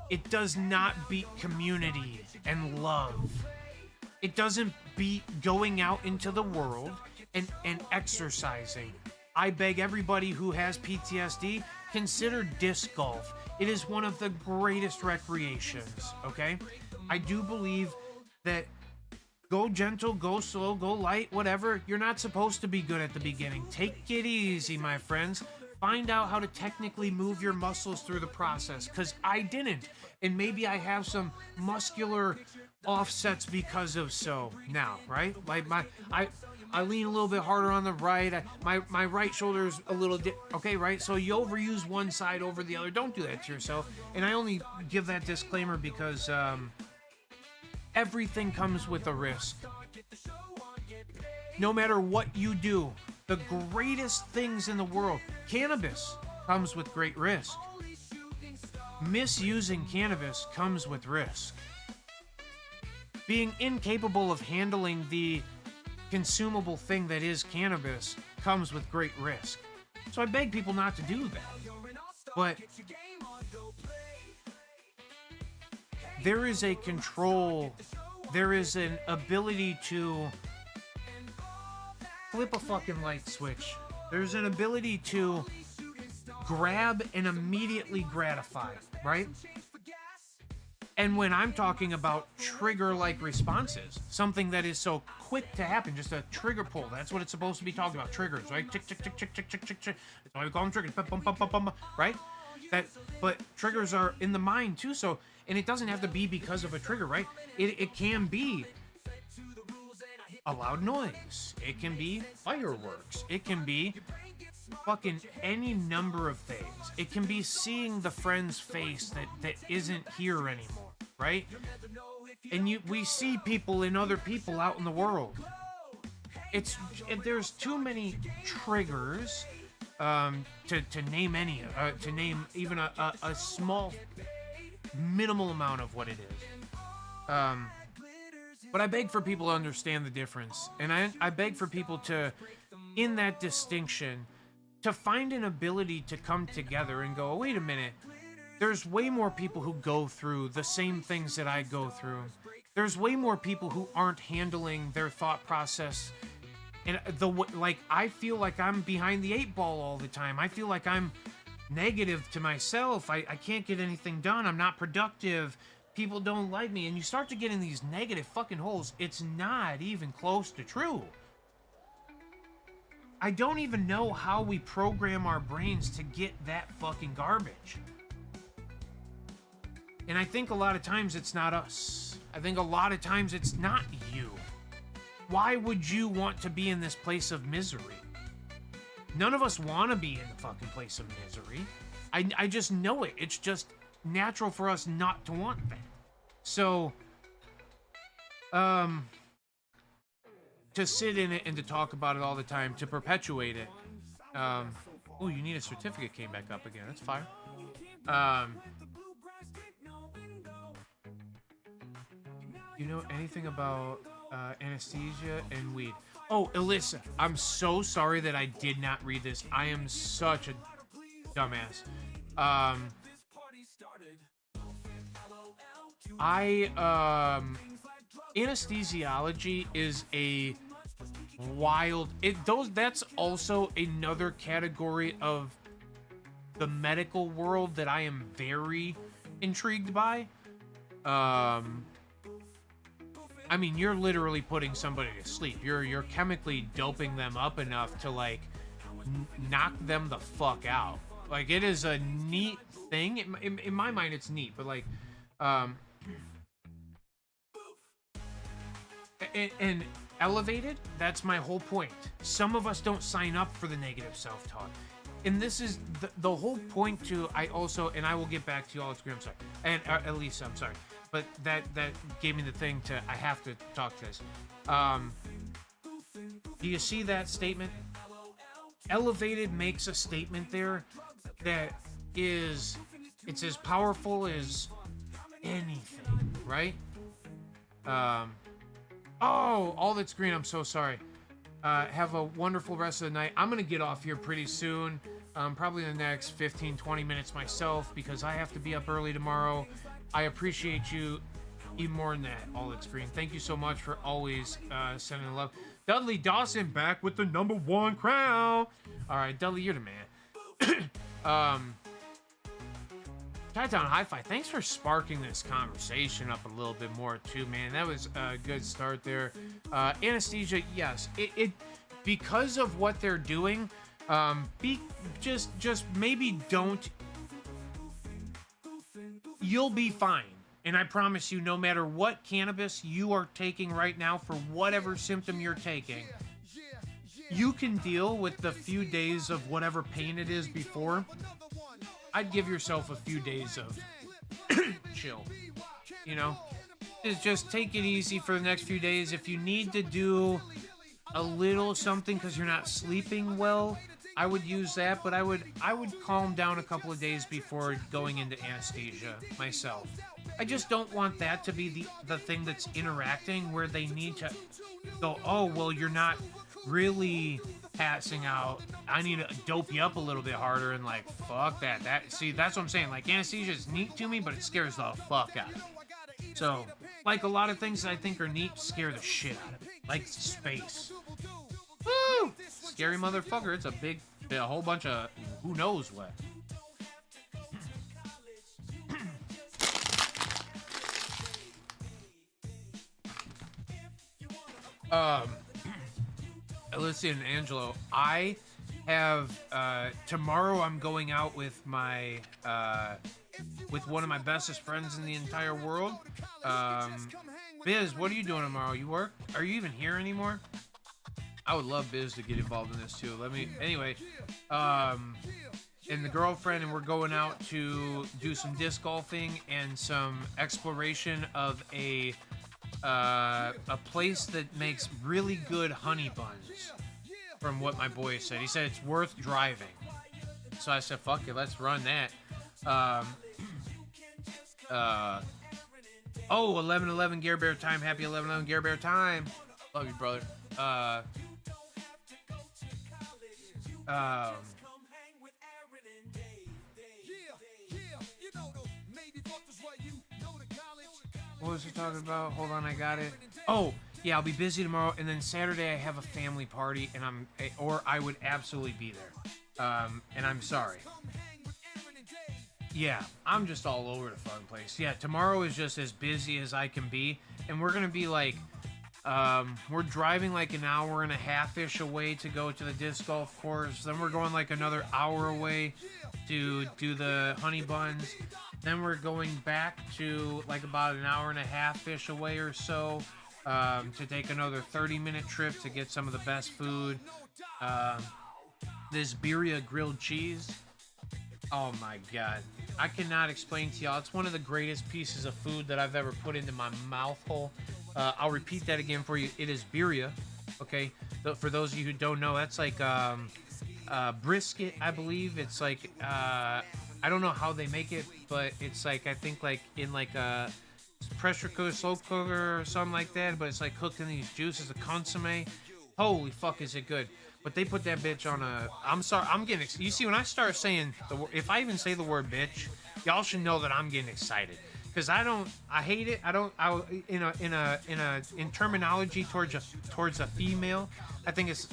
It does not beat community and love. It doesn't beat going out into the world and exercising. I beg everybody who has PTSD, consider disc golf. It is one of the greatest recreations, okay? I do believe that go gentle, go slow, go light, whatever. You're not supposed to be good at the beginning. Take it easy, my friends. Find out how to technically move your muscles through the process, because I didn't. And maybe I have some muscular offsets because of so now, right? Like I lean a little bit harder on the right. My right shoulder is a little okay, right? So you overuse one side over the other. Don't do that to yourself. And I only give that disclaimer because everything comes with a risk. No matter what you do, the greatest things in the world, cannabis comes with great risk. Misusing cannabis comes with risk. Being incapable of handling the consumable thing that is cannabis comes with great risk. So I beg people not to do that. But there is a control, there is an ability to flip a fucking light switch. There's an ability to grab and immediately gratify, right? And when I'm talking about trigger-like responses, something that is so quick to happen, just a trigger pull, that's what it's supposed to be talking about, triggers, right? Tick, tick, tick, tick, tick, tick, tick, tick. That's why we call them triggers, bum, bum, bum, bum, bum, right? But triggers are in the mind too, so, and it doesn't have to be because of a trigger, right? It can be a loud noise. It can be fireworks. It can be fucking any number of things. It can be seeing the friend's face that isn't here anymore, right? And we see people in other people out in the world. There's too many triggers to name any, to name even a small minimal amount of what it is. But I beg for people to understand the difference, and I beg for people to, in that distinction, to find an ability to come together and go, oh, wait a minute, there's way more people who go through the same things that I go through. There's way more people who aren't handling their thought process. And I feel like I'm behind the 8 ball all the time. I feel like I'm negative to myself. I can't get anything done. I'm not productive. People don't like me. And you start to get in these negative fucking holes. It's not even close to true. I don't even know how we program our brains to get that fucking garbage. And I think a lot of times it's not us. I think a lot of times it's not you. Why would you want to be in this place of misery? None of us want to be in the fucking place of misery. I just know it. It's just natural for us not to want that. So, to sit in it and to talk about it all the time, to perpetuate it. Oh, you need a certificate came back up again. That's fire. You know anything about anesthesia and weed? Oh, Alyssa, I'm so sorry that I did not read this. I am such a dumbass. Anesthesiology is a wild that's also another category of the medical world that I am very intrigued by. I mean, you're literally putting somebody to sleep. You're chemically doping them up enough to like knock them the fuck out. Like, it is a neat thing. In my mind, it's neat, but like, and elevated, that's my whole point. Some of us don't sign up for the negative self-talk. And this is the whole point to, I will get back to you all, I'm sorry. And Elisa, I'm sorry. But that gave me the thing to, I have to talk to this. Do you see that statement? Elevated makes a statement there that is, it's as powerful as anything, right? Oh, all that's green. I'm so sorry. Have a wonderful rest of the night. I'm gonna get off here pretty soon. Probably in the next 15-20 minutes myself, because I have to be up early tomorrow. I appreciate you even more than that, all that's green. Thank you so much for always sending the love. Dudley Dawson back with the #1 crown. All right, Dudley, you're the man. Chi-Town Hi-Fi, thanks for sparking this conversation up a little bit more too, man. That was a good start there. Anesthesia, yes, it because of what they're doing. Just maybe don't. You'll be fine, and I promise you, no matter what cannabis you are taking right now for whatever symptom you're taking, you can deal with the few days of whatever pain it is before. I'd give yourself a few days of chill, you know? Just take it easy for the next few days. If you need to do a little something because you're not sleeping well, I would use that, but I would calm down a couple of days before going into anesthesia myself. I just don't want that to be the thing that's interacting where they need to go, oh, well, you're not really passing out. I need to dope you up a little bit harder, and like, fuck that. See, that's what I'm saying. Like, anesthesia is neat to me, but it scares the fuck out of me. So, like a lot of things that I think are neat scare the shit out of me. Like space. Woo! Scary motherfucker. It's a whole bunch of who knows what. Alicia and Angelo, I have tomorrow I'm going out with my with one of my bestest friends in the entire world. Biz, what are you doing tomorrow? You work? Are you even here anymore? I would love Biz to get involved in this too. Anyway, and the girlfriend, and we're going out to do some disc golfing and some exploration of a place that makes really good honey buns, from what my boy said. He said it's worth driving. So I said, fuck it, let's run that. 11/11 Gare Bear time. Happy 11/11 Gare Bear time. Love you, brother. What was he talking about? Hold on, I got it. Oh, yeah, I'll be busy tomorrow, and then Saturday I have a family party, and I would absolutely be there. And I'm sorry. Yeah, I'm just all over the fucking place. Yeah, tomorrow is just as busy as I can be, and we're gonna be like, we're driving like an hour and a half-ish away to go to the disc golf course. Then we're going like another hour away to do the honey buns. Then we're going back to like about an hour and a half-ish away or so to take another 30-minute trip to get some of the best food. This birria grilled cheese. Oh my God. I cannot explain to y'all. It's one of the greatest pieces of food that I've ever put into my mouth hole. I'll repeat that again for you. It is birria, okay? For those of you who don't know, that's like brisket, I believe. It's like, I don't know how they make it, but it's like, I think like in like a pressure cooker, slow cooker or something like that, but it's like cooked in these juices, a consomme. Holy fuck, is it good. But they put that bitch on a, I'm sorry, I'm getting, you see, when I start saying, if I even say the word bitch, y'all should know that I'm getting excited. Because I hate it. In terminology towards a female, I think it's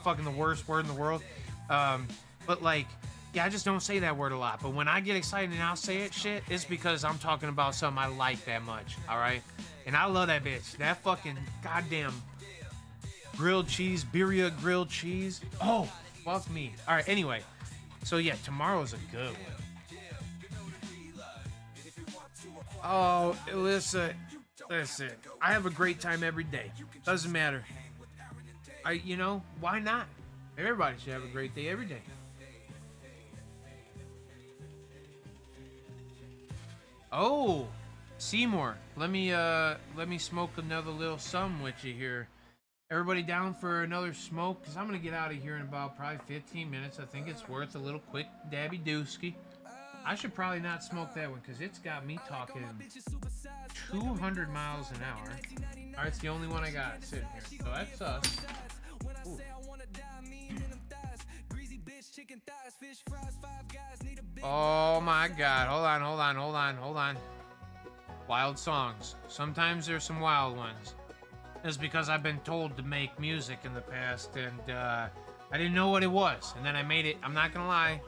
fucking the worst word in the world. But like, yeah, I just don't say that word a lot. But when I get excited and I'll say it, shit, it's because I'm talking about something I like that much. All right, and I love that bitch. That fucking goddamn grilled cheese, birria grilled cheese. Oh, fuck me. All right. Anyway, so yeah, tomorrow's a good one. Oh, listen. I have a great time every day. Doesn't matter. Why not? Everybody should have a great day every day. Oh, Seymour, let me smoke another little something with you here. Everybody down for another smoke? Because I'm going to get out of here in about probably 15 minutes. I think it's worth a little quick dabby dooski. I should probably not smoke that one because it's got me talking 200 miles an hour. All right, it's the only one I got sitting here. So that's us. Ooh. Oh my God. Hold on. Wild songs. Sometimes there's some wild ones. It's because I've been told to make music in the past, and I didn't know what it was. And then I made it, I'm not gonna lie,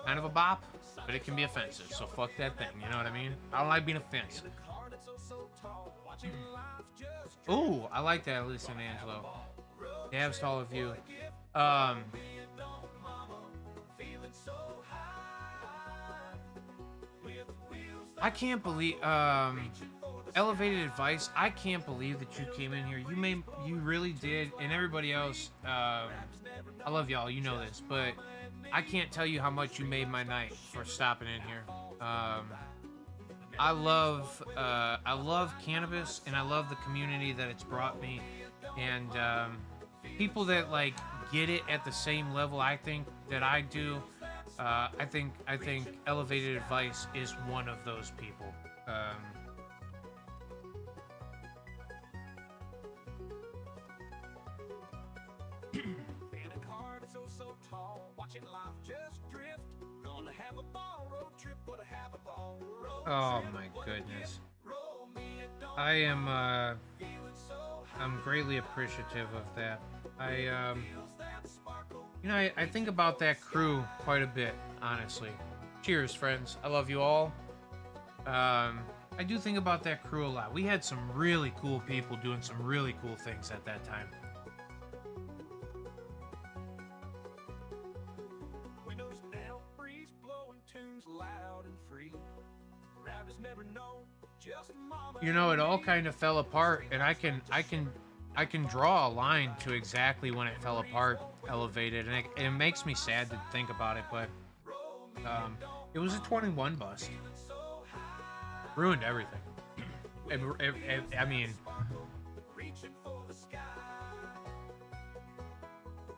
kind of a bop, but it can be offensive. So fuck that thing, you know what I mean? I don't like being offensive. Ooh, I like that, listen, Angelo. Dabs to all of you. I can't believe, Elevated Advice, I can't believe that you came in here. You really did, and everybody else, I love y'all, you know this, but I can't tell you how much you made my night for stopping in here. I love cannabis, and I love the community that it's brought me, and people that like get it at the same level I think that I do. I think Elevated Advice is one of those people. Oh my goodness. I'm greatly appreciative of that. I think about that crew quite a bit, honestly. Cheers, friends. I love you all. I do think about that crew a lot. We had some really cool people doing some really cool things at that time. You know, it all kind of fell apart, and I can draw a line to exactly when it fell apart, Elevated, and it makes me sad to think about it, but it was a 21 bust. Ruined everything. I mean,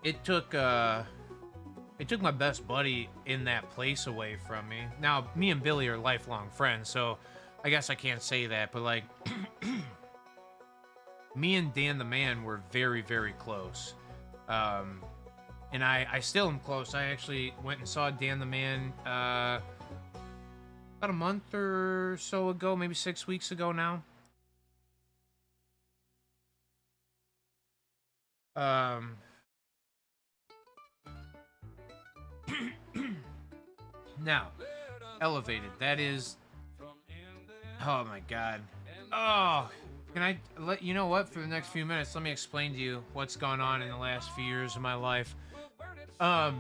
it took my best buddy in that place away from me. Now, me and Billy are lifelong friends, so I guess I can't say that, but like, me and Dan the Man were very, very close. And I still am close. I actually went and saw Dan the Man about a month or so ago, maybe 6 weeks ago now. Now, Elevated, that is... Oh my God. Oh, can I let you know what? For the next few minutes, let me explain to you what's gone on in the last few years of my life. I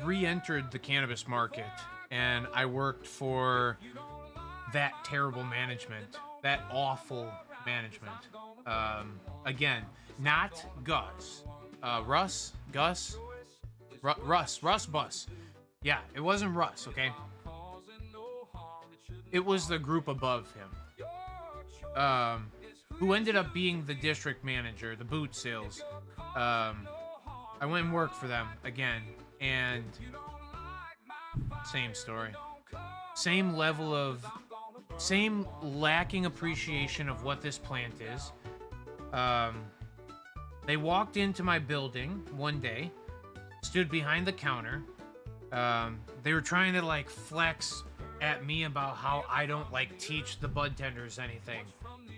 re-entered the cannabis market, and I worked for that terrible management, that awful management. Again, not Gus. Russ Bus. Yeah, it wasn't Russ, okay? It was the group above him, who ended up being the district manager, the boot sales. I went and worked for them again, and same story. Same level of, same lacking appreciation of what this plant is. They walked into my building one day, stood behind the counter. They were trying to like flex at me about how I don't like teach the bud tenders anything,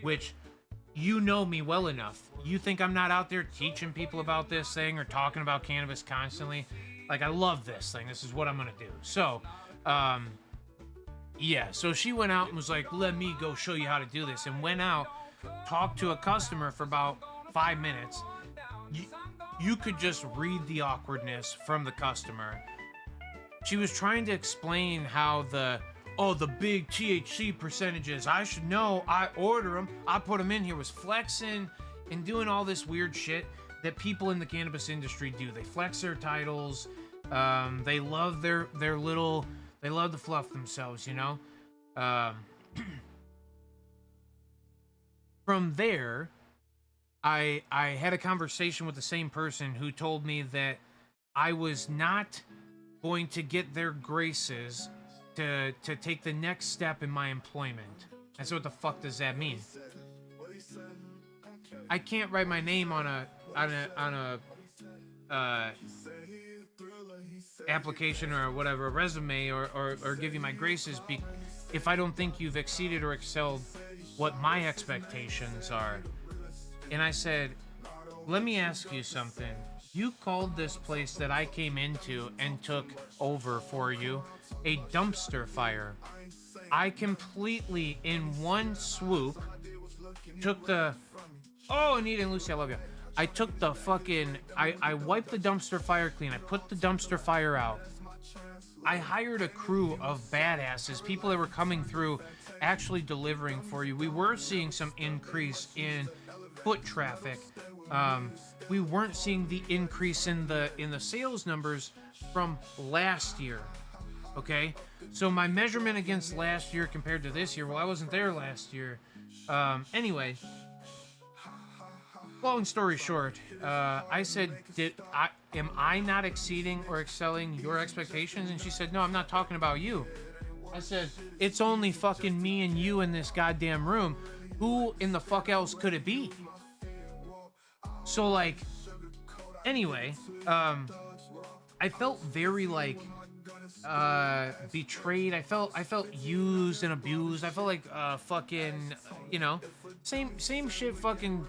which, you know me well enough. You think I'm not out there teaching people about this thing or talking about cannabis constantly? Like, I love this thing. This is what I'm gonna do. So, yeah, so she went out and was like, let me go show you how to do this, and went out, talked to a customer for about 5 minutes. You could just read the awkwardness from the customer. She was trying to explain how the big THC percentages, I should know, I order them, I put them in here, was flexing and doing all this weird shit that people in the cannabis industry do. They flex their titles, they love their little, they love to fluff themselves, you know? From there, I had a conversation with the same person who told me that I was not going to get their graces to take the next step in my employment. I said, what the fuck does that mean? I can't write my name on a application or whatever, a resume, or give you my graces if I don't think you've exceeded or excelled what my expectations are. And I said, let me ask you something. You called this place that I came into and took over for you a dumpster fire. I completely, in one swoop, took the... Oh, Anita and Lucy, I love you. I took the fucking... I wiped the dumpster fire clean. I put the dumpster fire out. I hired a crew of badasses, people that were coming through, actually delivering for you. We were seeing some increase in foot traffic. We weren't seeing the increase in the sales numbers from last year. Okay, so my measurement against last year compared to this year, well, I wasn't there last year. Anyway, long story short, I said, am I not exceeding or excelling your expectations? And she said, no, I'm not talking about you. I said, it's only fucking me and you in this goddamn room. Who in the fuck else could it be? So, like, anyway, I felt very, like, betrayed. I felt used and abused. I felt like, fucking, you know, same shit fucking,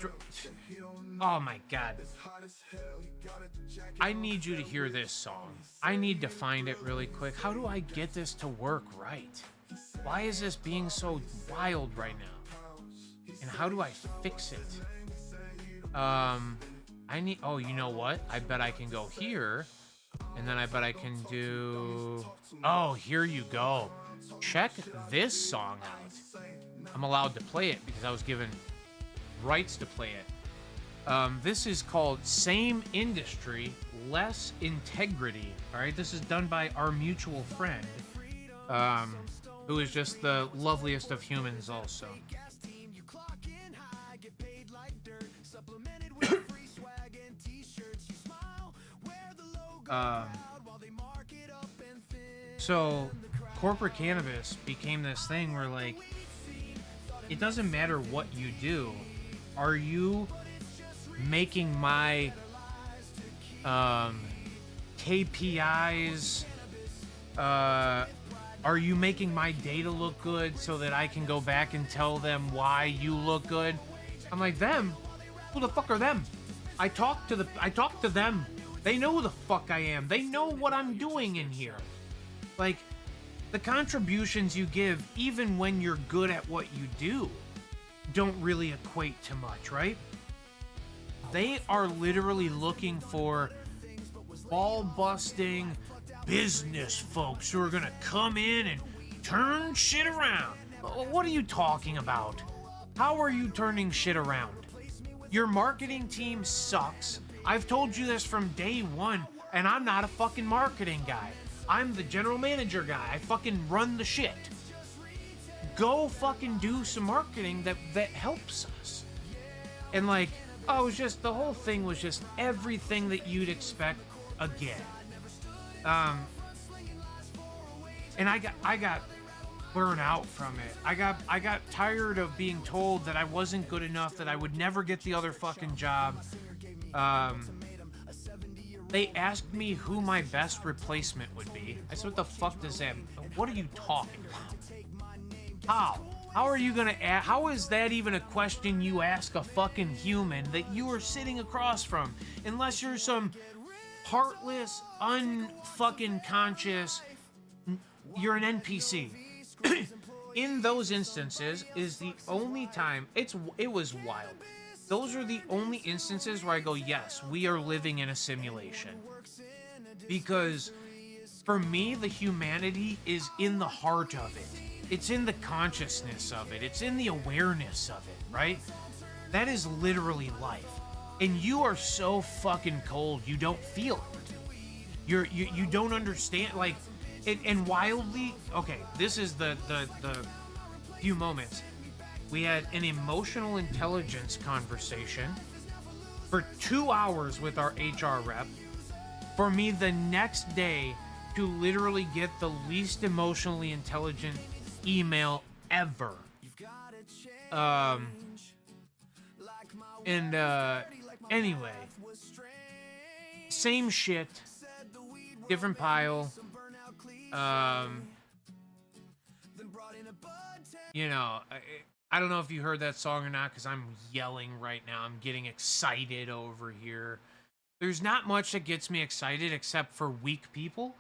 oh my God. I need you to hear this song. I need to find it really quick. How do I get this to work right? Why is this being so wild right now? And how do I fix it? I need, oh, you know what? I bet I can go here, and then I bet I can do, oh, here you go. Check this song out. I'm allowed to play it because I was given rights to play it. This is called Same Industry, Less Integrity. All right, this is done by our mutual friend, who is just the loveliest of humans also. So corporate cannabis became this thing where, like, it doesn't matter what you do. Are you making my KPIs, are you making my data look good so that I can go back and tell them why you look good? I'm like, them? Who the fuck are them? I talk to them. They know who the fuck I am. They know what I'm doing in here. Like, the contributions you give, even when you're good at what you do, don't really equate to much, right? They are literally looking for ball-busting business folks who are gonna come in and turn shit around. What are you talking about? How are you turning shit around? Your marketing team sucks. I've told you this from day one, and I'm not a fucking marketing guy. I'm the general manager guy. I fucking run the shit. Go fucking do some marketing that helps us. And like, oh, it was just, the whole thing was just everything that you'd expect again. And I got burnt out from it. I got tired of being told that I wasn't good enough, that I would never get the other fucking job. They asked me who my best replacement would be. I said, what the fuck does that mean? What are you talking about? How are you gonna ask? How is that even a question you ask a fucking human that you are sitting across from? Unless you're some heartless, unfucking conscious, you're an NPC. In those instances is the only time, it was wild. Those are the only instances where I go, yes, we are living in a simulation. Because for me, the humanity is in the heart of it. It's in the consciousness of it. It's in the awareness of it, right? That is literally life. And you are so fucking cold, you don't feel it. You don't understand, like, and wildly, okay, this is the few moments. We had an emotional intelligence conversation for 2 hours with our HR rep for me the next day to literally get the least emotionally intelligent email ever. Anyway, same shit, different pile. You know, I don't know if you heard that song or not, because I'm yelling right now. I'm getting excited over here. There's not much that gets me excited except for weak people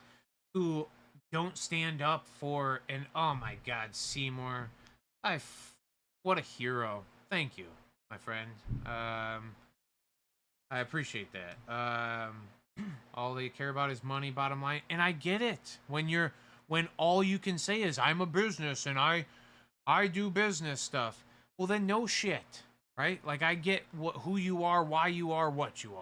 who don't stand up for, and oh my God, Seymour, what a hero. Thank you, my friend. I appreciate that. All they care about is money, bottom line, and I get it. When all you can say is I'm a business and I do business stuff, well then no shit, right? Like I get who you are, why you are, what you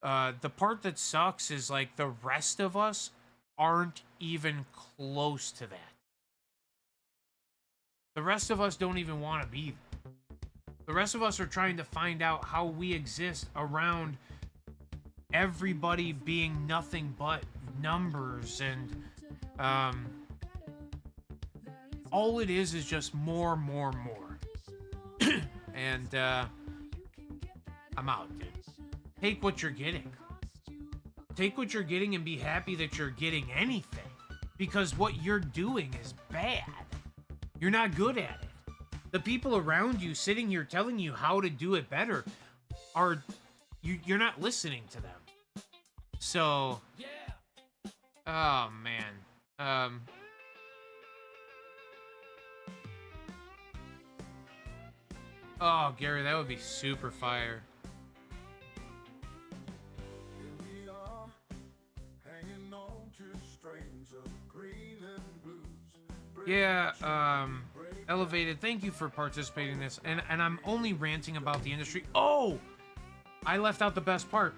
are. The part that sucks is like the rest of us aren't even close to that. The rest of us don't even want to be there. The rest of us are trying to find out how we exist around everybody being nothing but numbers, and all it is just more. And I'm out, dude. Take what you're getting. Take what you're getting and be happy that you're getting anything. Because what you're doing is bad. You're not good at it. The people around you sitting here telling you how to do it better you're not listening to them. So, oh man. Oh, Gary, that would be super fire. Yeah, Elevated, thank you for participating in this. And I'm only ranting about the industry. Oh! I left out the best part.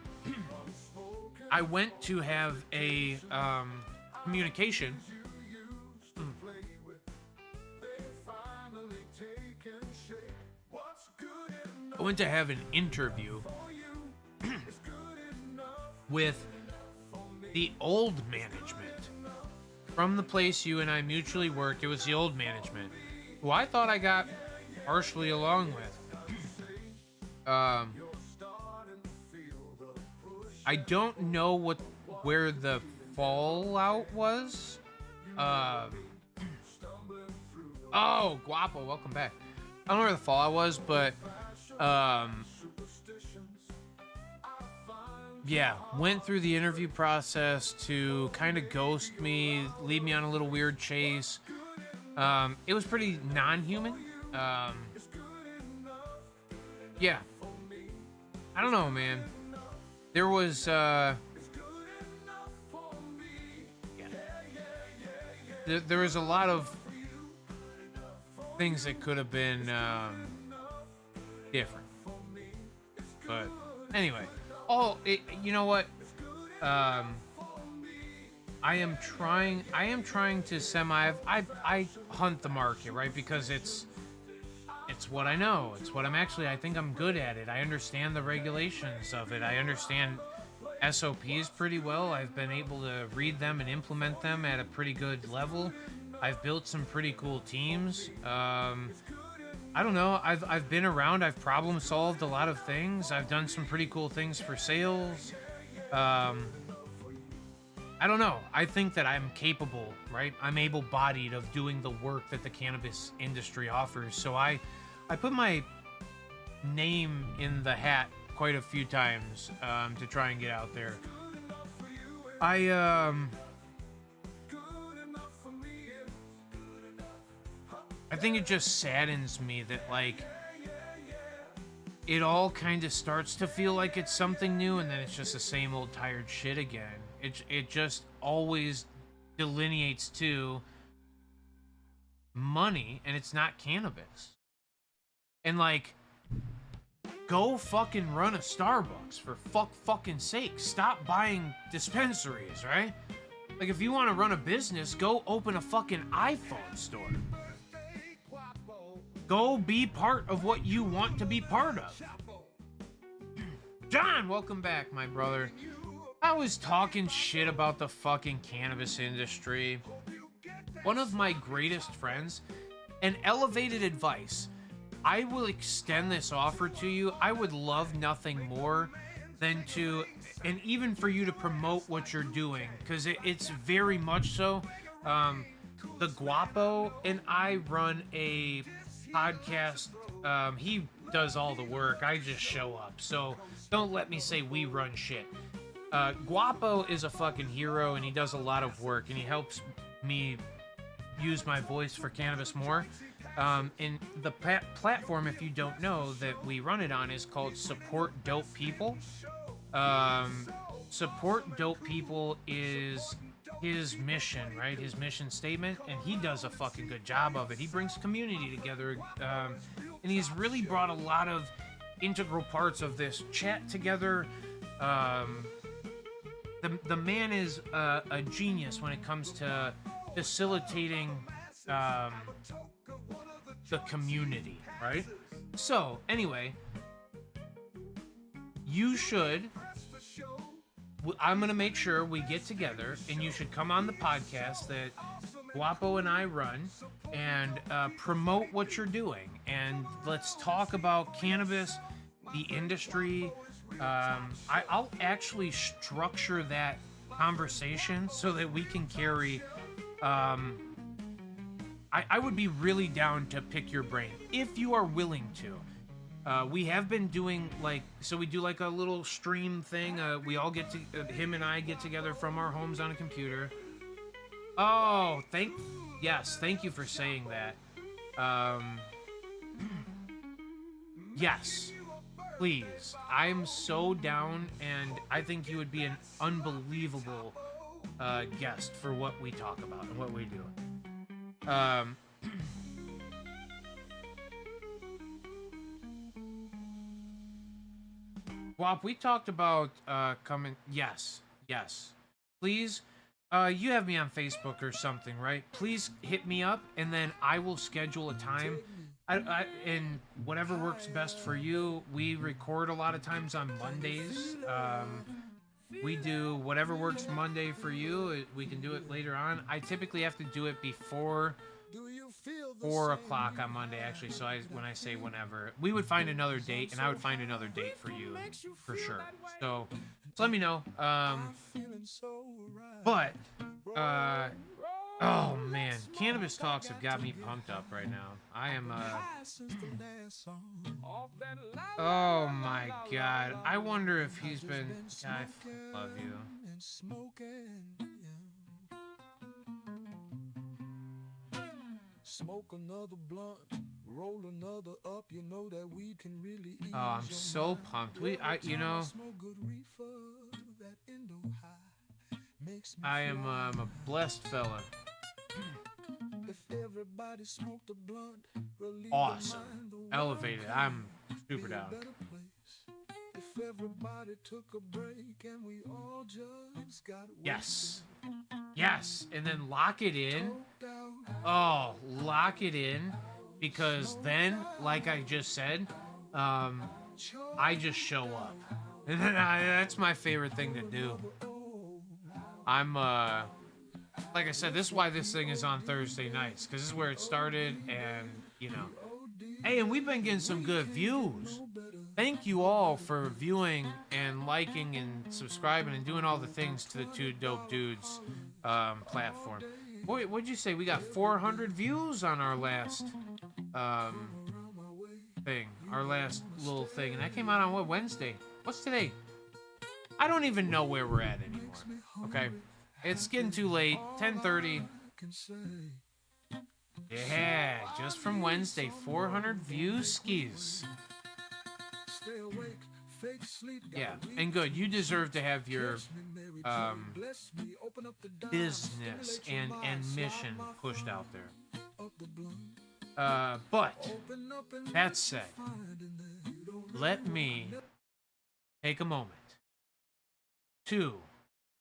I went to have a communication. I went to have an interview with the old management from the place you and I mutually worked. It was the old management, who I thought I got partially along with. I don't know where the fallout was. Oh, Guapo, welcome back. I don't know where the fallout was, but yeah, went through the interview process to kind of ghost me, lead me on a little weird chase. It was pretty non-human. Yeah. I don't know, man. There was, there was a lot of things that could have been, different. But, anyway. You know what? I am trying to I hunt the market, right? Because it's what I know. It's what I think I'm good at it. I understand the regulations of it. I understand SOPs pretty well. I've been able to read them and implement them at a pretty good level. I've built some pretty cool teams. I don't know. I've been around. I've problem solved a lot of things. I've done some pretty cool things for sales. I don't know. I think that I'm capable, right? I'm able-bodied of doing the work that the cannabis industry offers. So I put my name in the hat quite a few times to try and get out there. I think it just saddens me that, like, it all kind of starts to feel like it's something new, and then it's just the same old tired shit again. It just always delineates to money, and it's not cannabis. And, like, go fucking run a Starbucks, for fucking sake. Stop buying dispensaries, right? Like, if you want to run a business, go open a fucking iPhone store. Go be part of what you want to be part of. John, welcome back, my brother. I was talking shit about the fucking cannabis industry. One of my greatest friends, and elevated advice. I will extend this offer to you. I would love nothing more than to, and even for you to promote what you're doing, because it's very much so. The Guapo and I run a podcast. He does all the work. I just show up. So don't let me say we run shit. Guapo is a fucking hero, and he does a lot of work, and he helps me use my voice for cannabis more. And the platform, if you don't know, that we run it on is called Support Dope People. Support Dope People is his mission, right? His mission statement, and he does a fucking good job of it. He brings community together, and he's really brought a lot of integral parts of this chat together. The man is a genius when it comes to facilitating the community, right? So, anyway, you should... I'm going to make sure we get together, and you should come on the podcast that Guapo and I run and promote what you're doing. And let's talk about cannabis, the industry. I'll actually structure that conversation so that we can carry... I would be really down to pick your brain if you are willing to. We have been doing so we do like a little stream thing. We all get to, him and I get together from our homes on a computer. Oh, thank you for saying that. Yes, please. I'm so down, and I think you would be an unbelievable guest for what we talk about and what we do. Wop, we talked about coming. Yes. Please, you have me on Facebook or something, right? Please hit me up, and then I will schedule a time. And whatever works best for you. We record a lot of times on Mondays. We do whatever works Monday for you. We can do it later on. I typically have to do it before 4 o'clock on Monday, actually. So when I say whenever, we would find another date, and I would find another date for you for sure. So let me know. Oh man, Cannabis Talks have got me pumped up right now. I am oh my god. I wonder if he's been... I love you. Smoke another blunt, roll another up, you know that we can really ease. Oh, I'm so pumped. I am a blessed fella. If everybody smoked a blunt, Awesome. Elevated. I'm super down. If everybody took a break and we all just got Yes. And then lock it in. Oh, lock it in. Because then, like I just said, I just show up. And then that's my favorite thing to do. I'm, like I said, this is why this thing is on Thursday nights. Because this is where it started, and, Hey, and we've been getting some good views. Thank you all for viewing and liking and subscribing and doing all the things to the Two Dope Dudes platform. Boy, what'd you say? We got 400 views on our last thing. Our last little thing. And that came out on what, Wednesday? What's today? I don't even know where we're at anymore. Okay? It's getting too late. 10:30. Yeah, just from Wednesday. 400 views, skis. Yeah, and good. You deserve to have your business and mission pushed out there. But that said, let me take a moment to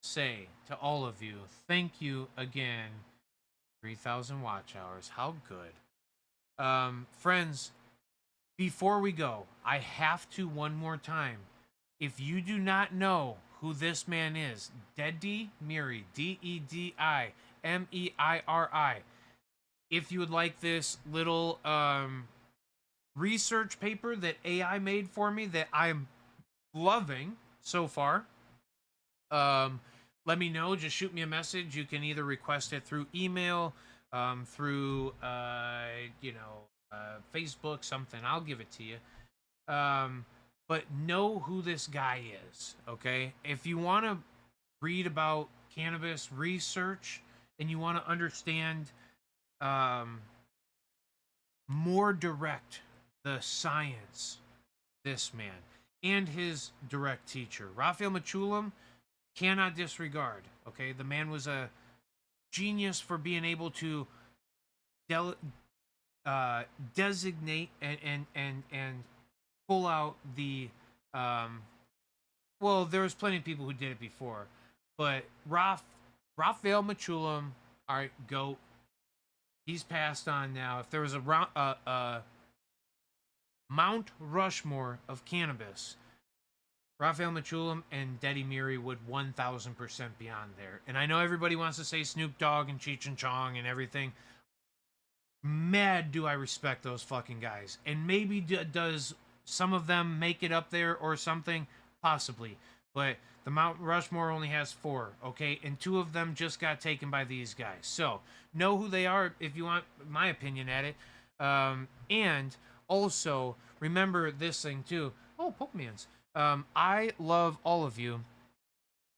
say to all of you, thank you again. 3,000 watch hours. How good. Friends, before we go, I have to one more time If you do not know who this man is, Dedi Miri, Dedimiri, if you would like this little research paper that AI made for me that I'm loving so far, let me know. Just shoot me a message. You can either request it through email, through Facebook, something. I'll give it to you. But know who this guy is, okay? If you want to read about cannabis research and you want to understand more direct the science, this man and his direct teacher, Raphael Mechoulam, cannot disregard, okay? The man was a genius for being able to designate and pull out the well, there was plenty of people who did it before, but Raphael Mechoulam, all right, GOAT. He's passed on now. If there was a Mount Rushmore of cannabis, Raphael Mechoulam and Dedi Miri would 1,000% be on there. And I know everybody wants to say Snoop Dogg and Cheech and Chong and everything. Mad do I respect those fucking guys. And maybe does some of them make it up there or something? Possibly. But the Mount Rushmore only has 4, okay? And 2 of them just got taken by these guys. So, know who they are if you want my opinion at it. And also, remember this thing too. Oh, Pokemans. I love all of you.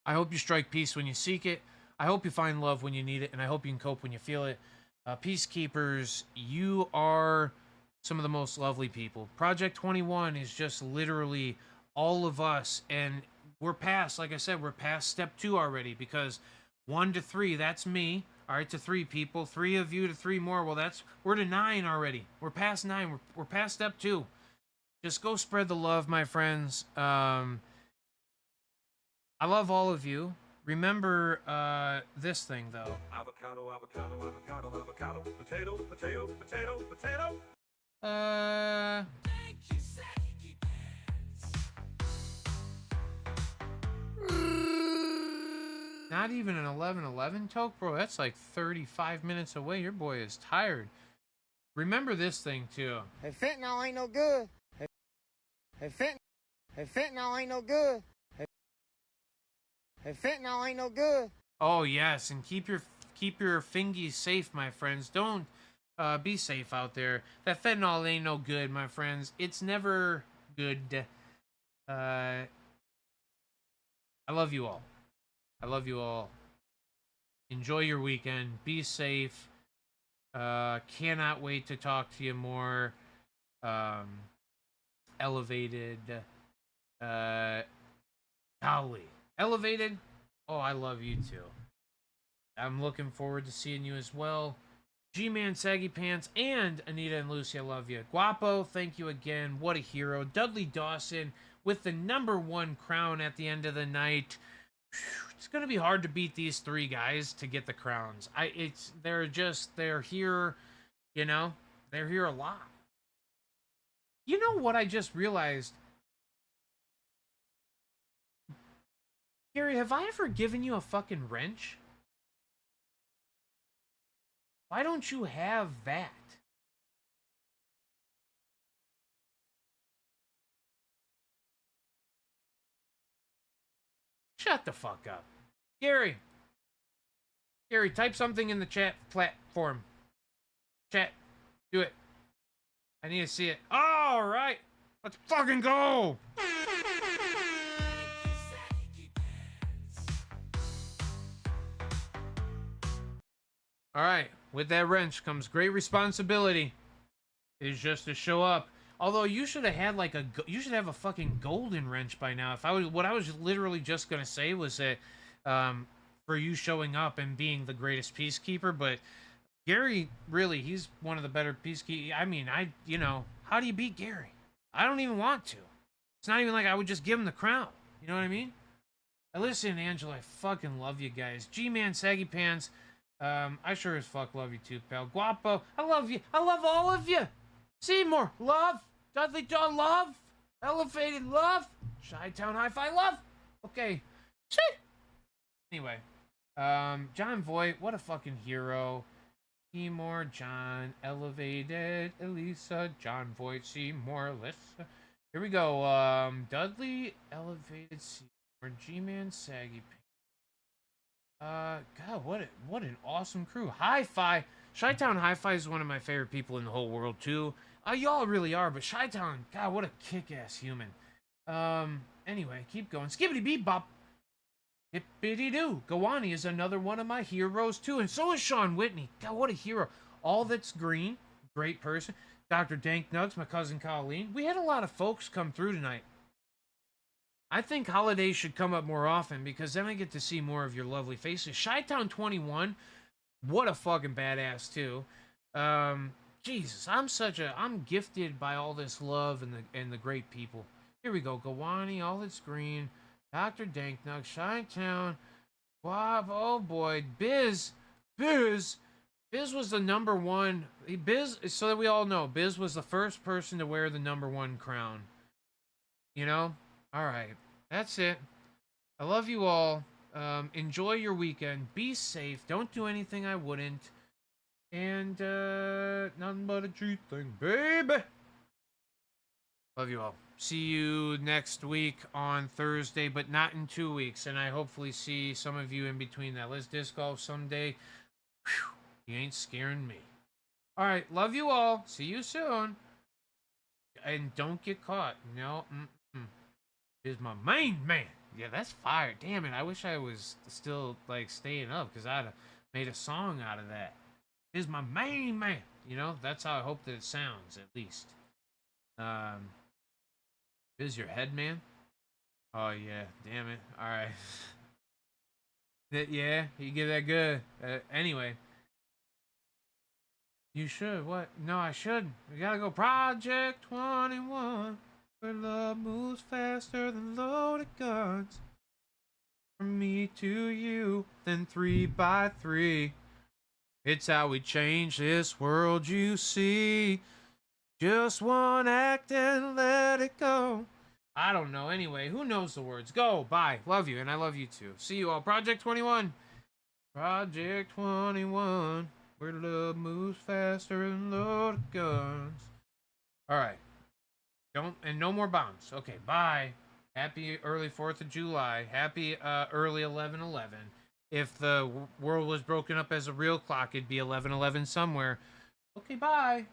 I hope you strike peace when you seek it. I hope you find love when you need it. And I hope you can cope when you feel it. Peacekeepers, you are some of the most lovely people. Project 21 is just literally all of us, and we're past, like I said, we're past step 2 already, because 1 to 3, that's me. All right, to 3 people, 3 of you to 3 more. Well, we're to 9 already. We're past 9. We're past step 2. Just go spread the love, my friends. I love all of you. Remember this thing, though. Avocado, avocado, avocado, avocado, potato, potato, potato, potato. Not even an 11:11 toke, bro. That's like 35 minutes away. Your boy is tired. Remember this thing too. Hey, fentanyl ain't no good. Hey, fentanyl ain't no good. Hey, fentanyl ain't no good. Oh yes, and keep your fingies safe, my friends. Don't be safe out there. That fentanyl ain't no good, my friends. It's never good. I love you all. I love you all. Enjoy your weekend. Be safe. Cannot wait to talk to you more. Elevated. Golly. Elevated? Oh, I love you too. I'm looking forward to seeing you as well. G-Man, Saggy Pants, and Anita and Lucy, I love you. Guapo, thank you again. What a hero. Dudley Dawson with the #1 crown at the end of the night. It's gonna be hard to beat these 3 guys to get the crowns. They're here, you know, they're here a lot. You know what I just realized? Gary, have I ever given you a fucking wrench? Why don't you have that? Shut the fuck up. Gary, type something in the chat platform. Chat, do it. I need to see it. All right, let's fucking go. All right, with that wrench comes great responsibility. It is just to show up. Although you should have had you should have a fucking golden wrench by now. What I was literally just gonna say was that for you showing up and being the greatest peacekeeper, but Gary, really, he's one of the better peacekeepers. I mean, how do you beat Gary? I don't even want to. It's not even like I would just give him the crown. You know what I mean? Listen, Angela, I fucking love you guys. G-Man, Saggy Pants, I sure as fuck love you too, pal. Guapo, I love you. I love all of you. Seymour, love. Dudley Dawn, love. Elevated, love. Chi-Town Hi-Fi love. Okay. Shit. Anyway, John Voight, what a fucking hero. Seymour, John, Elevated, Elisa, John Voight, Seymour, Alyssa. Here we go. Dudley, Elevated, Seymour, G-Man, Saggy. God, what an awesome crew. Hi-Fi. Chi-Town Hi-Fi is one of my favorite people in the whole world, too. Y'all really are, but Chi-Town, God, what a kick-ass human. Anyway, keep going. Skibbity bebop. Hippity-doo. Gawani is another one of my heroes, too. And so is Sean Whitney. God, what a hero. All That's Green. Great person. Dr. Dank Nugs, my cousin Colleen. We had a lot of folks come through tonight. I think holidays should come up more often because then I get to see more of your lovely faces. Chi-Town 21. What a fucking badass, too. Jesus, I'm gifted by all this love and the great people. Here we go. Gawani, All That's Green. Dr. Danknug, Chi-Town, Bob, oh boy, Biz was the number one. Biz, so that we all know, Biz was the first person to wear the number one crown. You know? Alright, that's it. I love you all. Enjoy your weekend. Be safe. Don't do anything I wouldn't. And, nothing but a G thing, baby. Love you all. See you next week on Thursday, but not in 2 weeks. And I hopefully see some of you in between that. Let's disc golf someday. Whew, you ain't scaring me. All right, love you all. See you soon. And don't get caught. No, Here's my main man. Yeah, that's fire. Damn it. I wish I was still, like, staying up because I'd have made a song out of that. Here's my main man. You know, that's how I hope that it sounds, at least. Is your head man? Oh yeah, damn it. All right. Yeah, you get that good. Anyway, you should. What? No, I shouldn't. We gotta go. Project 21, where love moves faster than loaded guns. From me to you, then 3 by 3. It's how we change this world you see. Just one act and let it go. I don't know. Anyway, who knows the words? Go. Bye. Love you. And I love you too. See you all. Project 21. Project 21. Where love moves faster than loaded guns. Alright. No more bombs. Okay. Bye. Happy early 4th of July. Happy early 11/11. If the world was broken up as a real clock, it'd be 11/11 somewhere. Okay. Bye.